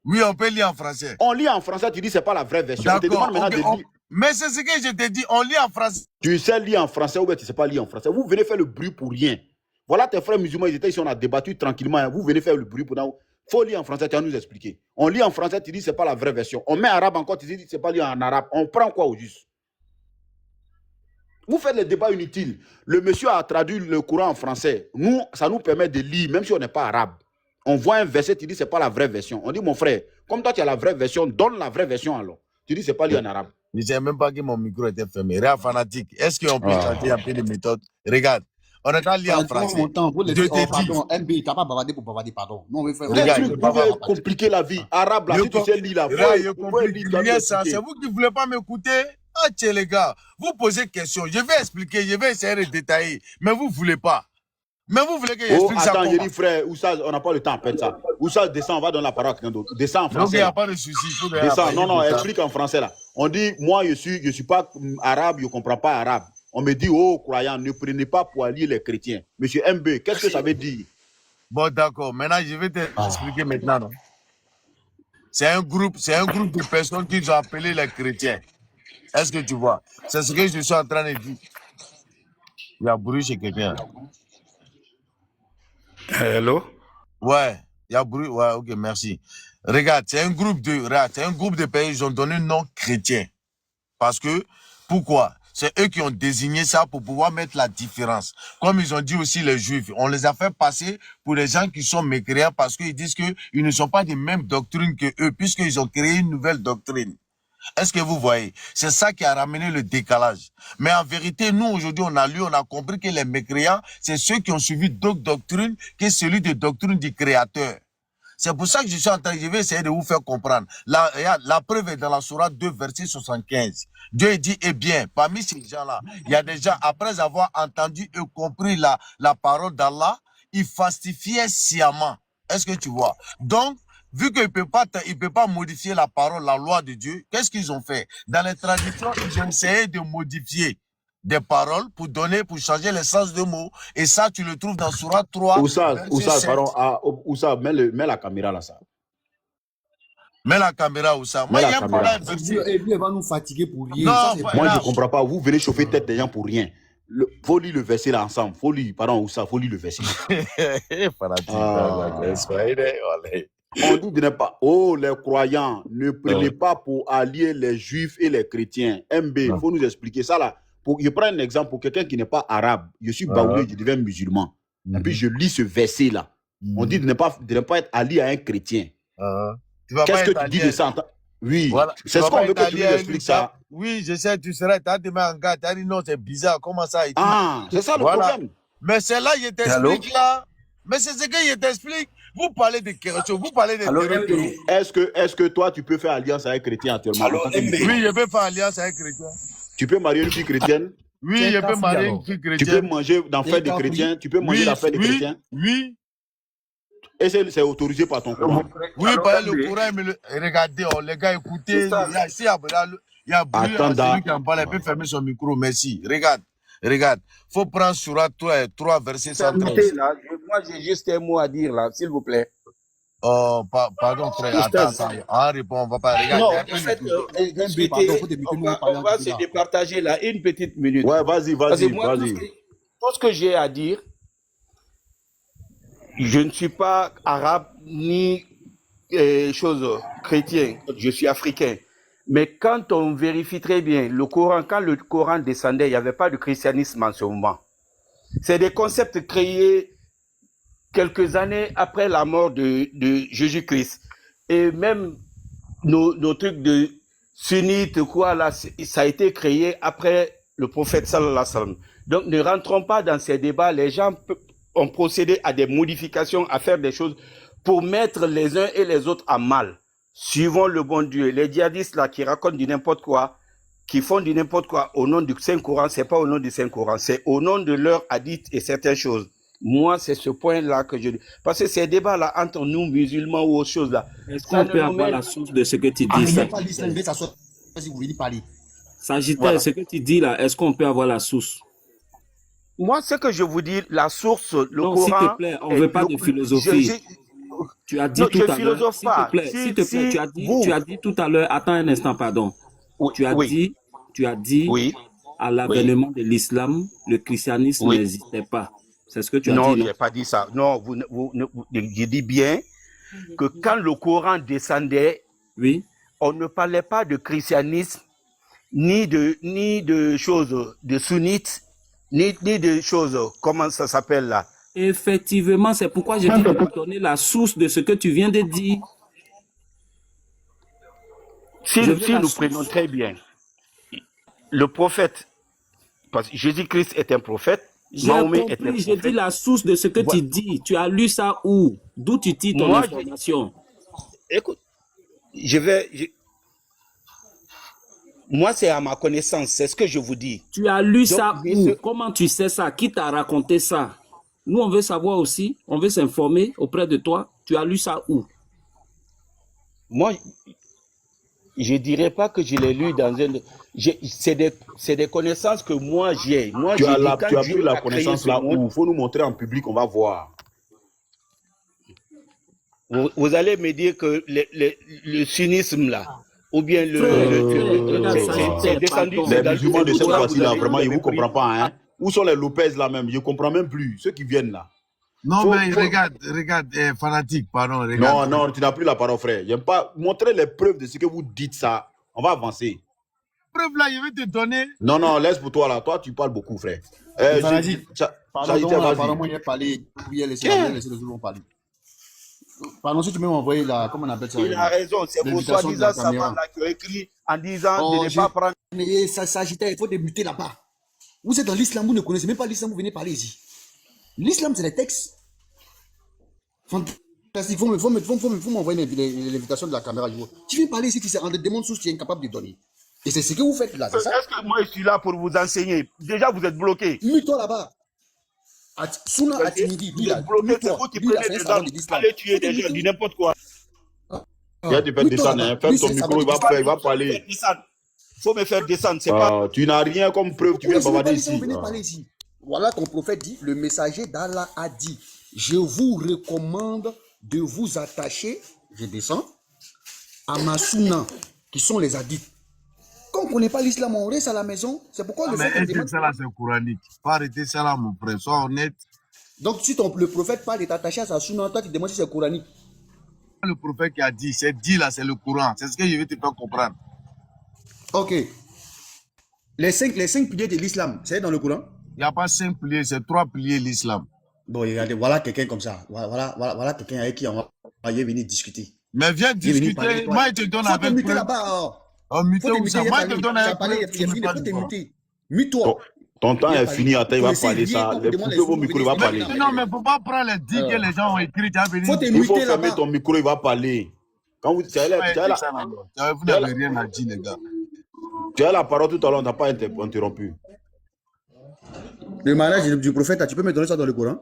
[SPEAKER 11] Oui, on peut lire en français.
[SPEAKER 1] On lit en français, tu dis c'est pas la vraie version. On te demande maintenant de lire.
[SPEAKER 11] Mais c'est ce que je te dis, on lit en français.
[SPEAKER 1] Tu sais lire en français ou bien tu ne sais pas lire en français. Vous venez faire le bruit pour rien. Voilà tes frères musulmans, ils étaient ici, on a débattu tranquillement. Vous venez faire le bruit pour nous. Il faut lire en français, tu vas nous expliquer. On lit en français, tu dis c'est pas la vraie version. On met arabe encore, tu dis c'est pas lire en arabe. On prend quoi au juste? Vous faites les débats inutiles. Le monsieur a traduit le Coran en français. Nous, ça nous permet de lire, même si on n'est pas arabe. On voit un verset, tu dis c'est pas la vraie version. On dit mon frère, comme toi tu as la vraie version, donne la vraie version alors. Tu dis c'est pas lire en arabe.
[SPEAKER 11] Je ne sais même pas que mon micro était fermé. Regarde, fanatique. Est-ce qu'on peut changer un peu de méthode? Regarde. On est en lire en français.
[SPEAKER 12] Pardon, MB, tu n'as pas bavardé pour bavarder, pardon. Non,
[SPEAKER 1] vous pouvez compliquer la vie. Arabe, là, si tu sais lire la
[SPEAKER 11] ça. C'est vous qui ne voulez pas m'écouter? Ah, tiens, les gars, vous posez question. Je vais expliquer, je vais essayer de détailler. Mais vous ne voulez pas. Mais vous voulez que j'explique ça?
[SPEAKER 1] Attends, Yeri, frère, Oussa, on n'a pas le temps à perdre ça. Oussa, descend, on va donner la parole à quelqu'un d'autre. Descend en français.
[SPEAKER 11] Donc, il n'y a pas de souci.
[SPEAKER 1] Descend, non, explique en français là. On dit, moi, je suis pas arabe, je ne comprends pas arabe. On me dit, oh, croyant, ne prenez pas pour allier les chrétiens. Monsieur MB, qu'est-ce que ça veut dire?
[SPEAKER 11] Bon, d'accord. Maintenant, je vais t'expliquer maintenant. Non? C'est un groupe de personnes qui ont appelé les chrétiens. Est-ce que tu vois? C'est ce que je suis en train de dire. Il y a bruit chez quelqu'un.
[SPEAKER 5] Hello?
[SPEAKER 11] Ouais, il y a bruit. Ouais, ok, merci. Regarde, c'est un groupe de pays, ils ont donné le nom chrétien. Parce que, pourquoi? C'est eux qui ont désigné ça pour pouvoir mettre la différence. Comme ils ont dit aussi les juifs, on les a fait passer pour les gens qui sont mécréants parce qu'ils disent qu'ils ne sont pas des mêmes doctrines que eux, puisqu'ils ont créé une nouvelle doctrine. Est-ce que vous voyez? C'est ça qui a ramené le décalage. Mais en vérité, nous, aujourd'hui, on a lu, on a compris que les mécréants, c'est ceux qui ont suivi d'autres doctrines que celui des doctrines du Créateur. C'est pour ça que je vais essayer de vous faire comprendre. La preuve est dans la sourate 2, verset 75. Dieu dit, eh bien, parmi ces gens-là, il y a des gens, après avoir entendu et compris la parole d'Allah, ils falsifiaient sciemment. Est-ce que tu vois? Donc, vu qu'il ne peut pas modifier la parole, la loi de Dieu, qu'est-ce qu'ils ont fait? Dans les traditions, ils ont essayé de modifier des paroles pour changer le sens de mots. Et ça, tu le trouves dans Sourate 3.
[SPEAKER 1] Oussa, pardon, Oussa, mets la caméra là, ça.
[SPEAKER 11] Mets la caméra, Oussa. Moi, il y a un problème.
[SPEAKER 13] Et lui, elle va nous fatiguer pour rien.
[SPEAKER 11] Non,
[SPEAKER 1] moi, je ne comprends pas. Vous venez chauffer tête des gens pour rien. Faut lire le verset là ensemble. Faut lire, pardon, Oussa, faut lire le verset. On dit de ne pas. Oh, les croyants, ne prenez pas pour allier les juifs et les chrétiens. MB, il faut nous expliquer ça là. Je prends un exemple pour quelqu'un qui n'est pas arabe. Je suis baoulé, je deviens musulman. Et puis je lis ce verset là. On dit de ne pas être allié à un chrétien. Qu'est-ce que tu dis de ça? Oui, voilà. C'est ce qu'on veut que tu nous expliques ça.
[SPEAKER 11] Oui, je sais, tu serais, tu as demain en garde, tu as dit non, c'est bizarre, comment ça?
[SPEAKER 1] C'est ça le problème.
[SPEAKER 11] Mais c'est là, il t'explique là. Mais c'est ce qu'il t'explique. Vous parlez de quelque vous parlez de
[SPEAKER 1] Est-ce que toi, tu peux faire alliance avec un chrétien actuellement?
[SPEAKER 11] Oui, je peux faire alliance avec un chrétien.
[SPEAKER 1] Tu peux marier une fille chrétienne?
[SPEAKER 11] Oui, je peux marier une fille chrétienne.
[SPEAKER 1] Tu peux manger dans fête des chrétiens? Tu peux manger dans fête des chrétiens?
[SPEAKER 11] Oui.
[SPEAKER 1] Et c'est autorisé par ton Coran?
[SPEAKER 11] Oui, par le Coran, mais regardez, les gars, écoutez, il y a bruit, celui qui en parle, il peut fermer son micro, merci. Regarde, faut prendre Sourate 3, verset 113.
[SPEAKER 14] Moi, j'ai juste un mot à dire là, s'il vous plaît.
[SPEAKER 11] Oh, pardon, frère, attends, on répond, on va pas regarder.
[SPEAKER 14] Non, en fait, on va se départager là, une petite minute.
[SPEAKER 1] Ouais, vas-y.
[SPEAKER 14] Tout ce que j'ai à dire, je ne suis pas arabe ni chrétien, je suis africain. Mais quand on vérifie très bien le Coran, quand le Coran descendait, il n'y avait pas de christianisme en ce moment. C'est des concepts créés quelques années après la mort de Jésus-Christ. Et même nos trucs de sunnites, quoi, là, ça a été créé après le prophète sallallahu alayhi wa sallam. Donc ne rentrons pas dans ces débats. Les gens ont procédé à des modifications, à faire des choses pour mettre les uns et les autres à mal. Suivons le bon Dieu. Les djihadistes là qui racontent du n'importe quoi, qui font du n'importe quoi au nom du Saint-Coran, c'est pas au nom du Saint-Coran, c'est au nom de leur hadith et certaines choses. Moi, c'est ce point-là que je dis. Parce que ces débats-là entre nous, musulmans ou autre chose là.
[SPEAKER 5] Est-ce qu'on peut avoir la source de ce que tu dis? Sagittaire, ce que tu dis là, est-ce qu'on peut avoir la source?
[SPEAKER 14] Moi, ce que je vous dis, la source, le
[SPEAKER 5] non,
[SPEAKER 14] Coran...
[SPEAKER 5] s'il te plaît, on ne veut pas de philosophie. Tu as dit tout à l'heure, s'il te plaît, tu as dit tout à l'heure, attends un instant, pardon. Tu as dit, à l'avènement de l'islam, le christianisme n'existait pas. C'est ce que tu as dit.
[SPEAKER 14] Non, je n'ai pas dit ça. Non, je dis bien que quand le Coran descendait, on ne parlait pas de christianisme, ni de choses de sunnites, ni de choses, comment ça s'appelle là?
[SPEAKER 5] Effectivement, c'est pourquoi je dis de donner la source de ce que tu viens de dire.
[SPEAKER 14] Si nous prenons très bien, le prophète, parce que Jésus-Christ est un prophète, Mahomet est un prophète.
[SPEAKER 5] J'ai dit la source de ce que tu dis. Tu as lu ça où? D'où tu tires ton information?
[SPEAKER 14] Écoute, moi, c'est à ma connaissance, c'est ce que je vous dis.
[SPEAKER 5] Tu as lu ça où? Comment tu sais ça? Qui t'a raconté ça? Nous, on veut savoir aussi, on veut s'informer auprès de toi. Tu as lu ça où?
[SPEAKER 14] Moi, je ne dirais pas que je l'ai lu dans un... C'est des connaissances que moi j'ai. Moi,
[SPEAKER 1] tu as pris la connaissance là où? Il faut nous montrer en public, on va voir.
[SPEAKER 14] Vous allez me dire que le sunnisme là, ou bien
[SPEAKER 1] c'est descendu... Les musulmans de cette partie-là, vraiment, ils ne vous comprennent pas, hein? Où sont les Lopez là même? Je ne comprends même plus. Ceux qui viennent là.
[SPEAKER 11] Non, mais regarde, fanatique, pardon. Regarde.
[SPEAKER 1] Non, tu n'as plus la parole, frère. J'aime pas montrer les preuves de ce que vous dites ça. On va avancer.
[SPEAKER 11] Preuve là, je vais te donner.
[SPEAKER 1] Non, laisse pour toi là. Toi, tu parles beaucoup, frère.
[SPEAKER 13] Fanatique, apparemment, il a parlé. Il a laissé les autres parler. Pardon, si tu peux m'envoyer là, comment on appelle ça?
[SPEAKER 14] Il a raison, c'est pour soi-disant savants là qui ont écrit en disant de ne pas prendre...
[SPEAKER 13] Mais ça s'agitait, il faut débuter là-bas. Vous êtes dans l'islam, vous ne connaissez même pas l'islam, vous venez parler ici. L'islam, c'est les textes. Fantastique, faut m'envoyer l'invitation de la caméra. Tu viens parler ici, tu sais, en demande source, tu es incapable de donner. Et c'est ce que vous faites là, c'est ça?
[SPEAKER 14] Est-ce que moi je suis là pour vous enseigner? Déjà, vous êtes bloqué.
[SPEAKER 13] Mets-toi là-bas. Souna Atimidi,
[SPEAKER 14] vous êtes bloqué, c'est vous qui prenez des armes, allez tuer des gens, dis n'importe quoi.
[SPEAKER 1] Il y a des descendre, hein. Ferme ton micro, il va parler.
[SPEAKER 14] Il faut me faire descendre, c'est pas...
[SPEAKER 1] Tu n'as rien comme preuve, tu viens bavarder ici.
[SPEAKER 13] Voilà ton prophète dit, le messager d'Allah a dit, je vous recommande de vous attacher, je descends, à ma Souna, qui sont les hadiths. Quand on ne connaît pas l'islam, on reste à la maison. C'est pourquoi le fait
[SPEAKER 11] que ça là, c'est coranique. Faut arrêter ça là, mon frère, sois honnête.
[SPEAKER 13] Donc si le prophète parle de t'attacher à sa Souna, toi tu te demandes si c'est coranique.
[SPEAKER 11] Le prophète qui a dit, c'est dit là, c'est le Coran. C'est ce que je vais te faire comprendre.
[SPEAKER 13] Ok. Les cinq piliers de l'islam, c'est dans le Coran?
[SPEAKER 11] Il n'y a pas 5 piliers, c'est 3 piliers l'islam.
[SPEAKER 13] Bon, regardez, voilà quelqu'un comme ça. Voilà quelqu'un avec qui on va venir discuter.
[SPEAKER 11] Mais viens discuter. Moi, je te donne avec
[SPEAKER 13] preuve. Faut là-bas.
[SPEAKER 11] Oh, muter où ça? Moi, je te donne avec preuve.
[SPEAKER 13] Mute-toi.
[SPEAKER 1] Ton temps est fini, attends, il va parler ça. Coupez vos micros, il va parler.
[SPEAKER 11] Non, mais il ne faut pas prendre les 10 que les gens ont écrit.
[SPEAKER 1] Il faut fermer ton micro, il va parler. Quand vous n'avez
[SPEAKER 11] rien à dire, les gars.
[SPEAKER 1] Tu as la parole tout à l'heure, on n'a pas interrompu.
[SPEAKER 13] Le mariage du prophète, tu peux me donner ça dans le Coran?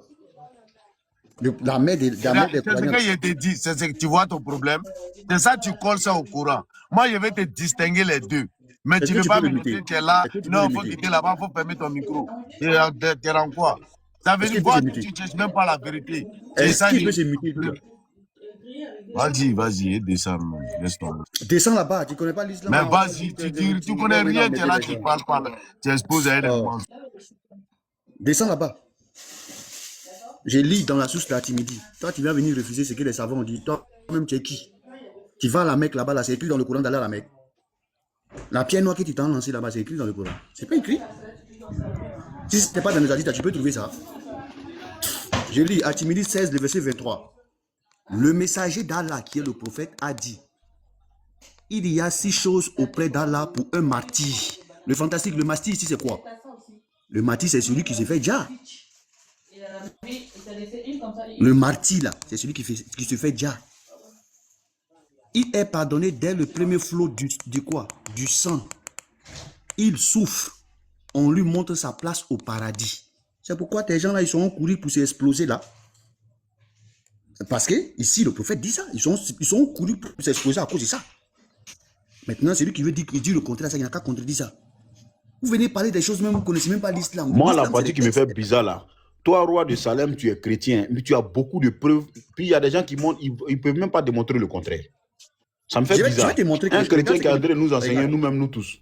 [SPEAKER 13] La mère des
[SPEAKER 11] Coraniens. C'est ce que je te dis, c'est ce que tu vois ton problème. C'est ça, tu colles ça au Coran. Moi, je vais te distinguer les deux. Mais tu ne veux pas me dire que tu es là. Non, il faut quitter là-bas, il faut fermer ton micro. Tu es en quoi? Ça veut dire quoi? Tu ne cherches même pas la vérité.
[SPEAKER 13] Est-ce qu'il peut se muter?
[SPEAKER 11] Vas-y, descends. Laisse tomber.
[SPEAKER 13] Descends là-bas, tu ne connais pas l'islam.
[SPEAKER 11] Mais vas-y, tu ne connais rien, tu es là, tu ne parles pas. Tu exposes à elle.
[SPEAKER 13] Descends là-bas. Je lis dans la source de Atimidi. Toi, tu viens venir refuser ce que les savants ont dit. Toi-même, tu es qui? Tu vas à la Mecque là-bas, là, c'est écrit dans le Coran d'aller à la Mecque. La pierre noire que tu t'en lancée là-bas, c'est écrit dans le Coran. C'est pas écrit. Si ce n'est pas dans les hadiths, tu peux trouver ça. Je lis Atimidi 16, le verset 23. Le messager d'Allah, qui est le prophète, a dit: il y a 6 choses auprès d'Allah pour un martyr. Le fantastique, le martyr ici, c'est quoi? Le martyr, c'est celui qui se fait déjà. Le martyr, là, c'est celui qui se fait déjà. Il est pardonné dès le premier flot du sang. Il souffre. On lui montre sa place au paradis. C'est pourquoi tes gens là, ils sont courus pour s'exploser là. Parce que ici, le prophète dit ça. Ils sont courus pour s'exploser à cause de ça. Maintenant, celui qui veut dire le contraire, ça, il n'y a qu'à contredire ça. Vous venez parler des choses même, vous ne connaissez même pas l'islam.
[SPEAKER 1] Moi, la partie qui me fait bizarre là. Toi, roi de Salem, tu es chrétien, mais tu as beaucoup de preuves. Puis il y a des gens qui montrent, ils ne peuvent même pas démontrer le contraire. Ça me fait bizarre. Un chrétien qui a de nous enseigner, nous-mêmes, nous tous.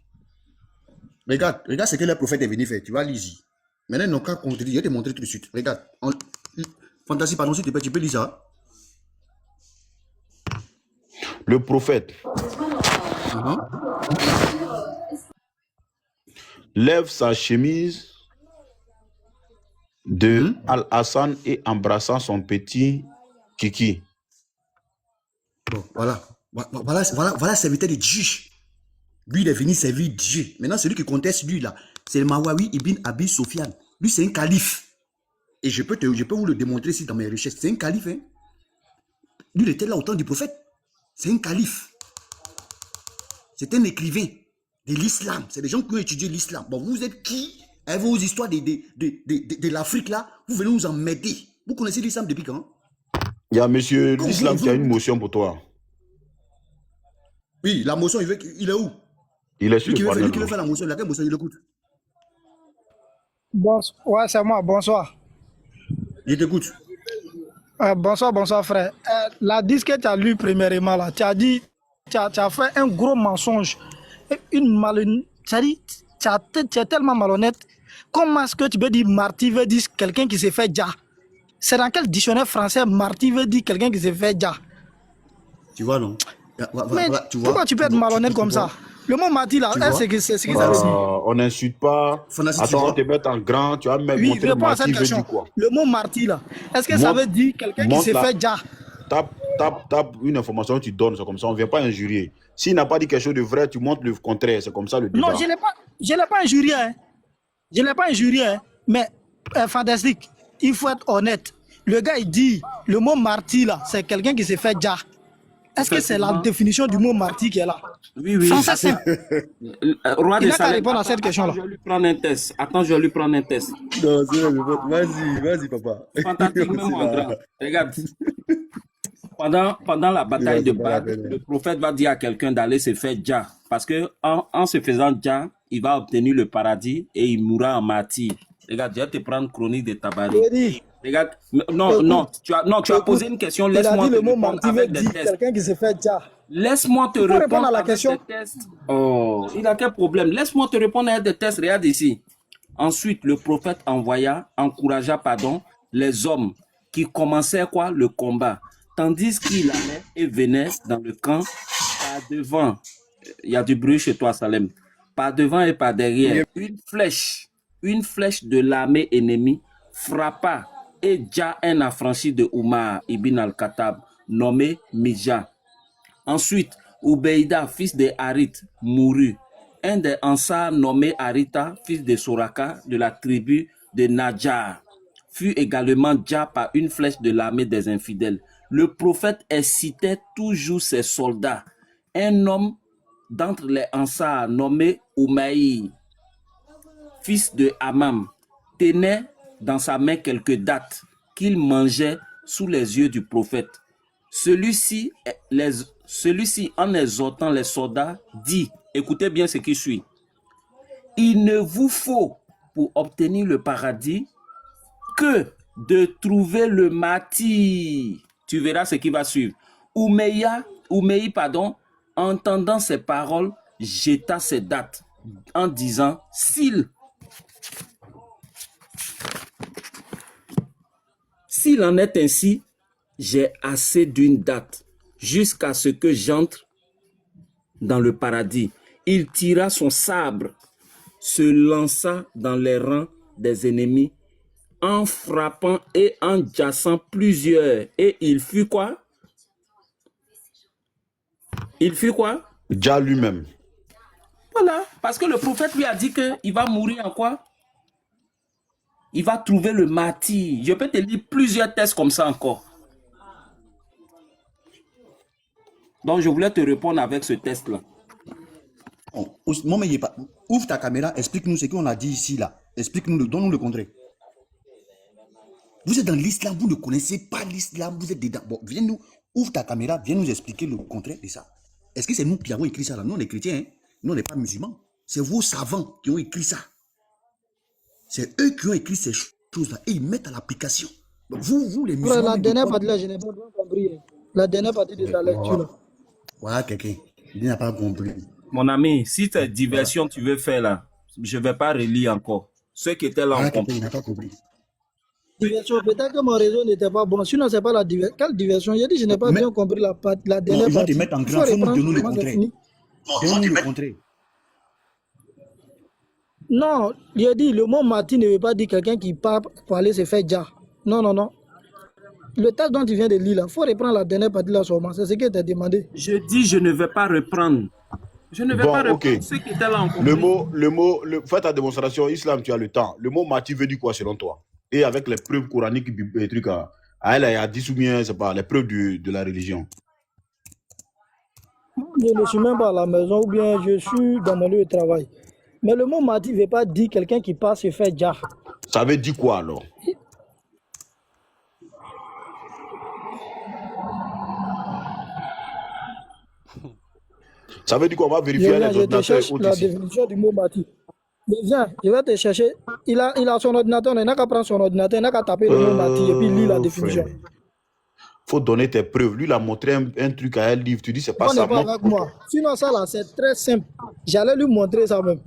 [SPEAKER 13] Regarde ce que le prophète est venu faire. Tu vas lire ici. Maintenant, ils n'ont qu'à contredire. Je vais te montrer tout de suite. Regarde. Fantasy, pardon, s'il te plaît, tu peux lire ça.
[SPEAKER 1] Le prophète lève sa chemise de Al-Hassan et embrassant son petit Kiki.
[SPEAKER 13] Bon, voilà serviteur de Dieu. Lui, il est venu servir Dieu. Maintenant, celui qui conteste lui, là, c'est le Mawawi Ibn Abi Sofiane. Lui, c'est un calife. Et je peux vous le démontrer ici dans mes recherches. C'est un calife. Hein? Lui, il était là au temps du prophète. C'est un calife. C'est un écrivain de l'islam. C'est des gens qui ont étudié l'islam. Bon, vous êtes qui? Avec vos histoires de l'Afrique, là, vous venez nous emmerder. Vous connaissez l'islam depuis quand?
[SPEAKER 1] Il y a monsieur l'islam qui a une motion pour toi.
[SPEAKER 13] Oui, la motion, il est où?
[SPEAKER 1] Il est sur le
[SPEAKER 13] panel. Lui qui veut faire la motion, laquelle motion il écoute?
[SPEAKER 15] Ouais, c'est moi, bonsoir.
[SPEAKER 13] Je t'écoute.
[SPEAKER 15] Bonsoir, frère. La disque que tu as lu premièrement, là, tu as dit, tu as fait un gros mensonge. Une malhonnête. Tu es tellement malhonnête. Comment est-ce que tu peux dire martyr veut dire quelqu'un qui s'est fait déjà? C'est dans quel dictionnaire français martyr veut dire quelqu'un qui s'est fait déjà?
[SPEAKER 13] Tu vois, non?
[SPEAKER 15] Mais pourquoi tu peux être malhonnête comme ça? Le mot martyr, là, c'est ce que ça veut dire.
[SPEAKER 1] On n'insulte pas. Attends, on te met en grand. Tu vas même montrer le martyr veut dire quoi?
[SPEAKER 15] Le mot martyr, là, est-ce que ça veut dire quelqu'un qui s'est fait déjà?
[SPEAKER 1] tape une information, tu donnes, c'est comme ça, on ne vient pas injurier. S'il n'a pas dit quelque chose de vrai, tu montres le contraire, c'est comme ça le débat.
[SPEAKER 15] Non, je ne l'ai pas injurié. Hein. Je ne l'ai pas injurié. Hein. Mais, fantastique, il faut être honnête. Le gars, il dit, le mot martyr, là, c'est quelqu'un qui s'est fait déjà. Est-ce que c'est la définition du mot martyr qui est là?
[SPEAKER 5] Oui, oui.
[SPEAKER 15] Français simple.
[SPEAKER 5] Roi
[SPEAKER 15] Il
[SPEAKER 5] de
[SPEAKER 15] n'a qu'à
[SPEAKER 5] Salem,
[SPEAKER 15] répondre à cette question-là.
[SPEAKER 5] je vais lui prendre un test. Attends, je vais lui prendre un test.
[SPEAKER 13] Non, c'est vrai, vas-y, papa.
[SPEAKER 5] Fantastique, même en grand. Regarde. Pendant la bataille de Bad, le prophète va dire à quelqu'un d'aller se faire dja. Parce que en se faisant dja, il va obtenir le paradis et il mourra en martyr. Regarde, je vais te prendre Chronique de Tabari. Regarde, non, tu as posé une question. Laisse-moi te répondre avec des tests.
[SPEAKER 15] Quelqu'un qui se fait déjà.
[SPEAKER 5] Laisse-moi te répondre à la question. Oh, il a quel problème? Laisse-moi te répondre à des tests. Regarde ici. Ensuite, le prophète encouragea, les hommes qui commençaient quoi? Le combat. Tandis qu'il allait et venait dans le camp, par devant, il y a du bruit chez toi, Salem, par devant et par derrière, une flèche de l'armée ennemie frappa et Dja, un affranchi de Oumar ibn al-Khattab, nommé Mija. Ensuite, Ubeida, fils de Harith, mourut. Un des Ansar nommé Harita, fils de Soraka, de la tribu de Nadjar, fut également Dja par une flèche de l'armée des infidèles. Le prophète incitait toujours ses soldats. Un homme d'entre les Ansar nommé Oumaï, fils de Hamam, tenait dans sa main quelques dattes qu'il mangeait sous les yeux du prophète. Celui-ci, en exhortant les soldats, dit, écoutez bien ce qui suit, il ne vous faut pour obtenir le paradis que de trouver le martyr. Tu verras ce qui va suivre. Oumeï, entendant ces paroles, jeta ses dattes en disant, s'il en est ainsi, j'ai assez d'une date jusqu'à ce que j'entre dans le paradis. Il tira son sabre, se lança dans les rangs des ennemis en frappant et en jassant plusieurs. Et il fut quoi?
[SPEAKER 1] Dja lui-même.
[SPEAKER 5] Voilà, parce que le prophète lui a dit qu'il va mourir en quoi? Il va trouver le martyr. Je peux te lire plusieurs textes comme ça encore. Donc, je voulais te répondre avec ce test-là.
[SPEAKER 13] Ouvre ta caméra, explique-nous ce qu'on a dit ici, là. Explique-nous, donne-nous le contraire. Vous êtes dans l'islam, vous ne connaissez pas l'islam, vous êtes dedans. Bon, ouvre ta caméra, viens nous expliquer le contraire de ça. Est-ce que c'est nous qui avons écrit ça là? Nous, on est chrétiens, hein? Nous, on n'est pas musulmans. C'est vos savants qui ont écrit ça. C'est eux qui ont écrit ces choses-là et ils mettent à l'application. Vous, les musulmans...
[SPEAKER 15] La dernière partie là, je n'ai pas compris. La dernière partie de ta lecture là.
[SPEAKER 13] Voilà quelqu'un. Il n'a pas compris.
[SPEAKER 5] Mon ami, si c'est diversion tu veux faire là, je ne vais pas relire encore. Ceux qui étaient là ont compris.
[SPEAKER 13] Il n'a pas compris.
[SPEAKER 15] Diversion, peut-être que mon réseau n'était pas bon. Sinon, c'est pas la diversion. Quelle diversion? J'ai dit, je n'ai pas bien compris la dernière partie.
[SPEAKER 13] Ils vont te mettre en grand, faut nous le contraire. Donne-nous le contraire.
[SPEAKER 15] Non, j'ai dit, le mot martyr ne veut pas dire quelqu'un qui part pour aller se faire déjà. Non, non, non. Le texte dont tu viens de lire là, il faut reprendre la dernière partie là seulement. C'est ce qui était demandé.
[SPEAKER 5] Je dis, je ne vais pas reprendre. Je ne vais pas reprendre ceux qui étaient là en compris.
[SPEAKER 1] Fais ta démonstration, Islam, tu as le temps. Le mot martyr veut dire quoi selon toi? Et avec les preuves coraniques, les trucs à elle, il y a 10 ou bien, c'est pas, les preuves de la religion.
[SPEAKER 15] Je ne suis même pas à la maison ou bien je suis dans mon lieu de travail. Mais le mot martyr ne veut pas dire quelqu'un qui passe se fait déjà.
[SPEAKER 1] Ça veut dire quoi alors? Ça veut dire quoi? On va vérifier les ordinateurs.
[SPEAKER 15] Je cherche la définition du mot martyr. Mais viens, je vais te chercher. Il a son ordinateur, il n'a qu'à prendre son ordinateur, il n'a qu'à taper le mot martyr et puis lire la définition.
[SPEAKER 1] Il faut donner tes preuves. Lui, il a montré un truc à un livre. Tu dis, c'est pas
[SPEAKER 15] ça. Pas avec moi. Sinon, ça là, c'est très simple. J'allais lui montrer ça même.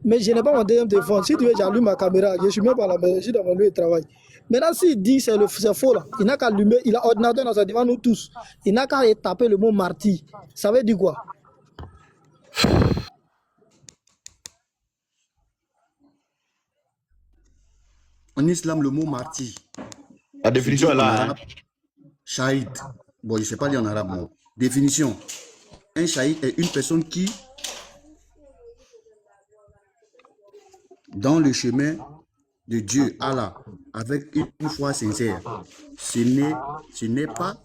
[SPEAKER 15] Mais je n'ai pas mon deuxième téléphone. Si tu veux, j'allume ma caméra. Je ne suis même pas à la maison, je suis dans mon lieu de travail. Maintenant, s'il dit c'est faux là, il n'a qu'à allumer, il a ordinateur dans sa devant nous tous. Il n'a qu'à taper le mot martyr. Ça veut dire quoi?
[SPEAKER 13] En islam, le mot martyr.
[SPEAKER 1] La définition est là. Hein?
[SPEAKER 13] Shahid. Bon, je ne sais pas lire en arabe, moi. Définition. Un shaïd est une personne qui, dans le chemin de Dieu, Allah, avec une foi sincère, ce n'est pas,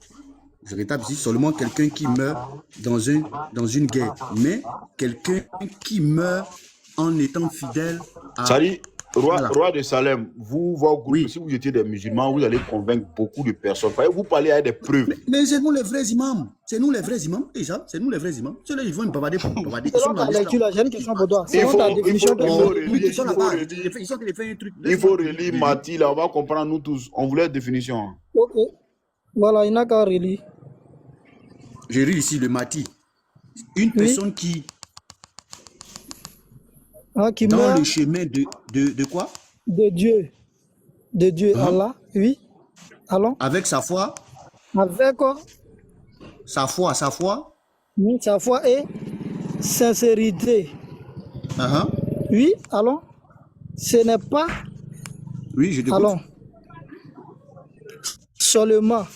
[SPEAKER 13] je rétape ici, seulement quelqu'un qui meurt dans une guerre, mais quelqu'un qui meurt en étant fidèle à...
[SPEAKER 1] Sali,
[SPEAKER 13] Allah.
[SPEAKER 1] roi de Salem, vous, vos groupes, si vous étiez des musulmans, vous allez convaincre beaucoup de personnes. Vous parlez avec des preuves.
[SPEAKER 13] Mais c'est nous les vrais imams. C'est nous les vrais imams. Déjà, c'est nous les vrais imams. Ceux-là, ils vont me bavarder pour bavarder.
[SPEAKER 15] Selon ta lecture, là, j'ai une question pour toi. Selon ta définition,
[SPEAKER 1] il faut relire Mati, là, on va comprendre nous tous. On voulait définition.
[SPEAKER 15] Ok. Voilà, il n'a qu'à relire.
[SPEAKER 13] Je lis ici le Mati. Une personne qui dans
[SPEAKER 15] meurt
[SPEAKER 13] le chemin de quoi?
[SPEAKER 15] De Dieu. De Dieu, Allah. Oui. Allons.
[SPEAKER 13] Avec sa foi.
[SPEAKER 15] Avec quoi?
[SPEAKER 13] Sa foi.
[SPEAKER 15] Oui, sa foi et sincérité. Oui, allons. Ce n'est pas.
[SPEAKER 13] Oui, je t'écoute.
[SPEAKER 15] Allons. Seulement.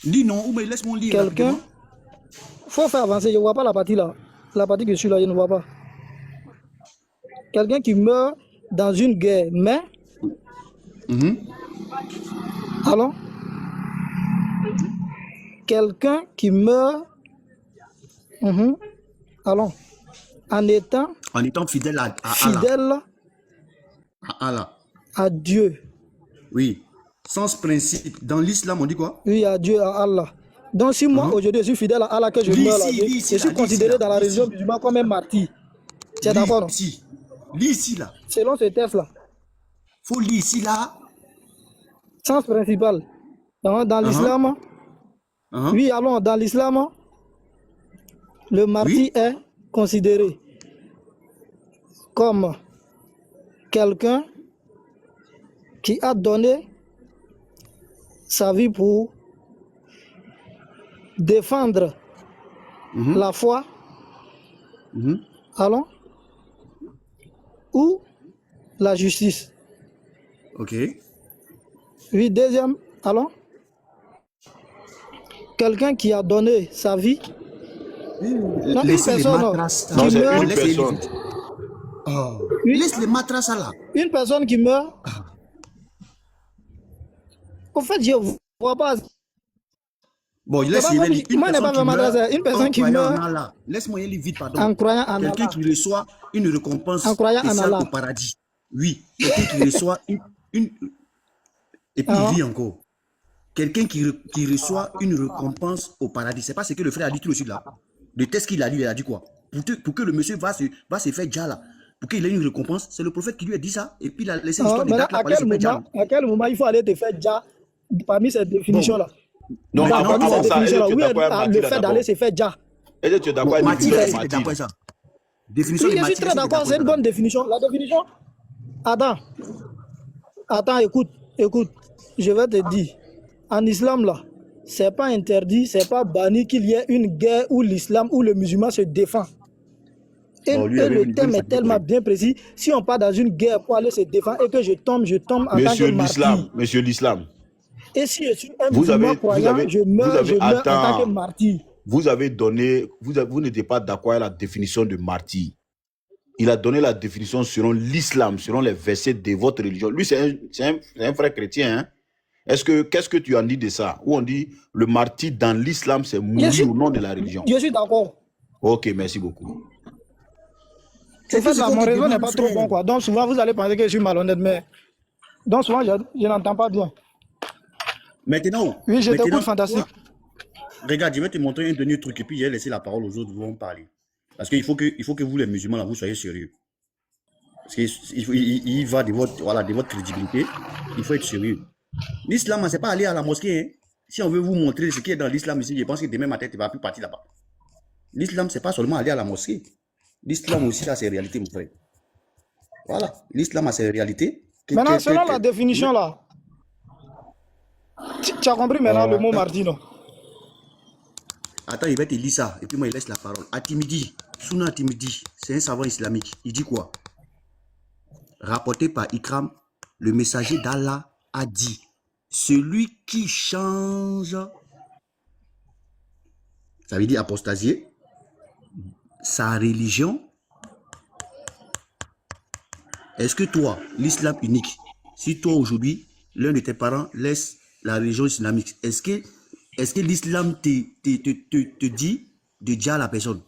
[SPEAKER 13] Dis non, ou mais laisse-moi lire.
[SPEAKER 15] Quelqu'un. Faut faire avancer, je ne vois pas la partie là. La partie que je suis là, je ne vois pas. Quelqu'un qui meurt dans une guerre, mais... Allons. Quelqu'un qui meurt... Allons. En étant
[SPEAKER 13] fidèle à
[SPEAKER 15] Allah.
[SPEAKER 13] À Allah.
[SPEAKER 15] À Dieu.
[SPEAKER 13] Oui. Sans principe. Dans l'islam, on dit quoi?
[SPEAKER 15] Oui, à Dieu, à Allah. Donc si moi, aujourd'hui, je suis fidèle à Allah, que je meurs là, je suis considéré dans la religion musulmane comme un martyr. Tu es d'accord, non?
[SPEAKER 13] Lis ici, là.
[SPEAKER 15] Selon ce texte-là.
[SPEAKER 13] Faut lire ici, là.
[SPEAKER 15] Sens principal. Dans l'islam, oui, allons, dans l'islam, le martyr est considéré comme quelqu'un qui a donné sa vie pour défendre la foi, allons, ou la justice.
[SPEAKER 13] Ok.
[SPEAKER 15] Oui, deuxième, allons. Quelqu'un qui a donné sa vie. Non,
[SPEAKER 13] laissez les matras. Non, c'est une personne. Laisse les matras là.
[SPEAKER 15] Une personne qui meurt. En fait, je ne vois pas.
[SPEAKER 13] Bon, laisse-moi lire.
[SPEAKER 15] Une personne qui meurt.
[SPEAKER 13] Laisse-moi lire vite, pardon.
[SPEAKER 15] En croyant en Allah.
[SPEAKER 13] Quelqu'un qui reçoit une récompense
[SPEAKER 15] spéciale
[SPEAKER 13] au paradis. Oui. Quelqu'un qui reçoit une... Et puis il vit encore. Quelqu'un qui reçoit une récompense au paradis. C'est pas ce que le frère a dit tout de suite là. Le texte qu'il a dit, il a dit quoi? Pour que le monsieur va se faire déjà là. Pour qu'il ait une récompense, c'est le prophète qui lui a dit ça. Et puis il a laissé l'histoire de date là.
[SPEAKER 15] À quel moment il faut aller te faire déjà parmi cette définition là?
[SPEAKER 1] Non, avant ça,
[SPEAKER 15] le fait d'aller se faire déjà.
[SPEAKER 1] Est-ce que tu es d'accord avec
[SPEAKER 13] ça? Définition
[SPEAKER 15] oui, je suis très d'accord, c'est une bonne définition. La définition. Attends, écoute. Je vais te dire. En islam là, c'est pas interdit, c'est pas banni qu'il y ait une guerre où l'islam ou le musulman se défend. Et le thème est tellement bien précis. Si on part dans une guerre pour aller se défendre et que je tombe en tant que martyr.
[SPEAKER 1] Monsieur l'islam.
[SPEAKER 15] Et si je suis un musulman croyant, je meurs en tant que martyr.
[SPEAKER 1] Vous avez donné, vous n'étiez pas d'accord avec la définition de martyr. Il a donné la définition selon l'islam, selon les versets de votre religion. Lui, c'est un frère chrétien. Hein? Qu'est-ce que tu en dis de ça? Où on dit le martyr dans l'islam, c'est mourir au nom de la religion.
[SPEAKER 15] Je suis d'accord.
[SPEAKER 1] Ok, merci beaucoup.
[SPEAKER 15] En fait, mon réseau n'est pas trop bon, quoi. Donc souvent, vous allez penser que je suis malhonnête, mais... Donc souvent, je n'entends pas bien.
[SPEAKER 13] Maintenant...
[SPEAKER 15] Oui, je t'écoute, fantastique.
[SPEAKER 13] Regarde, je vais te montrer un dernier truc et puis je vais laisser la parole aux autres, vont parler. Parce qu'il faut que vous, les musulmans, là, vous soyez sérieux. Parce qu'il va de votre crédibilité, il faut être sérieux. L'islam, c'est pas aller à la mosquée. Hein. Si on veut vous montrer ce qui est dans l'islam ici, je pense que demain matin, tu ne vas plus partir là-bas. L'islam, c'est pas seulement aller à la mosquée. L'islam aussi a ses réalités, mon frère. Voilà. L'islam a ses réalités.
[SPEAKER 15] Maintenant, selon la définition là, tu as compris maintenant le mot martyr, non?
[SPEAKER 13] Attends, il va te lire ça. Et puis moi, il laisse la parole. Atimidi, Sunna Atimidi, c'est un savant islamique. Il dit quoi? Rapporté par Ikram, le messager d'Allah, a dit, celui qui change, ça veut dire apostasier, sa religion. Est-ce que toi, l'islam unique, si toi aujourd'hui, l'un de tes parents laisse la religion islamique, est-ce que l'islam te dit de dire à la personne?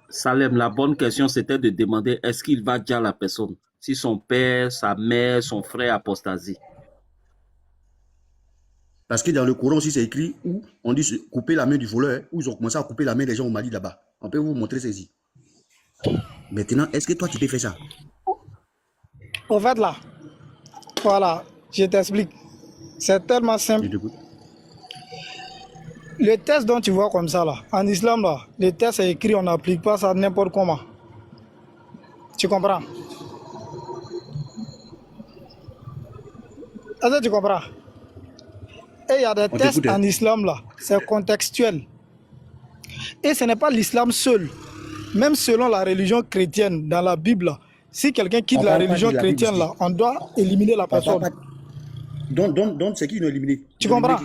[SPEAKER 5] Salem, la bonne question, c'était de demander est-ce qu'il va dire à la personne si son père, sa mère, son frère apostasie.
[SPEAKER 13] Parce que dans le Coran aussi, c'est écrit où on dit couper la main du voleur, où ils ont commencé à couper la main des gens au Mali là-bas. On peut vous montrer ceci. Maintenant, est-ce que toi, tu peux faire ça?
[SPEAKER 15] Au fait, là, voilà, je t'explique. C'est tellement simple. Le texte dont tu vois comme ça, là, en islam, là, le texte est écrit, on n'applique pas ça n'importe comment. Tu comprends? Est-ce que tu comprends? Et il y a des textes en islam, là, c'est contextuel. Et ce n'est pas l'islam seul. Même selon la religion chrétienne, dans la Bible, là, si quelqu'un quitte la religion chrétienne, là, on doit éliminer la personne.
[SPEAKER 13] Donc, c'est qui ils ont éliminé?
[SPEAKER 15] Tu comprends?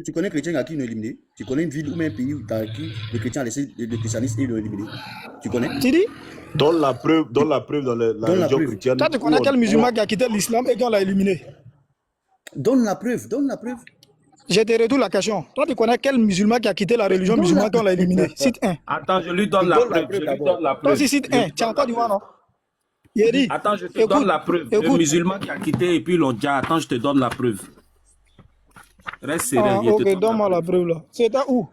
[SPEAKER 13] Tu connais chrétien à qui ils ont éliminé? Tu connais une ville ou même un pays à qui les chrétiens ont laissé le christianisme et ils l'ont éliminé? Tu connais?
[SPEAKER 15] Tu dis?
[SPEAKER 1] Donne la preuve dans la religion chrétienne.
[SPEAKER 15] Toi, tu connais quel musulman qui a quitté l'islam et qu'on l'a éliminé?
[SPEAKER 13] Donne la preuve, donne la preuve.
[SPEAKER 15] Je te retourne la question. Toi, tu connais quel musulman qui a quitté la religion musulmane qu'on l'a éliminé? Cite un.
[SPEAKER 5] Attends, je lui donne la preuve. Je lui donne la preuve.
[SPEAKER 15] Toi aussi, cite un. Tu as encore du voir, non? Dit,
[SPEAKER 5] attends, je te donne la preuve. Le musulman qui a quitté et puis l'ont dit, attends, je te donne la preuve. Reste sérieux.
[SPEAKER 15] Ok, donne-moi la preuve là. C'était où?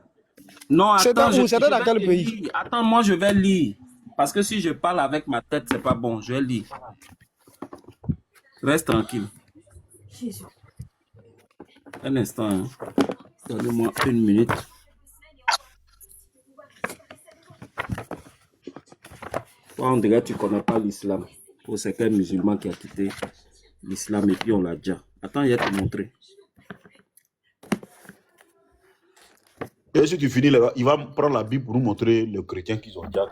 [SPEAKER 5] Non, attends.
[SPEAKER 15] C'était où? C'était dans quel pays?
[SPEAKER 5] Attends, moi, je vais lire. Parce que si je parle avec ma tête, c'est pas bon. Je vais lire. Reste tranquille. Un instant. Hein. Donnez-moi une minute. Toi, on dirait que tu ne connais pas l'islam. Ou c'est quel musulman qui a quitté l'islam et puis on l'a déjà. Attends, il va te montrer.
[SPEAKER 1] Et si tu finis là, il va prendre la Bible pour nous montrer les chrétiens qu'ils ont déjà.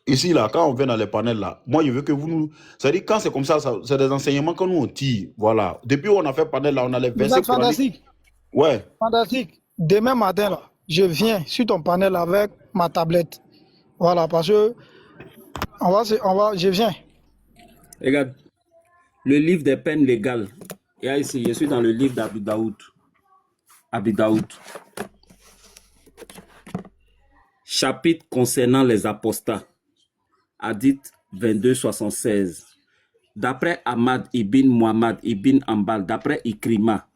[SPEAKER 1] Ici, là, quand on vient dans les panels, là, moi, je veux que vous nous... C'est-à-dire, quand c'est comme ça, c'est des enseignements que nous, on tire. Voilà. Depuis qu'on a fait panel, là, on a les versets...
[SPEAKER 15] C'est fantastique.
[SPEAKER 1] Ouais.
[SPEAKER 15] Fantastique. Demain matin, là, je viens sur ton panel avec ma tablette. Voilà, parce que... je viens.
[SPEAKER 5] Regarde. Le livre des peines légales. Et là, ici, je suis dans le livre d'Abi Daoud. Abi Daoud. Chapitre concernant les apostats. Hadith 22-76. D'après Ahmad ibn Muhammad ibn Ambal, d'après Ikrima,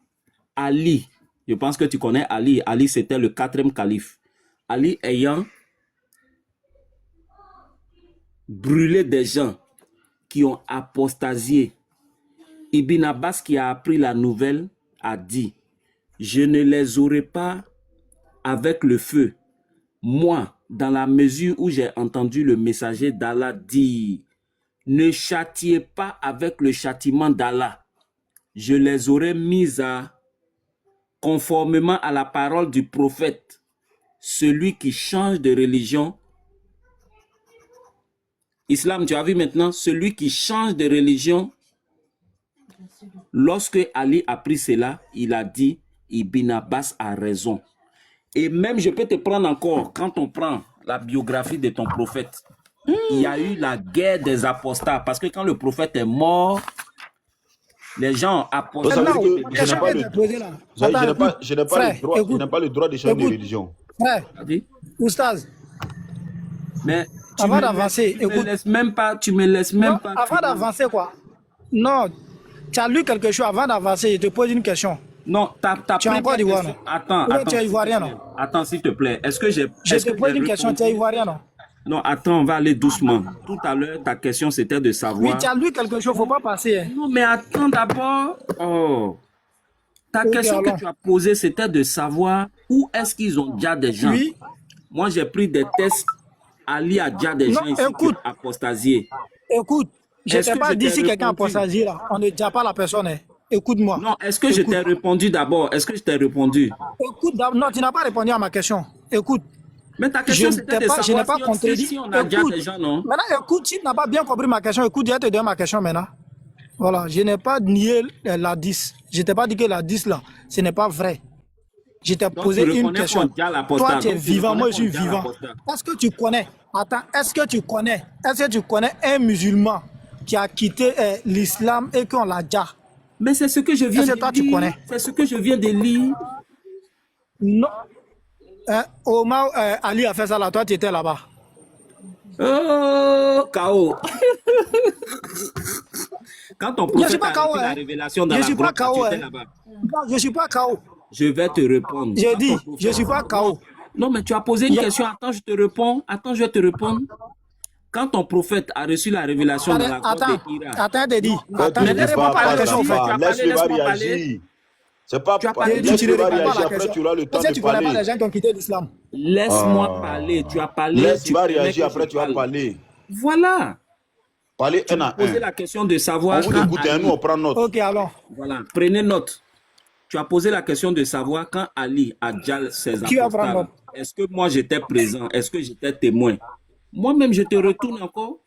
[SPEAKER 5] Ali, je pense que tu connais Ali. Ali, c'était le 4e calife. Ali ayant brûlé des gens qui ont apostasié. Ibn Abbas, qui a appris la nouvelle, a dit: je ne les aurai pas avec le feu. Moi, dans la mesure où j'ai entendu le messager d'Allah dire: ne châtiez pas avec le châtiment d'Allah. Je les aurais mis à, conformément à la parole du prophète, celui qui change de religion. Islam, tu as vu maintenant, celui qui change de religion. Lorsque Ali a pris cela, il a dit: Ibn Abbas a raison. Et même, je peux te prendre encore, quand on prend la biographie de ton prophète, il y a eu la guerre des apostats. Parce que quand le prophète est mort, les gens apostat.
[SPEAKER 1] Je n'ai pas le droit de changer de religion.
[SPEAKER 15] Frère, Oustaz,
[SPEAKER 5] mais
[SPEAKER 15] avant d'avancer,
[SPEAKER 5] tu me laisses même pas.
[SPEAKER 15] Avant d'avancer, quoi? Non, tu as lu quelque chose avant d'avancer, je te pose une question.
[SPEAKER 5] Non,
[SPEAKER 15] tu as encore d'Ivoire, non?
[SPEAKER 5] Attends.
[SPEAKER 15] Tu es ivoirien, non?
[SPEAKER 5] Attends, s'il te plaît. Est-ce que j'ai...
[SPEAKER 15] Je te pose une question, tu es ivoirien, non?
[SPEAKER 5] Non, attends, on va aller doucement. Tout à l'heure, ta question, c'était de savoir...
[SPEAKER 15] Oui, tu as lu quelque chose, il ne faut pas passer. Hein.
[SPEAKER 5] Non, mais attends d'abord. Oh. Ta question que tu as posée, c'était de savoir où est-ce qu'ils ont déjà des gens.
[SPEAKER 15] Oui.
[SPEAKER 5] Moi, j'ai pris des tests. Ali a déjà des gens ici apostasiés.
[SPEAKER 15] Écoute, je ne t'ai pas dit si quelqu'un apostasié, là. On ne dit pas la personne, hein. Écoute-moi.
[SPEAKER 5] Non, est-ce que je t'ai répondu d'abord? Est-ce que je t'ai répondu?
[SPEAKER 15] Écoute, non, tu n'as pas répondu à ma question. Écoute.
[SPEAKER 5] Mais ta question, c'était de
[SPEAKER 15] je n'ai pas
[SPEAKER 5] savoir
[SPEAKER 15] contredit.
[SPEAKER 5] si on a déjà
[SPEAKER 15] Écoute,
[SPEAKER 5] des gens, non?
[SPEAKER 15] maintenant, écoute, si tu n'as pas bien compris ma question, écoute, je vais te donner ma question maintenant. Voilà, je n'ai pas nié la 10. Je t'ai pas dit que la 10 là, ce n'est pas vrai. Je t'ai
[SPEAKER 5] Donc,
[SPEAKER 15] posé
[SPEAKER 5] tu
[SPEAKER 15] une
[SPEAKER 5] reconnais
[SPEAKER 15] question.
[SPEAKER 5] qu'on a l'apostat.
[SPEAKER 15] Toi, tu es
[SPEAKER 5] Donc, tu
[SPEAKER 15] vivant, moi, je suis
[SPEAKER 5] reconnais qu'on a
[SPEAKER 15] vivant.
[SPEAKER 5] l'apostat.
[SPEAKER 15] Est-ce que tu connais, attends, est-ce que tu connais un musulman qui a quitté l'islam et qu'on l'a déjà?
[SPEAKER 5] Mais c'est ce que je viens
[SPEAKER 15] Est-ce
[SPEAKER 5] de
[SPEAKER 15] que toi,
[SPEAKER 5] lire.
[SPEAKER 15] tu connais?
[SPEAKER 5] C'est ce que je viens de lire.
[SPEAKER 15] Non. Omar Ali a fait ça là, toi, tu étais là-bas.
[SPEAKER 5] Oh, KO. Quand ton
[SPEAKER 15] Je ne
[SPEAKER 5] prophète
[SPEAKER 15] suis pas
[SPEAKER 5] a
[SPEAKER 15] KO.
[SPEAKER 5] reçu la révélation dans
[SPEAKER 15] Je ne
[SPEAKER 5] la
[SPEAKER 15] suis pas
[SPEAKER 5] grotte, tu
[SPEAKER 15] KO.
[SPEAKER 5] étais là-bas.
[SPEAKER 15] Non, je ne suis pas KO.
[SPEAKER 5] Je vais te répondre.
[SPEAKER 15] J'ai
[SPEAKER 5] Quand
[SPEAKER 15] dit,
[SPEAKER 5] ton prophète-
[SPEAKER 15] je ne suis pas KO.
[SPEAKER 5] Non, mais tu as posé une question. Attends, je te réponds. Attends, je vais te répondre. Quand ton prophète a reçu la révélation dans la grotte d'Hira.
[SPEAKER 15] Attends, t'es dit.
[SPEAKER 1] Fais
[SPEAKER 15] Attends,
[SPEAKER 1] tout
[SPEAKER 15] ne réponds
[SPEAKER 1] pas,
[SPEAKER 15] pas à la
[SPEAKER 1] pas
[SPEAKER 15] question, en fait.
[SPEAKER 1] d'enfant. Laisse-le pas
[SPEAKER 5] laisse-moi
[SPEAKER 1] réagir. C'est pas.
[SPEAKER 5] Tu as parlé,
[SPEAKER 1] Laisse-le pas
[SPEAKER 15] réponds pas à
[SPEAKER 1] réagir.
[SPEAKER 15] la
[SPEAKER 1] Après,
[SPEAKER 15] question.
[SPEAKER 1] tu auras le temps
[SPEAKER 15] Parce que
[SPEAKER 1] de
[SPEAKER 15] tu ne connais pas
[SPEAKER 1] parler.
[SPEAKER 15] les gens qui ont quitté l'islam.
[SPEAKER 5] Laisse-moi parler. Tu as parlé.
[SPEAKER 1] Laisse, tu
[SPEAKER 5] tu
[SPEAKER 1] vas
[SPEAKER 5] connais
[SPEAKER 1] réagir.
[SPEAKER 5] que
[SPEAKER 1] Après,
[SPEAKER 5] je
[SPEAKER 1] tu vas
[SPEAKER 5] parle.
[SPEAKER 1] parler.
[SPEAKER 5] Voilà.
[SPEAKER 1] Parler
[SPEAKER 5] Tu
[SPEAKER 1] un
[SPEAKER 5] m'as
[SPEAKER 1] à
[SPEAKER 5] posé
[SPEAKER 1] un.
[SPEAKER 5] la question de
[SPEAKER 1] On
[SPEAKER 5] savoir
[SPEAKER 1] vous
[SPEAKER 5] quand
[SPEAKER 1] écoute, hein,
[SPEAKER 5] Ali...
[SPEAKER 1] nous on prend note.
[SPEAKER 15] Ok, alors.
[SPEAKER 5] Voilà, prenez note. Tu as posé la question de savoir quand Ali a déjà ses
[SPEAKER 15] Qui va prendre
[SPEAKER 5] apostles.
[SPEAKER 15] note?
[SPEAKER 5] Est-ce que moi j'étais présent? Est-ce que j'étais témoin? Moi-même, je te retourne encore.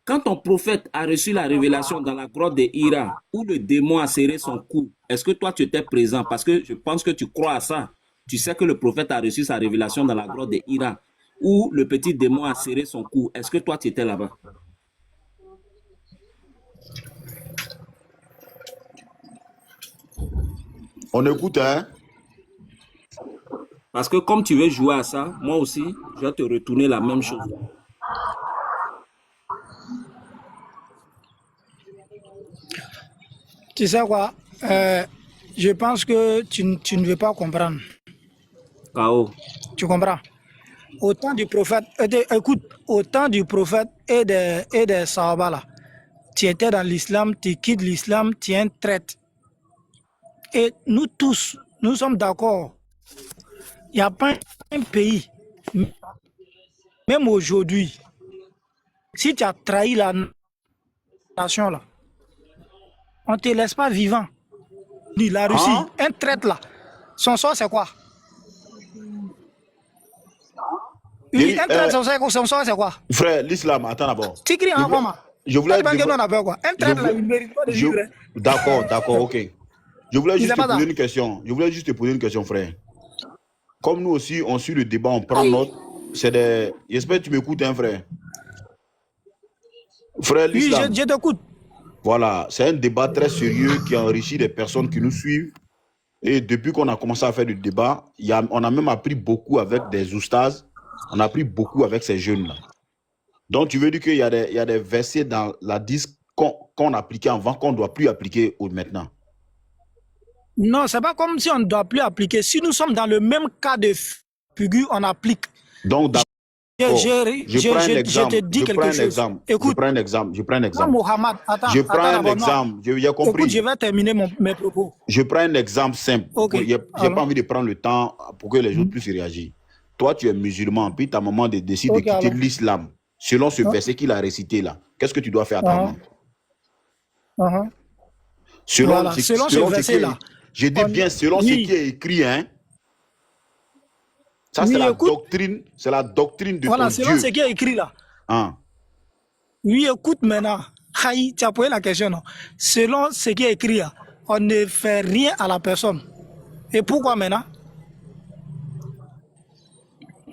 [SPEAKER 5] Quand ton prophète a reçu la révélation dans la grotte de Hira, où le démon a serré son cou, est-ce que toi tu étais présent? Parce que je pense que tu crois à ça. Tu sais que le prophète a reçu sa révélation dans la grotte de Hira, où le petit démon a serré son cou. Est-ce que toi tu étais là-bas?
[SPEAKER 1] On écoute, hein?
[SPEAKER 5] Parce que comme tu veux jouer à ça, moi aussi, je vais te retourner la même chose.
[SPEAKER 15] Tu sais quoi? Je pense que tu ne veux pas comprendre.
[SPEAKER 5] KO.
[SPEAKER 15] Tu comprends? Au temps du prophète, écoute, au temps du prophète et des Sahaba là, tu étais dans l'islam, tu quittes l'islam, tu es un traître. Et nous tous, nous sommes d'accord. Il n'y a pas un pays, même aujourd'hui, si tu as trahi la nation là, on ne te laisse pas vivant. La Russie, un traître là, son sort c'est quoi? Oui, un traître, son sort c'est quoi?
[SPEAKER 1] Frère, l'islam, attends d'abord.
[SPEAKER 15] Tu cries en comment?
[SPEAKER 1] Je voulais.
[SPEAKER 15] On a peur quoi? Un traître là, il ne mérite pas de vivre.
[SPEAKER 1] D'accord, ok. Je voulais juste te
[SPEAKER 15] pas
[SPEAKER 1] poser
[SPEAKER 15] ça.
[SPEAKER 1] une question. Je voulais juste te poser une question, frère. Comme nous aussi, on suit le débat, on prend note. C'est des. J'espère que tu m'écoutes, hein, frère. Frère,
[SPEAKER 15] Oui,
[SPEAKER 1] l'islam.
[SPEAKER 15] je t'écoute.
[SPEAKER 1] Voilà, c'est un débat très sérieux qui enrichit les personnes qui nous suivent. Et depuis qu'on a commencé à faire du débat, on a même appris beaucoup avec des oustas. On a appris beaucoup avec ces jeunes-là. Donc, tu veux dire qu'il y a des versets dans la 10 qu'on appliquait avant, qu'on ne doit plus appliquer maintenant.
[SPEAKER 15] Non, c'est pas comme si on ne doit plus appliquer. Si nous sommes dans le même cas de figure, on applique.
[SPEAKER 1] Donc, d'accord. Je prends un exemple.
[SPEAKER 15] Je te dis quelque chose. Écoute,
[SPEAKER 1] je prends un exemple.
[SPEAKER 15] Moi, Mohamed, attends.
[SPEAKER 1] Je prends un
[SPEAKER 15] non.
[SPEAKER 1] exemple. J'ai compris.
[SPEAKER 15] Écoute, je vais terminer mes propos.
[SPEAKER 1] Je prends un exemple simple.
[SPEAKER 15] Ok.
[SPEAKER 1] J'ai pas envie de prendre le temps pour que les autres puissent réagir. Toi, tu es musulman, puis ta maman décide de quitter l'islam. Selon ce verset qu'il a récité là, qu'est-ce que tu dois faire à ta maman? Selon ce verset-là. Je dis bien selon ce qui est écrit, hein. Ça, c'est la doctrine, de
[SPEAKER 15] voilà,
[SPEAKER 1] ton
[SPEAKER 15] selon
[SPEAKER 1] Dieu.
[SPEAKER 15] ce qui est écrit là.
[SPEAKER 1] Hein.
[SPEAKER 15] Oui, écoute maintenant. Haï, tu as posé la question, non? Selon ce qui est écrit là, on ne fait rien à la personne. Et pourquoi maintenant?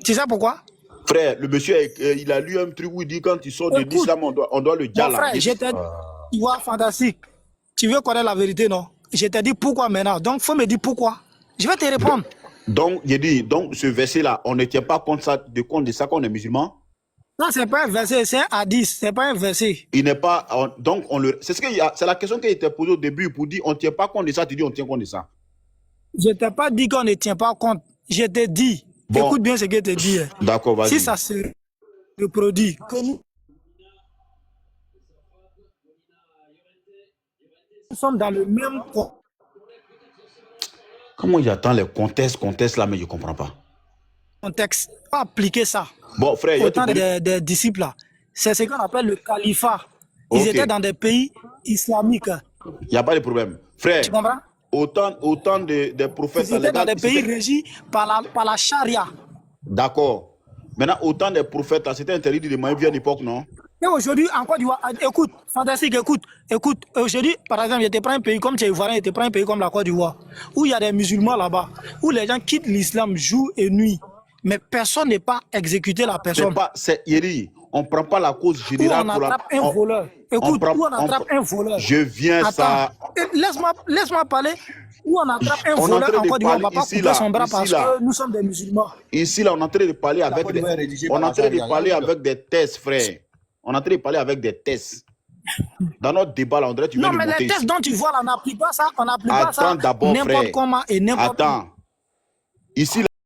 [SPEAKER 15] Tu sais pourquoi?
[SPEAKER 1] Frère, le monsieur, il a lu un truc où il dit quand il sort de l'islam, on doit le dire là.
[SPEAKER 15] Frère, je t'ai dit, tu vois, fantastique. Tu veux connaître la vérité, non? Je t'ai dit pourquoi maintenant. Donc, il faut me dire pourquoi. Je vais te répondre.
[SPEAKER 1] Donc, j'ai dit, donc ce verset-là, on ne tient pas compte de ça qu'on est musulman?
[SPEAKER 15] Non, ce n'est pas un verset, c'est un hadith, ce n'est pas un verset.
[SPEAKER 1] Il n'est pas. C'est la question qui a été posée au début pour dire on ne tient pas compte de ça, tu dis on tient compte de ça.
[SPEAKER 15] Je ne t'ai pas dit qu'on ne tient pas compte. Je t'ai dit, écoute bien ce que je te dis.
[SPEAKER 1] D'accord, vas-y.
[SPEAKER 15] Si ça se reproduit, que nous sommes dans le même
[SPEAKER 1] Comment il attend les contextes là, mais je ne comprends pas.
[SPEAKER 15] contexte, pas appliquer ça.
[SPEAKER 1] Bon, frère,
[SPEAKER 15] autant des disciples là. C'est ce qu'on appelle le califat. Ils étaient dans des pays islamiques.
[SPEAKER 1] Il n'y a pas de problème. Frère,
[SPEAKER 15] tu comprends?
[SPEAKER 1] Autant des prophètes.
[SPEAKER 15] Ils étaient dans des pays régis par la charia.
[SPEAKER 1] D'accord. Maintenant, autant des prophètes, c'était interdit de demander à l'époque, non?
[SPEAKER 15] Et aujourd'hui, en Côte d'Ivoire, écoute, fantastique, écoute, aujourd'hui, par exemple, je te prends un pays comme Ivoirien, je te prends un pays comme la Côte d'Ivoire, où il y a des musulmans là-bas, où les gens quittent l'islam jour et nuit, mais personne n'est pas exécuté la personne.
[SPEAKER 1] C'est Yeri, on ne prend pas la cause générale.
[SPEAKER 15] Où on attrape un voleur. Écoute, où on attrape un voleur.
[SPEAKER 1] Je viens ça.
[SPEAKER 15] Laisse-moi parler. Où on attrape un voleur en Côte d'Ivoire, on ne va pas couper son bras parce que nous sommes des musulmans.
[SPEAKER 1] Ici, là, on est en train de parler avec des tests, frère. On est en train de parler avec des tests. Dans notre débat, là, on dirait que tu viens de monter.
[SPEAKER 15] Non, mais les tests dont tu vois, là, on n'applique pas ça. On n'applique pas ça
[SPEAKER 1] d'abord,
[SPEAKER 15] n'importe comment et n'importe.
[SPEAKER 1] Attends. Ici,